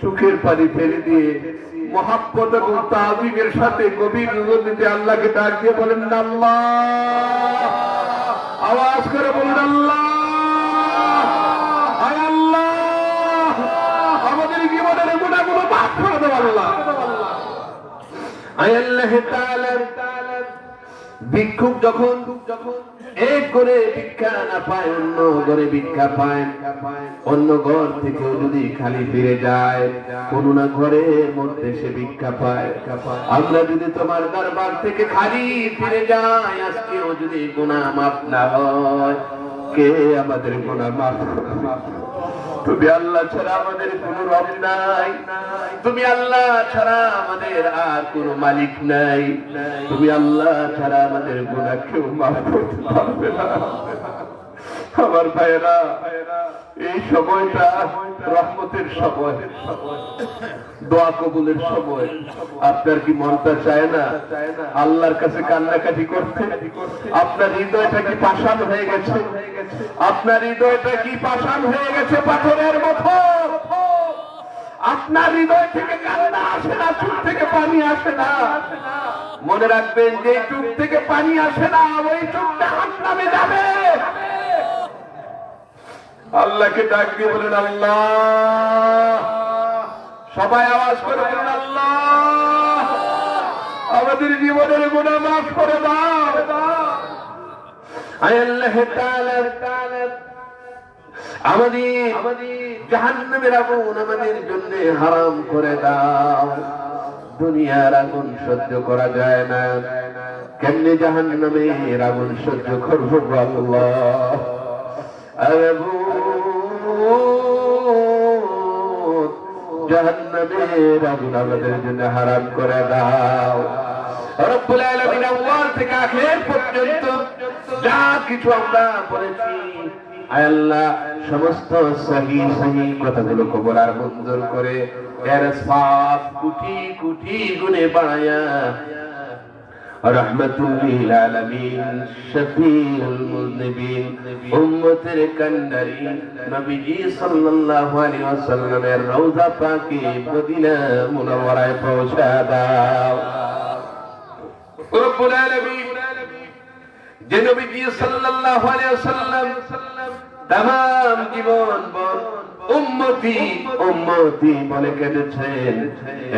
চোখের পানি ফেলে দিয়ে মুহাব্বত এবং তাজিমের সাথে গভীর নজরে আল্লাহকে ডাক দিয়ে বলেন আল্লাহ। আওয়াজ করে বলুন আল্লাহ। আয় আল্লাহ আমাদের জীবনের গুনাহগুলো মাফ করে দাও আল্লাহ। আয় আল্লাহ তাআলা ভিক্ষুক যখন এক করে ভিক্ষা না পায়, অন্য ঘরে ভিক্ষা পায়, অন্য ঘর থেকেও যদি খালি ফিরে যায়, কোন না ঘরের মধ্যে সে ভিক্ষা পায়। আমরা যদি তোমার দরবার থেকে খালি ফিরে যাই, আজকেও যদি গুনাহ মাফ না হয়, কে আমাদের গুনাহ মাফ করবে? তুমি আল্লাহ ছাড়া আমাদের কোনো রব নাই, তুমি আল্লাহ ছাড়া আমাদের আর কোনো মালিক নাই, তুমি আল্লাহ ছাড়া আমাদের গুনাহ কেউ মাফ করতে পারবে না। আমার ভাইয়েরা, এই সময়টা রহমতের সময়, দোয়া কবুলের সময়। আপনার কি মনটা চায় না আল্লাহর কাছে কান্নাকাটি করতে? আপনার হৃদয়টা কি পাষাণ হয়ে গেছে? আপনার হৃদয়টা কি পাষাণ হয়ে গেছে পাথরের মতো? আপনার হৃদয় থেকে কান্না আসে না, চোখ থেকে পানি আসে না। মনে রাখবেন, যে চোখ থেকে পানি আসে না, ওই চোখটা জাহান্নামে যাবে। আল্লাহকে ডাক দিয়ে বলেন আল্লাহ। সবাই আওয়াজ করে বলেন আল্লাহ আমাদের জীবনের গুনাহ মাফ করে দাও। আয় আল্লাহ তাআলা আমাদের জাহান্নামের আগুন আমাদের জন্য হারাম করে দাও। দুনিয়ার আগুন সহ্য করা যায় না, কেমনে জাহান্নামের আগুন সহ্য করবো আল্লাহ? আরে ভূত, জাহান্নামের আগুন আমাদের জন্য হারাম করে দাও। রব্বুল আলামিন আউয়াল থেকে আখির পর্যন্ত যা কিছু আমরা পড়েছি, আয় আল্লাহ, সমস্ত সহিহ কথাগুলো কবুল আর মঞ্জুর করে এর সওয়াব কোটি কোটি গুণে বাড়ায়া রহমাতুল লিল আলামিন, শফিউল মুযনিবিন, উম্মতের কান্ডারি নবীজি সাল্লাল্লাহু আলাইহি ওয়াসাল্লামের রওজা পাকে মদিনা মুনাওয়ারায় পৌঁছা দাও। রব্বুল আলামিন যে নবীজি সাল্লাল্লাহু আলাইহি ওয়াসাল্লাম तमाम জীবন ভর উম্মতি উম্মতি বলে কেঁদেছেন,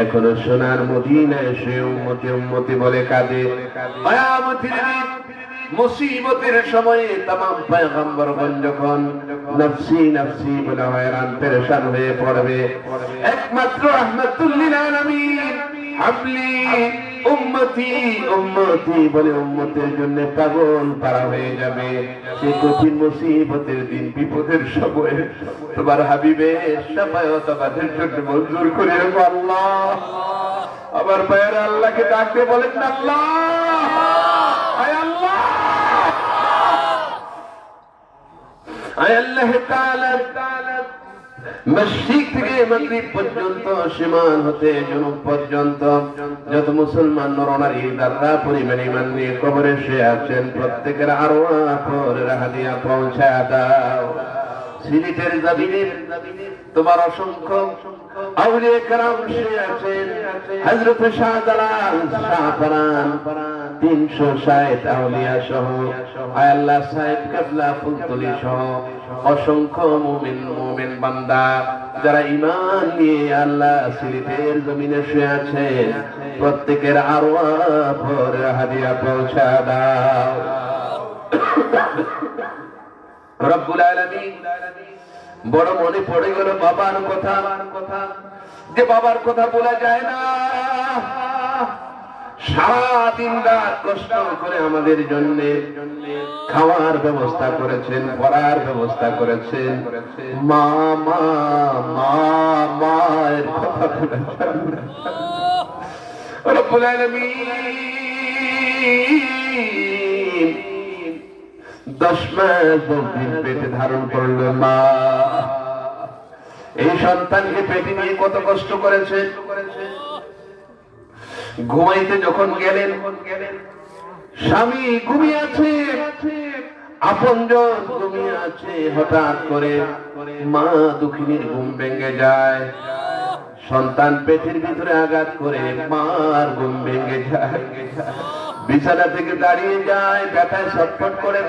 এখনো সোনার মদিনায় সে উম্মতি উম্মতি বলে কাঁদে। কিয়ামতের দিন মুসিবতের সময়ে तमाम পয়গম্বরগণ যখন নফসি নফসি বলে হয়রান পেরেশান হয়ে পড়বে, একমাত্র রাহমাতুল লিল আলামিন হাবলি উম্মতি উম্মতি বলে উম্মতের জন্য পাগল পারা হয়ে যাবে। সেই কঠিন মুসিবতের দিন, বিপদের সময়ে তোমার হাবিবের শাফায়াত আমাদের জন্য মঞ্জুর করে রাখো আল্লাহ। আমার ভাইয়েরা আল্লাহকে ডাকতে বলেন না, আল্লাহ, আয় আল্লাহ, আয় আল্লাহ তাআলা, মশরিক থেকে মাগরিব পর্যন্ত, সীমান হতে জুনুব পর্যন্ত যত মুসলমান নরনারী যারা পরিমাণ ঈমান নিয়ে কবরে শুয়ে আছেন, প্রত্যেকের আরওয়াহের হাদিয়া পৌঁছা দাও। সিলেটের জমিনে তোমার অসংখ্য আউলিয়া কেরাম শুয়ে আছেন, হযরত শাহজালাল, শাহপরান, 360 আউলিয়া সহ, আয় আল্লাহ, সাহেব কেবলা ফুলতলি সহ অসংখ্য মুমিন বান্দা যারা ঈমান নিয়ে আল্লাহ সিলেটের জমিনে শুয়ে আছেন, প্রত্যেকের আরওয়াহের হাদিয়া পৌঁছা দাও। রব্বুল আলামিন, বড় মনে পড়ে গেল বাবার কথা, যে বাবার কথা বলা যায় না। সারাদিন রাত কষ্ট করে আমাদের জন্য খাওয়ার ব্যবস্থা করেছেন, পড়ার ব্যবস্থা করেছেন। মা মা মা মায়ের কথা বলেছেন। রব্বুল আলামিন 10 মাস দিন পেটে ধারণ করল মা। এই সন্তানকে পেটে নিয়ে কত কষ্ট করেছে। ঘুমাইতে যখন গেলেন, স্বামী ঘুমিয়ে আছে, আপনজন ঘুমিয়ে আছে, হঠাৎ করে মা দুঃখিনীর ঘুম ভেঙে যায়। সন্তান পেটের ভিতরে আঘাত করে মার ঘুম ভেঙে যায়, বিছানা থেকে দাঁড়িয়ে যায়, ব্যথায় ছটফট করে,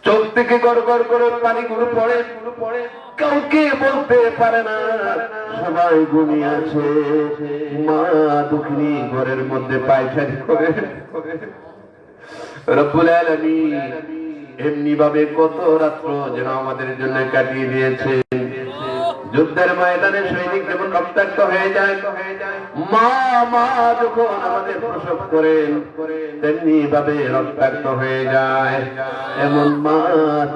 চোখ থেকে গড় গড় করে পানিগুলো পড়ে, কাউকে বলতে পারে না, সবাই ঘুমিয়ে আছে। মা দুঃখিনী ঘরের মধ্যে পায়চারি করে। রব্বুল আলামিন এমনি ভাবে কত রাত্র যেন আমাদের জন্য কাটিয়ে দিয়েছেন। যুদ্ধের ময়দানে সৈনিক যেমন রক্তাক্ত হয়ে যায়, মা মা যখন আমাদের প্রসব করেন তেমনি ভাবে রক্তাক্ত হয়ে যায়। এমন মা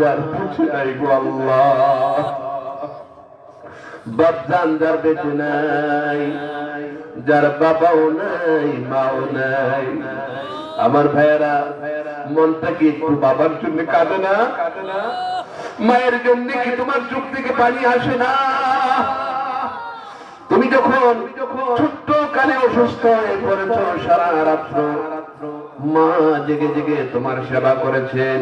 যার বেঁচে নাই গো আল্লাহ, বাপজান যার বেঁচে নাই, যার বাবাও নাই মাও নাই। আমার ভাইয়েরা, মনটা কি একটু বাবার জন্য কাঁদে না? মায়ের জন্য কি তোমার চোখ থেকে পানি আসে না? তুমি যখন ছোট্ট কালে অসুস্থ হয়ে পড়েছ, সারা রাত্র মা জেগে জেগে তোমার সেবা করেছেন।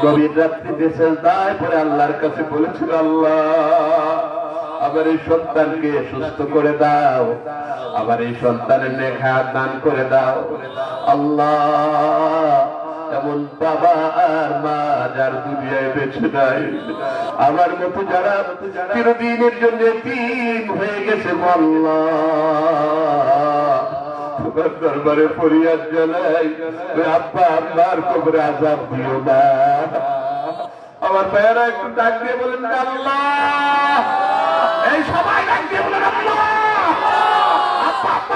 গভীর রাত্রিতে সেজদায় পড়ে আল্লাহর কাছে বলেছিল, আল্লাহ আবার এই সন্তানকে সুস্থ করে দাও, আবার এই সন্তানের নেক হায়াত দান করে দাও। আল্লাহ, এমন বাবা আর মা যার দুনিয়ায় বেঁচে নাই, আমার মতো যারা চিরদিনের জন্য এতিম হয়ে গেছে, আল্লাহ তোমার দরবারে ফরিয়াদ জানাই, আব্বা আম্মার কবরে আযাব দিও না। আমার ভাইয়েরা একটু ডাক দিয়ে বলেন, আল্লাহ, এই সবাই ডাক দিয়ে বলেন, আল্লাহ, আব্বা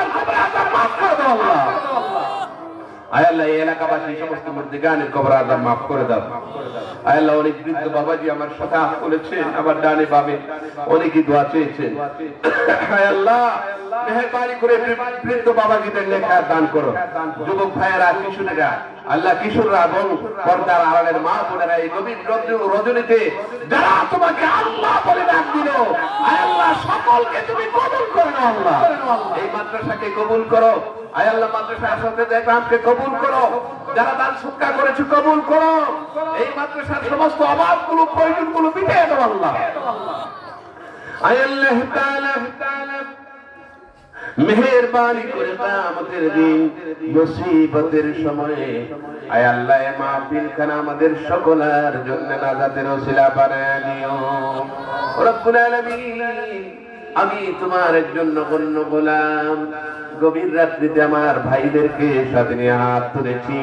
এই এলাকাবাসী সমস্ত মুর্দিগানের কবর আযাব মাফ করে দাও। আয় আল্লাহ, অনেক বৃদ্ধ বাবাজি আমার সাথে হাত তুলেছেন, আমার ডানে বামে অনেকেই দোয়া চেয়েছেন। আয় আল্লাহ, মেহেরবানি করে বৃদ্ধ বাবাজিদের নেক দান করো। যুবক ভাইয়েরা, কিশোরেরা, আল্লাহ কিশোররা এবং পর্দার আড়ালের মা বোনেরা এই গভীর রজনীতে যারা তোমাকে আল্লাহ বলে ডাক দিল, আয় আল্লাহ সকলকে তুমি কবুল করে নাও। আল্লাহ এই মাদ্রাসাকে কবুল করো। আয় আল্লাহ মাদ্রাসা আসতে কবুল করো। যারা দান সৎকার করেছে কবুল করো। এই মাদ্রাসার সমস্ত অভাবগুলো প্রয়োজনগুলো মিটিয়ে দাও আল্লাহ। আয় আল্লাহ তাআলা মেহেরবানি করে কিয়ামতের দিন মুসিবতের সময়ে আয় আল্লাহ এই মাহফিল খানা আমাদের সকলের জন্য নাজাতের ওসিলা বানায় দিও রব্বুল আলামিন। আমি তোমার একজন নগণ্য গোলাম, গভীর রাত্রিতে আমার ভাইদেরকে সাথে নিয়ে হাত তুলেছি।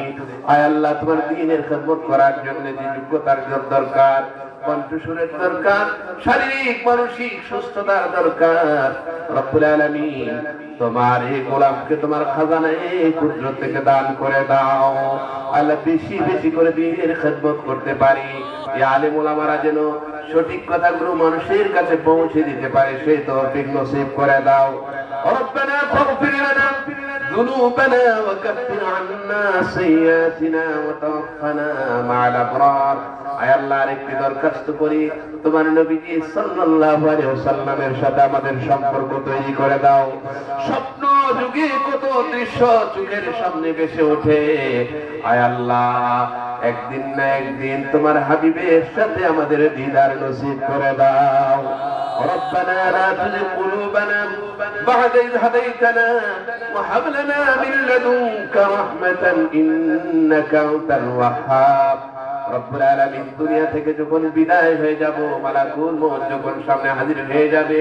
আয় আল্লাহ, তোমার দ্বীনের খেদমত করার জন্য যে যোগ্যতার দরকার, কণ্ঠস্বরের দরকার, শারীরিক মানসিক সুস্থতার দরকার, রব্বুল আলামিন তোমার এই গোলামকে তোমার খাজানায়ে কুদরত থেকে দান করে দাও। আল্লাহ বেশি বেশি করে দ্বীনের খেদমত করতে পারি। এই আলেম ওলামারা যেন সঠিক কথাগুলো মানুষের কাছে পৌঁছে দিতে পারে, সেই তৌফিক নসিব করে দাও। রব্বানা ফাগফির লানা যুনুবানা ওয়া কাফির আন্না সাইয়্যাতিনা ওয়া তাওফানা মা'আল আবরার। আয় আল্লাহ, আরেকটি দরখাস্ত করি, তোমার নবীজি সাল্লাল্লাহু আলাইহি ওয়াসাল্লামের সাথে আমাদের সম্পর্ক তৈরি করে দাও। স্বপ্ন যুগে কত দৃশ্য চোখের সামনে ভেসে ওঠে। আয় আল্লাহ, একদিন না একদিন তোমার হাবিবের সাথে আমাদের দিদার নসিব করে দাও। ربنا لا تزغ قلوبنا بعد إذ هديتنا وهب لنا من لدنك رحمة إنك أنت الوهاب। রব্বুল আলামিন, দুনিয়া থেকে যখন বিদায় হয়ে যাব, মালাকুল মউত যখন সামনে হাজির হয়ে যাবে,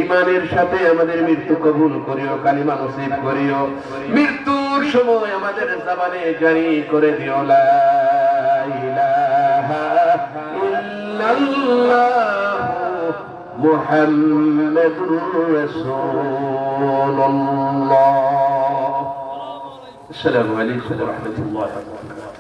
ঈমানের সাথে আমাদের মৃত্যু কবুল করিও, কালিমা নসিব করিও। মৃত্যুর সময় আমাদের জবানে জারি করে দিও লা ইলাহা ইল্লাল্লাহ মুহাম্মাদুর রাসূলুল্লাহ। আসসালামু আলাইকুম ওয়া রাহমাতুল্লাহি ওয়া বারাকাতুহু।